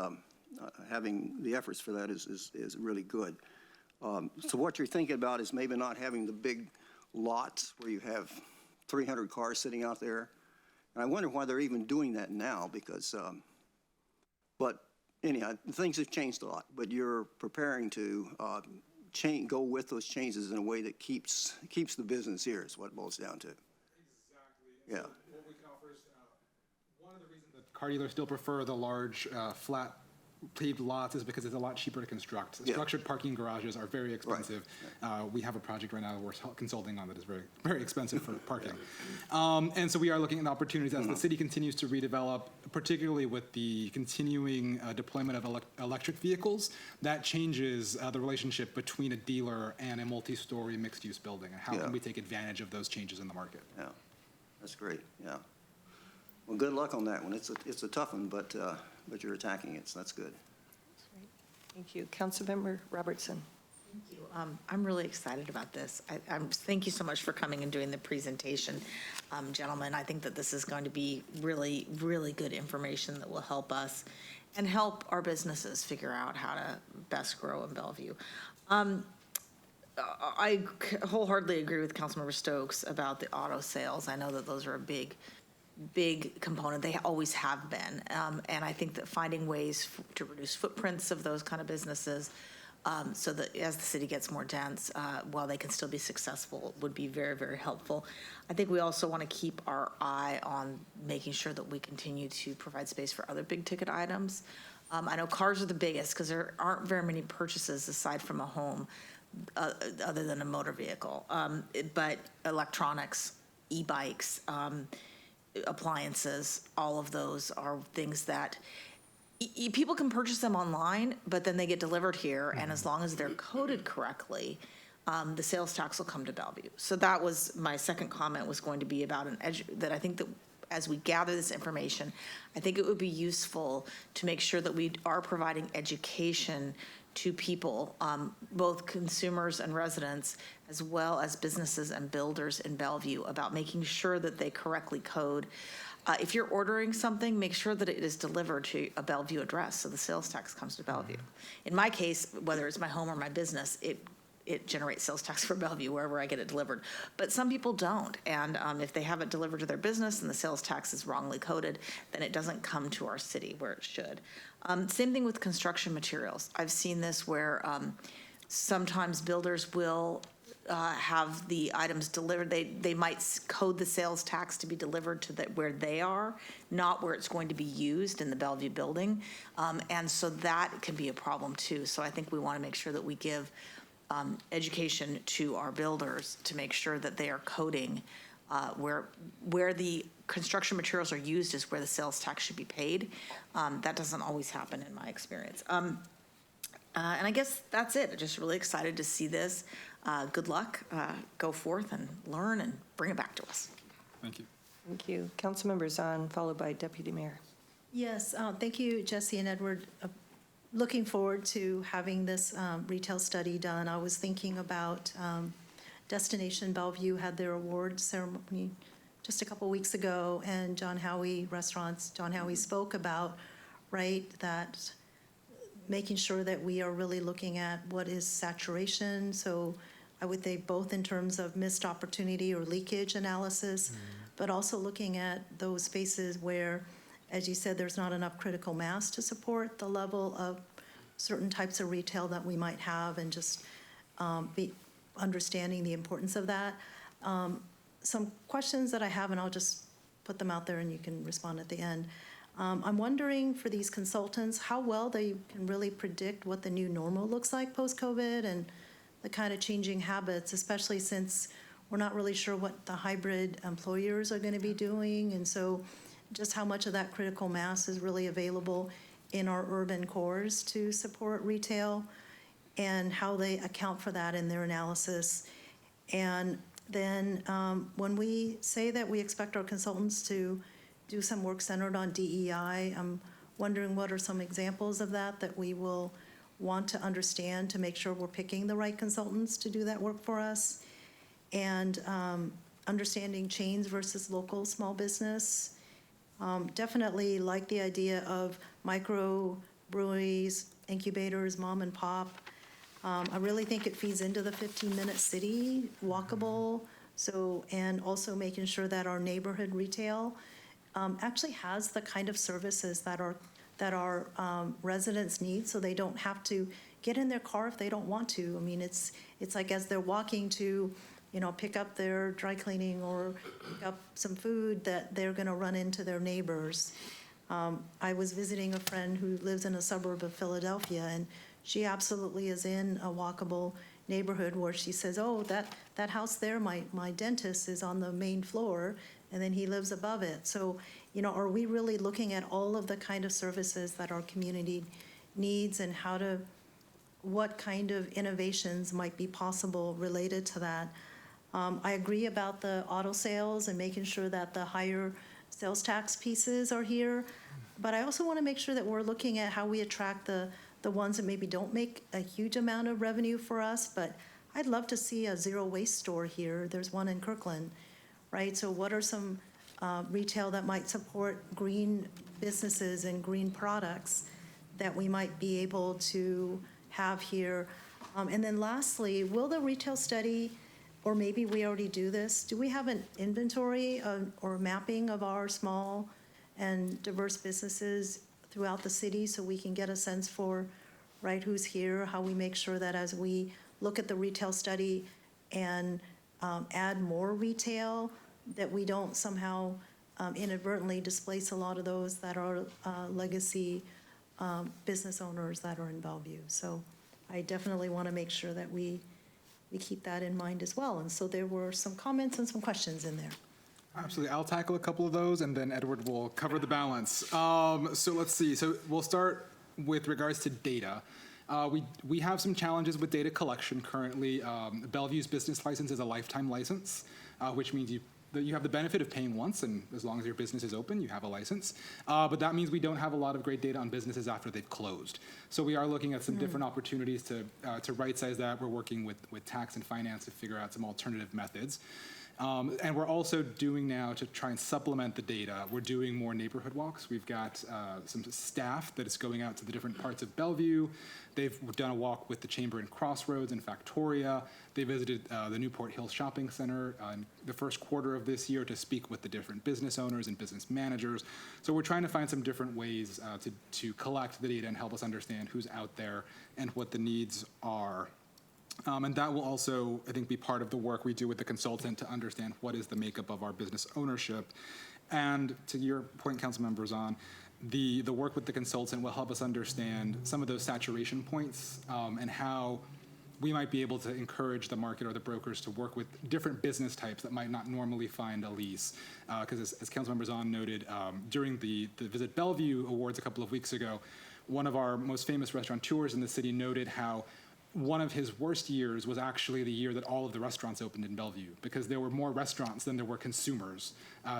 having the efforts for that is really good. So what you're thinking about is maybe not having the big lots where you have 300 cars sitting out there. And I wonder why they're even doing that now, because, but anyhow, things have changed a lot, but you're preparing to go with those changes in a way that keeps the business here is what it boils down to. Exactly. Yeah. So what we can offer is one of the reasons that car dealers still prefer the large flat paved lots is because it's a lot cheaper to construct. Yeah. Structured parking garages are very expensive. Right. We have a project right now that we're consulting on that is very, very expensive for parking. And so we are looking at opportunities as the city continues to redevelop, particularly with the continuing deployment of electric vehicles. That changes the relationship between a dealer and a multi-story mixed-use building, and how can we take advantage of those changes in the market? Yeah, that's great. Yeah. Well, good luck on that one. It's a tough one, but you're attacking it, so that's good. That's right. Thank you. Councilmember Robertson. Thank you. I'm really excited about this. Thank you so much for coming and doing the presentation, gentlemen. I think that this is going to be really, really good information that will help us and help our businesses figure out how to best grow in Bellevue. I wholeheartedly agree with Councilmember Stokes about the auto sales. I know that those are a big component. They always have been. And I think that finding ways to reduce footprints of those kind of businesses so that as the city gets more dense, while they can still be successful, would be very, very helpful. I think we also want to keep our eye on making sure that we continue to provide space for other big ticket items. I know cars are the biggest because there aren't very many purchases aside from a home, other than a motor vehicle. But electronics, e-bikes, appliances, all of those are things that people can purchase them online, but then they get delivered here, and as long as they're coded correctly, the sales tax will come to Bellevue. So that was my second comment, was going to be about that I think that as we gather this information, I think it would be useful to make sure that we are providing education to people, both consumers and residents, as well as businesses and builders in Bellevue, about making sure that they correctly code. If you're ordering something, make sure that it is delivered to a Bellevue address, so the sales tax comes to Bellevue. In my case, whether it's my home or my business, it generates sales tax for Bellevue wherever I get it delivered. But some people don't, and if they have it delivered to their business and the sales tax is wrongly coded, then it doesn't come to our city where it should. Same thing with construction materials. I've seen this where sometimes builders will have the items delivered. They might code the sales tax to be delivered to where they are, not where it's going to be used in the Bellevue building. And so that can be a problem too. So I think we want to make sure that we give education to our builders to make sure that they are coding where the construction materials are used is where the sales tax should be paid. That doesn't always happen in my experience. And I guess that's it. Just really excited to see this. Good luck. Go forth and learn and bring it back to us. Thank you. Thank you. Councilmember Zahn, followed by Deputy Mayor. Yes, thank you, Jesse and Edward. Looking forward to having this retail study done. I was thinking about Destination Bellevue had their award ceremony just a couple weeks ago, and John Howie spoke about, right, that making sure that we are really looking at what is saturation. So I would think both in terms of missed opportunity or leakage analysis, but also looking at those spaces where, as you said, there's not enough critical mass to support the level of certain types of retail that we might have, and just be understanding the importance of that. Some questions that I have, and I'll just put them out there and you can respond at the end. I'm wondering for these consultants, how well they can really predict what the new normal looks like post-COVID and the kind of changing habits, especially since we're not really sure what the hybrid employers are going to be doing. And so just how much of that critical mass is really available in our urban cores to support retail, and how they account for that in their analysis. And then when we say that we expect our consultants to do some work centered on DEI, I'm wondering what are some examples of that we will want to understand to make sure we're picking the right consultants to do that work for us. And understanding chains versus local small business. Definitely like the idea of micro breweries, incubators, mom and pop. I really think it feeds into the 15-minute city, walkable. So, and also making sure that our neighborhood retail actually has the kind of services that our residents need, so they don't have to get in their car if they don't want to. I mean, it's like as they're walking to, pick up their dry cleaning or pick up some food, that they're going to run into their neighbors. I was visiting a friend who lives in a suburb of Philadelphia, and she absolutely is in a walkable neighborhood where she says, oh, that house there, my dentist is on the main floor, and then he lives above it. So, are we really looking at all of the kind of services that our community needs, and what kind of innovations might be possible related to that? I agree about the auto sales and making sure that the higher sales tax pieces are here, but I also want to make sure that we're looking at how we attract the ones that maybe don't make a huge amount of revenue for us. But I'd love to see a zero waste store here. There's one in Kirkland, right? So what are some retail that might support green businesses and green products that we might be able to have here? And then lastly, will the retail study, or maybe we already do this, do we have an inventory or mapping of our small and diverse businesses throughout the city, so we can get a sense for right? Who's here, how we make sure that as we look at the retail study and add more retail, that we don't somehow inadvertently displace a lot of those that are legacy business owners that are in Bellevue. So I definitely want to make sure that we keep that in mind as well. And so there were some comments and some questions in there. Absolutely. I'll tackle a couple of those, and then Edward will cover the balance. So let's see. So we'll start with regards to data. We have some challenges with data collection currently. Bellevue's business license is a lifetime license, which means you have the benefit of paying once, and as long as your business is open, you have a license. But that means we don't have a lot of great data on businesses after they've closed. So we are looking at some different opportunities to right-size that. We're working with tax and finance to figure out some alternative methods. And we're also doing now, to try and supplement the data, we're doing more neighborhood walks. We've got some staff that is going out to the different parts of Bellevue. They've done a walk with the Chamber in Crossroads and Factoria. They visited the Newport Hill Shopping Center in the first quarter of this year to speak with the different business owners and business managers. So we're trying to find some different ways to collect the data and help us understand who's out there and what the needs are. And that will also, I think, be part of the work we do with the consultant to understand what is the makeup of our business ownership. And to your point, council members, on the work with the consultant will help us understand some of those saturation points and how we might be able to encourage the market or the brokers to work with different business types that might not normally find a lease. Because as Councilmember Zahn noted, during the Visit Bellevue Awards a couple of weeks ago, one of our most famous restaurateurs in the city noted how one of his worst years was actually the year that all of the restaurants opened in Bellevue, because there were more restaurants than there were consumers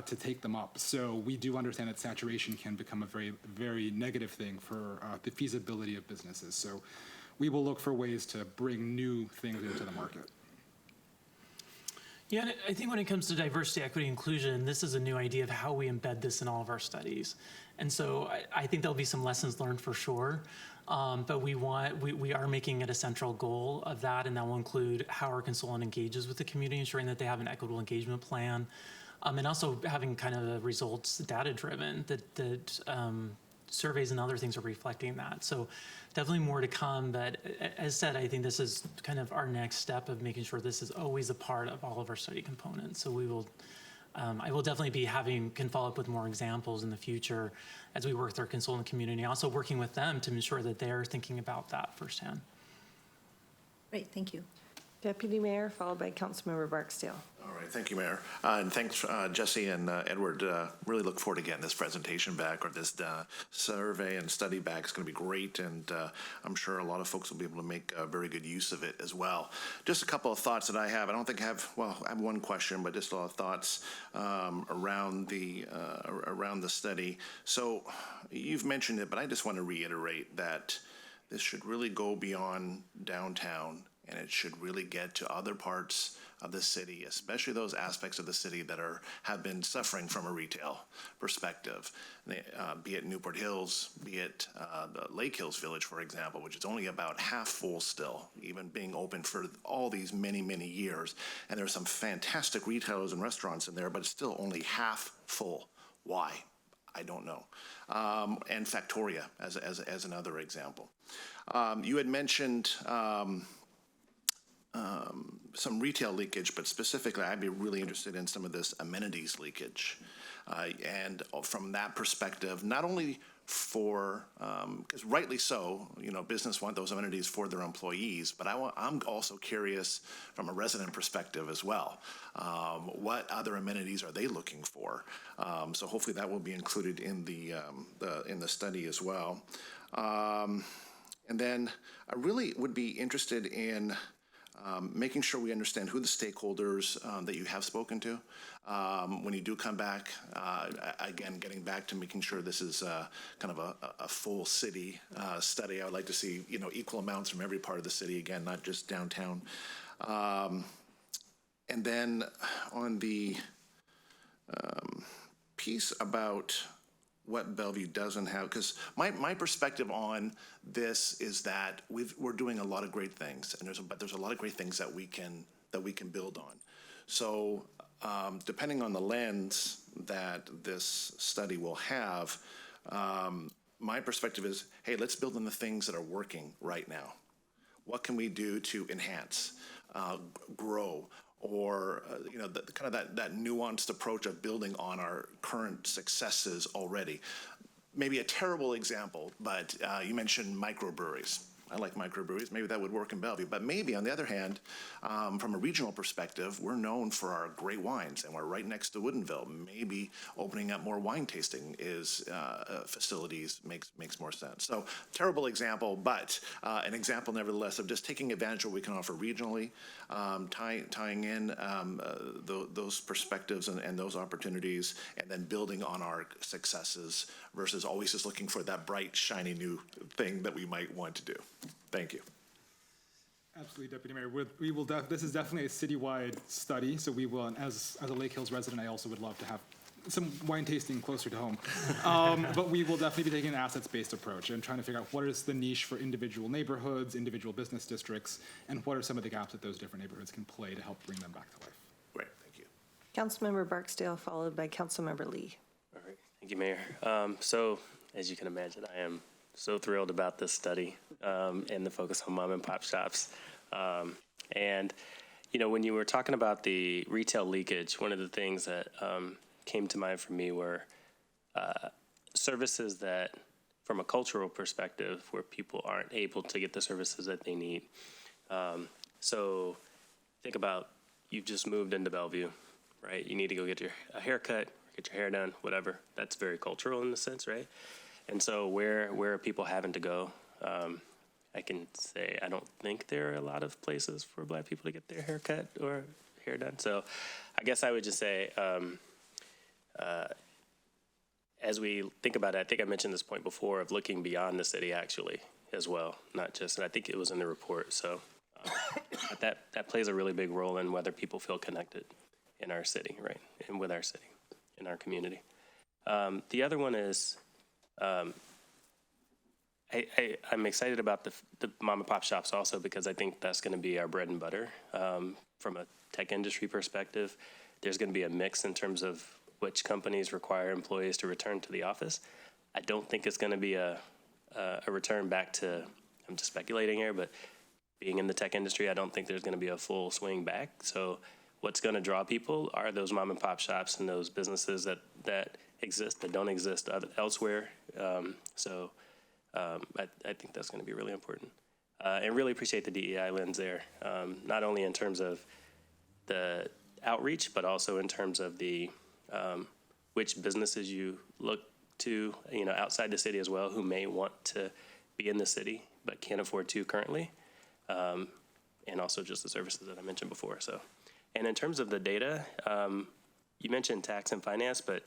to take them up. So we do understand that saturation can become a very, very negative thing for the feasibility of businesses. So we will look for ways to bring new things into the market. Yeah, and I think when it comes to diversity, equity, inclusion, this is a new idea of how we embed this in all of our studies. And so I think there'll be some lessons learned for sure. But we are making it a central goal of that, and that will include how our consultant engages with the community, ensuring that they have an equitable engagement plan, and also having kind of the results data-driven, that surveys and other things are reflecting that. So definitely more to come, but as said, I think this is kind of our next step of making sure this is always a part of all of our study components. So we will I will definitely can follow up with more examples in the future as we work with our consultant community, also working with them to ensure that they're thinking about that firsthand. Great, thank you. Deputy Mayor, followed by Councilmember Barksdale. All right, thank you, Mayor. And thanks, Jesse and Edward. Really look forward to getting this presentation back, or this survey and study back. It's going to be great, and I'm sure a lot of folks will be able to make very good use of it as well. Just a couple of thoughts that I have. I don't think I have, well, I have one question, but just a lot of thoughts around the study. So you've mentioned it, but I just want to reiterate that this should really go beyond downtown, and it should really get to other parts of the city, especially those aspects of the city that have been suffering from a retail perspective, be it Newport Hills, be it the Lake Hills Village, for example, which is only about half full still, even being open for all these many, many years. And there's some fantastic retailers and restaurants in there, but it's still only half full. Why? I don't know. And Factoria as another example. You had mentioned some retail leakage, but specifically I'd be really interested in some of this amenities leakage. And from that perspective, not only for, because rightly so, business want those amenities for their employees, but I'm also curious from a resident perspective as well. What other amenities are they looking for? So hopefully that will be included in the study as well. And then I really would be interested in making sure we understand who the stakeholders that you have spoken to. When you do come back, again, getting back to making sure this is kind of a full city study. I would like to see, equal amounts from every part of the city, again, not just downtown. And then on the piece about what Bellevue doesn't have, because my perspective on this is that we're doing a lot of great things, and there's a lot of great things that we can build on. So depending on the lens that this study will have, my perspective is, hey, let's build on the things that are working right now. What can we do to enhance, grow, or that nuanced approach of building on our current successes already? Maybe a terrible example, but you mentioned microbreweries. I like microbreweries. Maybe that would work in Bellevue. But maybe, on the other hand, from a regional perspective, we're known for our great wines, and we're right next to Woodinville. Maybe opening up more wine tasting facilities makes more sense. So, terrible example, but an example, nevertheless, of just taking advantage of what we can offer regionally, tying in those perspectives and those opportunities, and then building on our successes versus always just looking for that bright, shiny new thing that we might want to do. Thank you. Absolutely, Deputy Mayor. We will. This is definitely a citywide study, so we will. And as a Lake Hills resident, I also would love to have some wine tasting closer to home. But we will definitely be taking an assets-based approach and trying to figure out what is the niche for individual neighborhoods, individual business districts, and what are some of the gaps that those different neighborhoods can play to help bring them back to life. Great, thank you. Councilmember Barksdale, followed by Councilmember Lee. All right, thank you, Mayor. So, as you can imagine, I am so thrilled about this study and the focus on mom and pop shops. And, when you were talking about the retail leakage, one of the things that came to mind for me were services that, from a cultural perspective, where people aren't able to get the services that they need. So think about, you've just moved into Bellevue, right? You need to go get a haircut, get your hair done, whatever. That's very cultural in a sense, right? And so where are people having to go? I can say I don't think there are a lot of places for Black people to get their hair cut or hair done. So I guess I would just say, as we think about it, I think I mentioned this point before of looking beyond the city actually as well, not just, and I think it was in the report. So that plays a really big role in whether people feel connected in our city, right? And with our city, in our community. The other one is, I'm excited about the mom and pop shops also because I think that's going to be our bread and butter from a tech industry perspective. There's going to be a mix in terms of which companies require employees to return to the office. I don't think it's going to be a return back to, I'm just speculating here, but being in the tech industry, I don't think there's going to be a full swing back. So what's going to draw people are those mom and pop shops and those businesses that exist, that don't exist elsewhere. I think that's going to be really important. And really appreciate the DEI lens there, not only in terms of the outreach, but also in terms of the which businesses you look to, outside the city as well, who may want to be in the city but can't afford to currently, and also just the services that I mentioned before. So, and in terms of the data, you mentioned tax and finance, but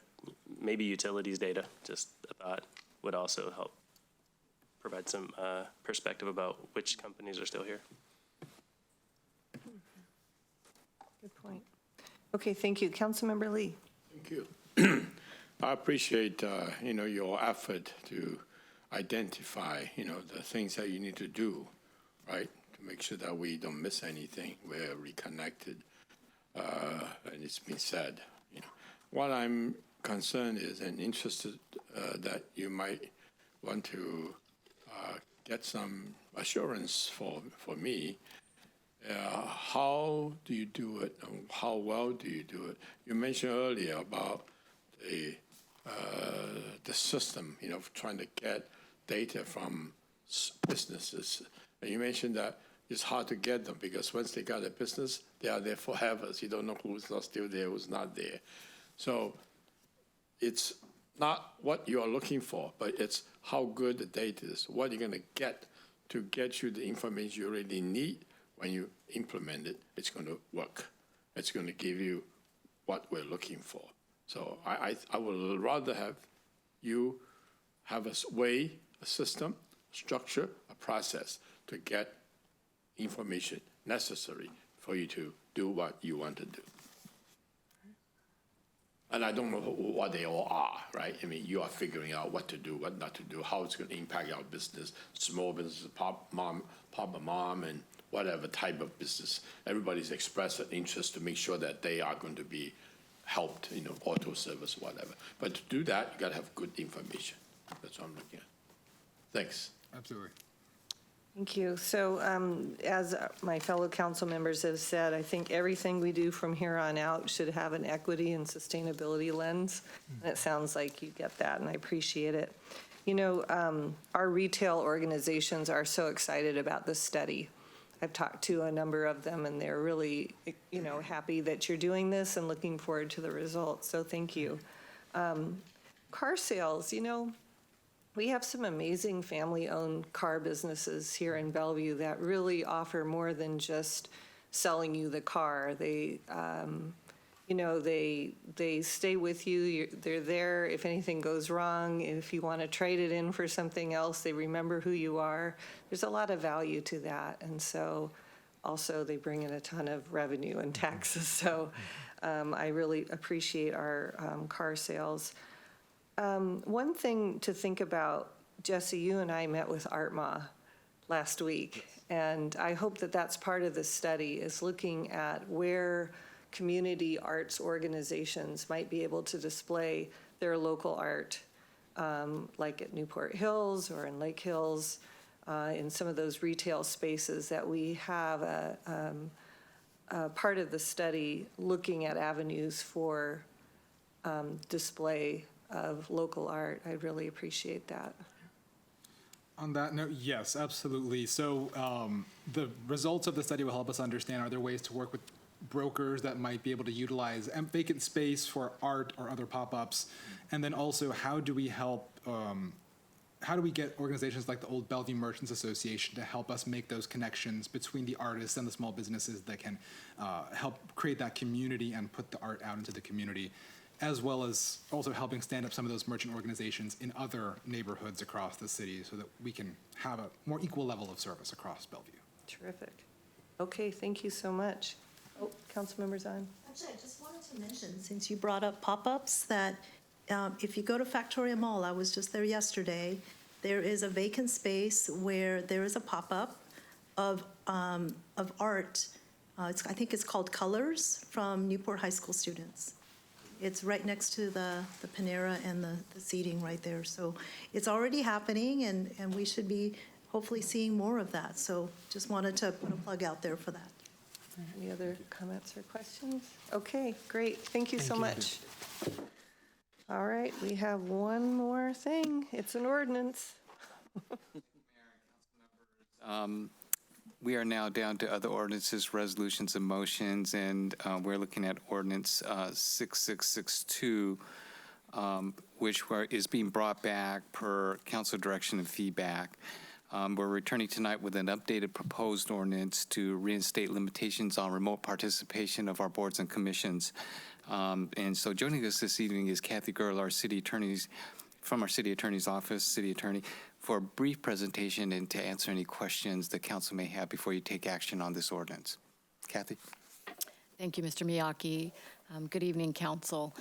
maybe utilities data, just a thought, would also help provide some perspective about which companies are still here. Good point. Okay, thank you. Councilmember Lee. Thank you. I appreciate, your effort to identify, the things that you need to do, right, to make sure that we don't miss anything. We're reconnected, and it's been said. What I'm concerned is and interested that you might want to get some assurance for me. How do you do it, and how well do you do it? You mentioned earlier about the system, trying to get data from businesses. And you mentioned that it's hard to get them because once they got a business, they are there forever. So you don't know who's not still there, who's not there. So it's not what you are looking for, but it's how good the data is, what you're going to get you the information you already need. When you implement it, it's going to work. It's going to give you what we're looking for. So I would rather have you have a way, a system, structure, a process to get information necessary for you to do what you want to do. And I don't know what they all are, right? I mean, you are figuring out what to do, what not to do, how it's going to impact our business, small business, pop and mom, and whatever type of business. Everybody's expressed an interest to make sure that they are going to be helped, auto service, whatever. But to do that, you got to have good information. That's what I'm looking at. Thanks. Absolutely. Thank you. So as my fellow council members have said, I think everything we do from here on out should have an equity and sustainability lens. And it sounds like you get that, and I appreciate it. You know, our retail organizations are so excited about this study. I've talked to a number of them, and they're really, you know, happy that you're doing this and looking forward to the results. So thank you. Car sales, you know, we have some amazing family-owned car businesses here in Bellevue that really offer more than just selling you the car. They, you know, they stay with you. They're there if anything goes wrong. If you want to trade it in for something else, they remember who you are. There's a lot of value to that. And so also they bring in a ton of revenue and taxes. So I really appreciate our car sales. One thing to think about, Jesse, you and I met with ARTMA last week, and I hope that that's part of the study, is looking at where community arts organizations might be able to display their local art, like at Newport Hills or in Lake Hills, in some of those retail spaces that we have a part of the study looking at avenues for display of local art. I really appreciate that. On that note, yes, absolutely. So the results of the study will help us understand, are there ways to work with brokers that might be able to utilize vacant space for art or other pop-ups? And then also, how do we help, how do we get organizations like the Old Bellevue Merchants Association to help us make those connections between the artists and the small businesses that can help create that community and put the art out into the community, as well as also helping stand up some of those merchant organizations in other neighborhoods across the city so that we can have a more equal level of service across Bellevue. Terrific. Okay, thank you so much. Oh, Councilmember Zahn. Actually, I just wanted to mention, since you brought up pop-ups, that if you go to Factoria Mall, I was just there yesterday, there is a vacant space where there is a pop-up of art. I think it's called Colors, from Newport High School students. It's right next to the Panera and the seating right there. So it's already happening, and we should be hopefully seeing more of that. So just wanted to put a plug out there for that. Any other comments or questions? Okay, great. Thank you so much. All right, we have one more thing. It's an ordinance. We are now down to other ordinances, resolutions, and motions, and we're looking at ordinance 6662, which is being brought back per council direction and feedback. We're returning tonight with an updated proposed ordinance to reinstate limitations on remote participation of our boards and commissions. And so joining us this evening is Kathy Girl, our city attorney's, from our city attorney's office, city attorney, for a brief presentation and to answer any questions the council may have before you take action on this ordinance. Kathy? Thank you, Mr. Miyake. Good evening, council.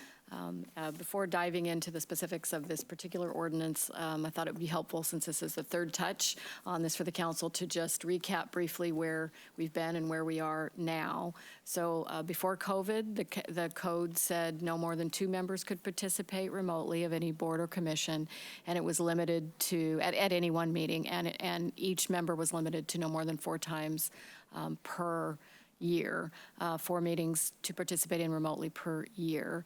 Before diving into the specifics of this particular ordinance, I thought it would be helpful, since this is the third touch on this for the council, to just recap briefly where we've been and where we are now. So before COVID, the code said no more than 2 members could participate remotely of any board or commission, and it was limited to, at any one meeting, and each member was limited to no more than 4 times per year, 4 meetings to participate in remotely per year.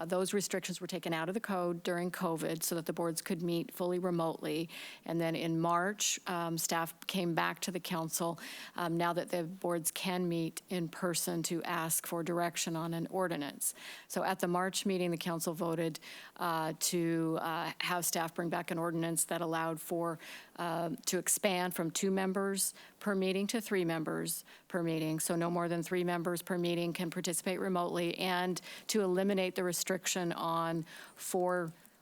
Those restrictions were taken out of the code during COVID so that the boards could meet fully remotely. And then in March, staff came back to the council now that the boards can meet in person to ask for direction on an ordinance. So at the March meeting, the council voted to have staff bring back an ordinance that allowed for to expand from 2 members per meeting to 3 members per meeting. So no more than 3 members per meeting can participate remotely, and to eliminate the restriction on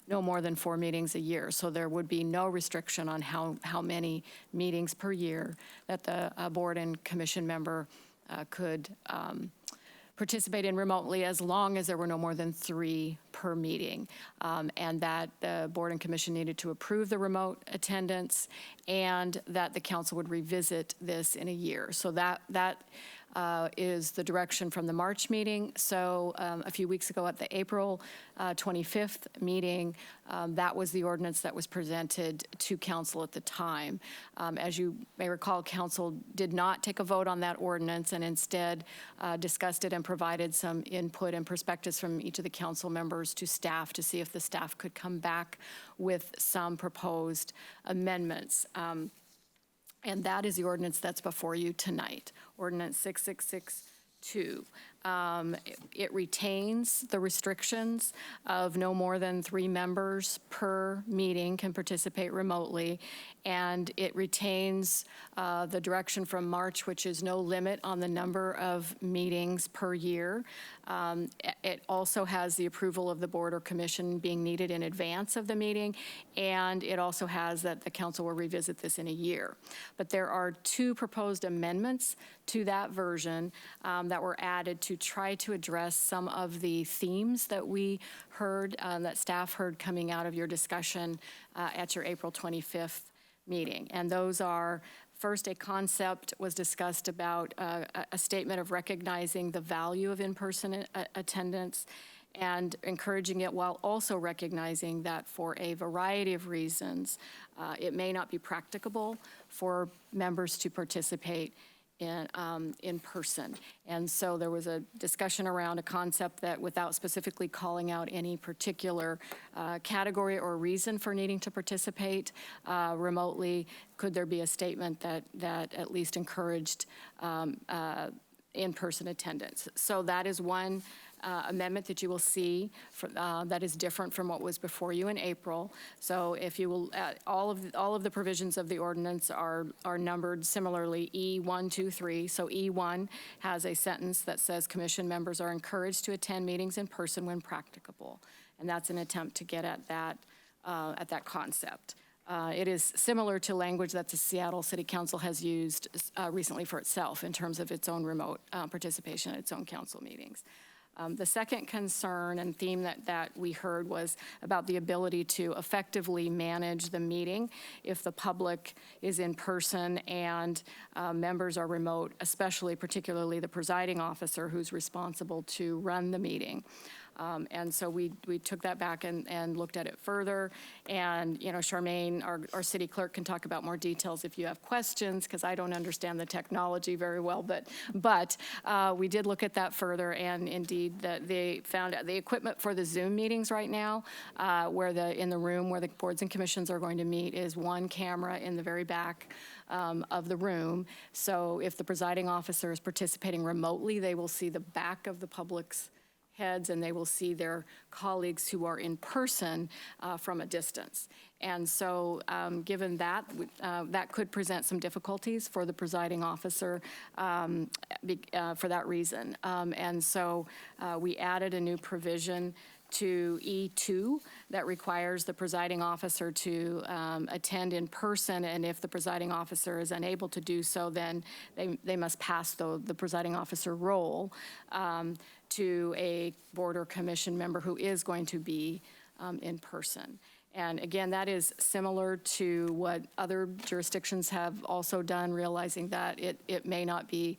no more than 4 meetings a year. So there would be no restriction on how many meetings per year that the board and commission member could participate in remotely, as long as there were no more than 3 per meeting, and that the board and commission needed to approve the remote attendance, and that the council would revisit this in a year. So that is the direction from the March meeting. So a few weeks ago at the April 25th meeting, that was the ordinance that was presented to council at the time. As you may recall, council did not take a vote on that ordinance and instead discussed it and provided some input and perspectives from each of the council members to staff to see if the staff could come back with some proposed amendments. And that is the ordinance that's before you tonight, Ordinance 6662. It retains the restrictions of no more than 3 members per meeting can participate remotely, and it retains the direction from March, which is no limit on the number of meetings per year. It also has the approval of the board or commission being needed in advance of the meeting, and it also has that the council will revisit this in a year. But there are 2 proposed amendments to that version that were added to try to address some of the themes that we heard, that staff heard coming out of your discussion at your April 25th meeting. And those are, first, a concept was discussed about a statement of recognizing the value of in-person attendance and encouraging it while also recognizing that for a variety of reasons, it may not be practicable for members to participate in person. And so there was a discussion around a concept that, without specifically calling out any particular category or reason for needing to participate remotely, could there be a statement that at least encouraged in-person attendance? So that is one amendment that you will see that is different from what was before you in April. So if you will, all of the provisions of the ordinance are numbered similarly, E1, 2, 3. So E1 has a sentence that says commission members are encouraged to attend meetings in person when practicable. And that's an attempt to get at that concept. It is similar to language that the Seattle City Council has used recently for itself in terms of its own remote participation at its own council meetings. The second concern and theme that we heard was about the ability to effectively manage the meeting if the public is in person and members are remote, particularly the presiding officer who's responsible to run the meeting. And so we took that back and looked at it further. And, Charmaine, our city clerk, can talk about more details if you have questions, because I don't understand the technology very well. But we did look at that further, and indeed they found out the equipment for the Zoom meetings right now, in the room where the boards and commissions are going to meet, is one camera in the very back of the room. So if the presiding officer is participating remotely, they will see the back of the public's heads, and they will see their colleagues who are in person from a distance. And so given that, that could present some difficulties for the presiding officer for that reason. And so we added a new provision to E2 that requires the presiding officer to attend in person, and if the presiding officer is unable to do so, then they must pass the presiding officer role to a board or commission member who is going to be in person. And again, that is similar to what other jurisdictions have also done, realizing that it may not be,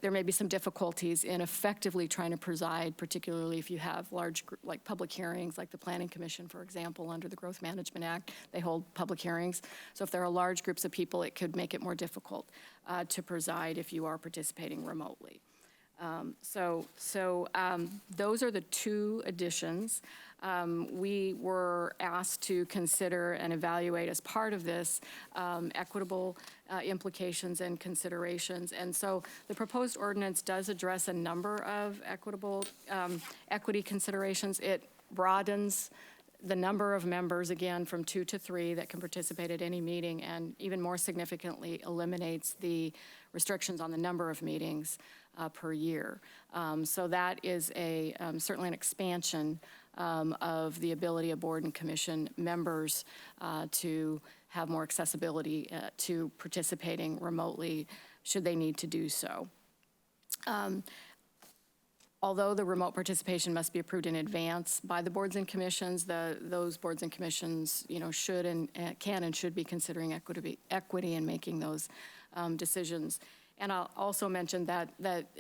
there may be some difficulties in effectively trying to preside, particularly if you have large, like public hearings, like the Planning Commission, for example, under the Growth Management Act, they hold public hearings. So if there are large groups of people, it could make it more difficult to preside if you are participating remotely. Those are the 2 additions. We were asked to consider and evaluate as part of this equitable implications and considerations. And so the proposed ordinance does address a number of equity considerations. It broadens the number of members, again, from 2 to 3 that can participate at any meeting, and even more significantly eliminates the restrictions on the number of meetings per year. So that is certainly an expansion of the ability of board and commission members to have more accessibility to participating remotely should they need to do so. Although the remote participation must be approved in advance by the boards and commissions, those boards and commissions, should and can and should be considering equity in making those decisions. And I'll also mention that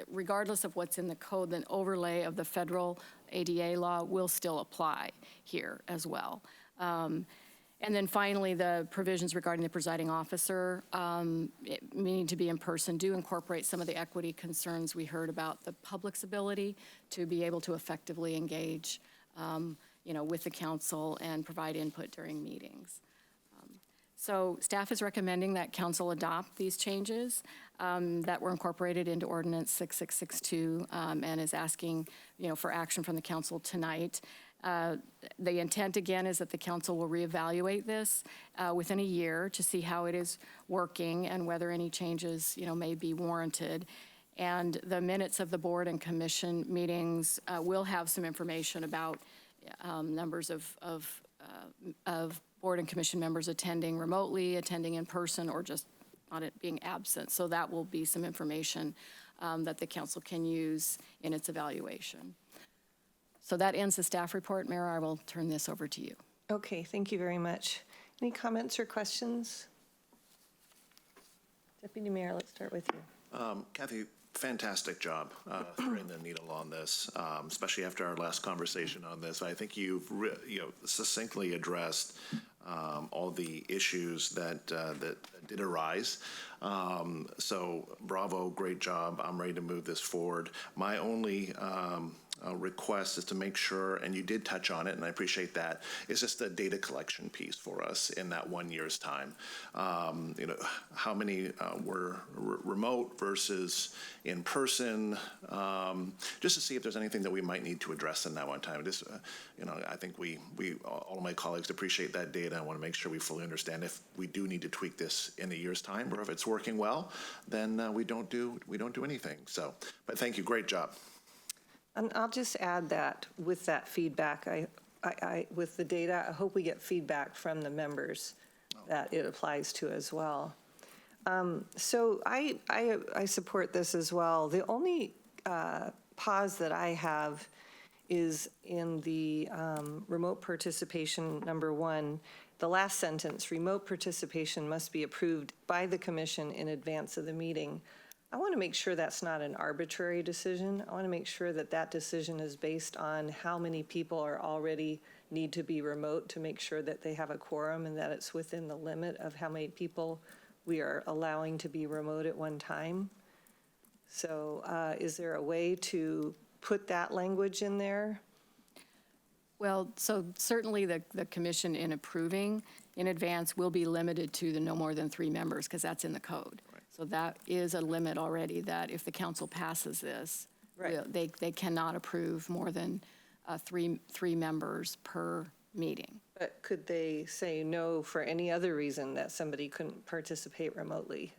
regardless of what's in the code, an overlay of the federal ADA law will still apply here as well. And then finally, the provisions regarding the presiding officer, meaning to be in person, do incorporate some of the equity concerns we heard about the public's ability to be able to effectively engage, with the council and provide input during meetings. So staff is recommending that council adopt these changes that were incorporated into Ordinance 6662 and is asking, for action from the council tonight. The intent, again, is that the council will reevaluate this within a year to see how it is working and whether any changes, may be warranted. And the minutes of the board and commission meetings will have some information about numbers of board and commission members attending remotely, attending in person, or just not it being absent. So that will be some information that the council can use in its evaluation. So that ends the staff report. Mayor, I will turn this over to you. Okay, thank you very much. Any comments or questions? Deputy Mayor, let's start with you. Kathy, fantastic job threading the needle on this, especially after our last conversation on this. I think you've succinctly addressed all the issues that did arise. So bravo, great job. I'm ready to move this forward. My only request is to make sure, and you did touch on it, and I appreciate that, is just the data collection piece for us in that 1 year's time. How many were remote versus in person, just to see if there's anything that we might need to address in that one time. Just, I think all of my colleagues appreciate that data. I want to make sure we fully understand if we do need to tweak this in a year's time, or if it's working well, then we don't do anything. So, but thank you, great job. And I'll just add that with that feedback, with the data, I hope we get feedback from the members that it applies to as well. So I support this as well. The only pause that I have is in the remote participation number 1, the last sentence, remote participation must be approved by the commission in advance of the meeting. I want to make sure that's not an arbitrary decision. I want to make sure that that decision is based on how many people are already need to be remote to make sure that they have a quorum and that it's within the limit of how many people we are allowing to be remote at one time. So is there a way to put that language in there? Well, so certainly the commission in approving in advance will be limited to the no more than 3 members, because that's in the code. Right. So that is a limit already, that if the council passes this, right, they cannot approve more than three members per meeting. But could they say no for any other reason that somebody couldn't participate remotely?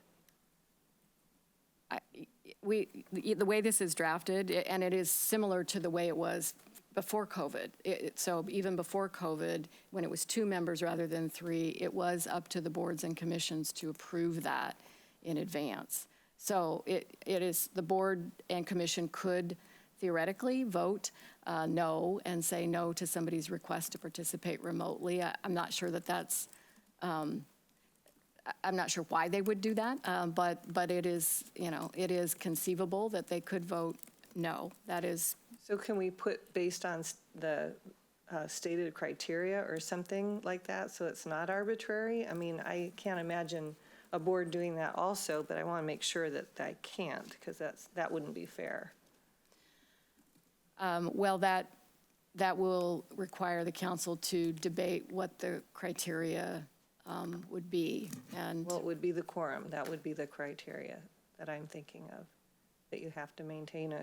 The way this is drafted, and it is similar to the way it was before COVID. So even before COVID, when it was 2 members rather than 3, it was up to the boards and commissions to approve that in advance. So it is, the board and commission could theoretically vote no and say no to somebody's request to participate remotely. I'm not sure that that's, I'm not sure why they would do that, but it is, it is conceivable that they could vote no. That is. So can we put based on the stated criteria or something like that so it's not arbitrary? I mean, I can't imagine a board doing that also, but I want to make sure that I can't, because that wouldn't be fair. Well, that will require the council to debate what the criteria would be. And well, it would be the quorum. That would be the criteria that I'm thinking of, that you have to maintain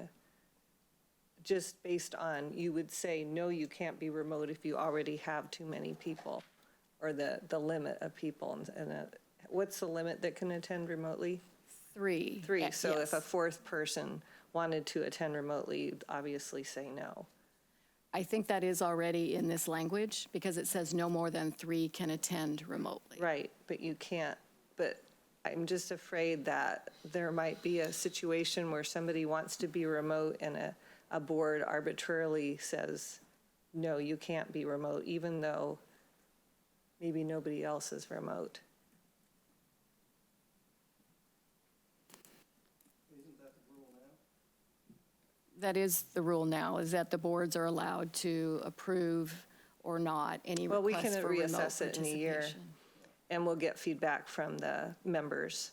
just based on, you would say, no, you can't be remote if you already have too many people, or the limit of people. What's the limit that can attend remotely? 3. 3. So yes. if a 4th person wanted to attend remotely, you'd obviously say no. I think that is already in this language, because it says no more than 3 can attend remotely. Right, but you can't. But I'm just afraid that there might be a situation where somebody wants to be remote and a board arbitrarily says, no, you can't be remote, even though maybe nobody else is remote. That is the rule now, is that the boards are allowed to approve or not any Well, we requests can for remote reassess it in a year, participation. and we'll get feedback from the members.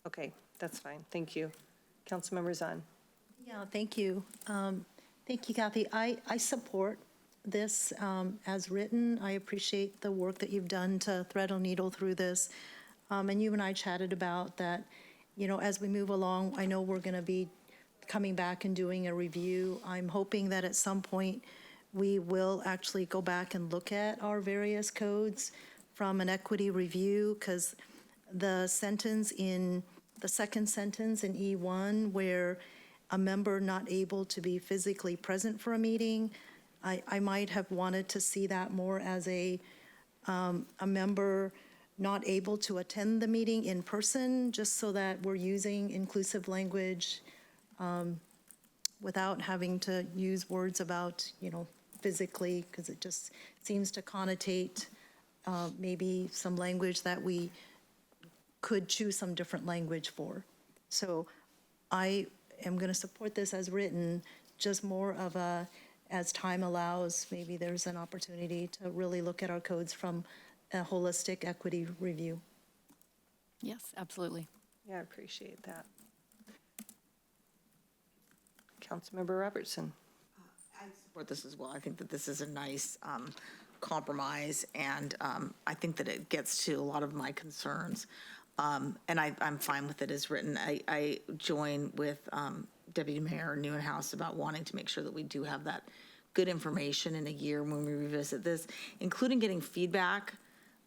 Okay, that's fine. Thank you. Councilmember Zahn. Yeah, thank you. Thank you, Kathy. I support this as written. I appreciate the work that you've done to thread a needle through this. And you and I chatted about that, you know, as we move along, I know we're going to be coming back and doing a review. I'm hoping that at some point we will actually go back and look at our various codes from an equity review, because the sentence in the second sentence in E1 where a member not able to be physically present for a meeting, I might have wanted to see that more as a member not able to attend the meeting in person, just so that we're using inclusive language without having to use words about, you know, physically, because it just seems to connotate maybe some language that we could choose some different language for. So I am going to support this as written, just more of a, as time allows, maybe there's an opportunity to really look at our codes from a holistic equity review. Yes, absolutely. Yeah, I appreciate that. Councilmember Robertson. I support this as well. I think that this is a nice compromise, and I think that it gets to a lot of my concerns. And I'm fine with it as written. I join with Deputy Mayor Newenhouse about wanting to make sure that we do have that good information in a year when we revisit this, including getting feedback,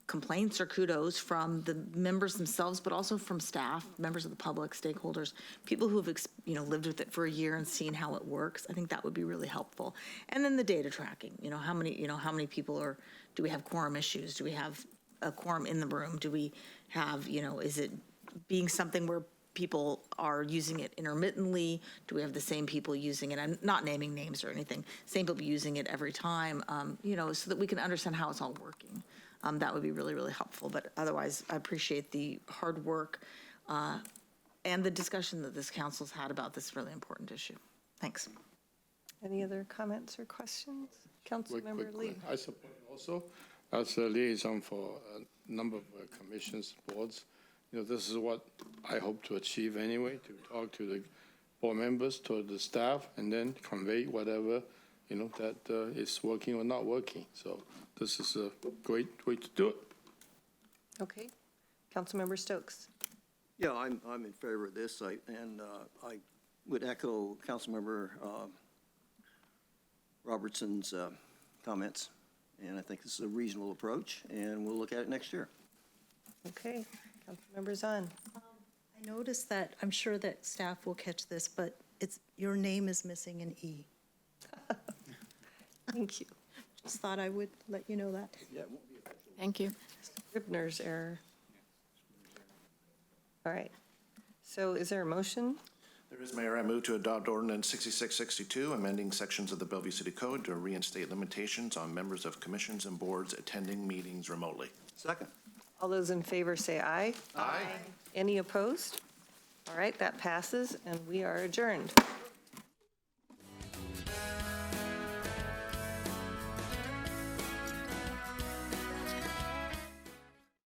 complaints or kudos from the members themselves, but also from staff, members of the public, stakeholders, people who have lived with it for a year and seen how it works. I think that would be really helpful. And then the data tracking. How many people are? Do we have quorum issues? Do we have a quorum in the room? Do we have? Is it being something where people are using it intermittently? Do we have the same people using it? I'm not naming names or anything. Same people using it every time. So that we can understand how it's all working. That would be really, really helpful. But otherwise, I appreciate the hard work and the discussion that this council's had about this really important issue. Thanks. Any other comments or questions? Councilmember Lee. I support also as a liaison for a number of commissions, boards. This is what I hope to achieve anyway, to talk to the board members, to the staff, and then convey whatever, that is working or not working. So this is a great way to do it. Okay. Councilmember Stokes. Yeah, I'm in favor of this, I would echo Councilmember Robertson's comments, and I think this is a reasonable approach, and we'll look at it next year. Okay. Councilmember Zahn. I noticed that, I'm sure that staff will catch this, but your name is missing an E. Thank you. Just thought I would let you know that. Yeah, it won't be official. Thank you. Scribner's error. All right. So is there a motion? There is, Mayor. I move to adopt Ordinance 6662, amending sections of the Bellevue City Code to reinstate limitations on members of commissions and boards attending meetings remotely. Second. All those in favor say aye. Aye. Any opposed? All right, that passes, and we are adjourned.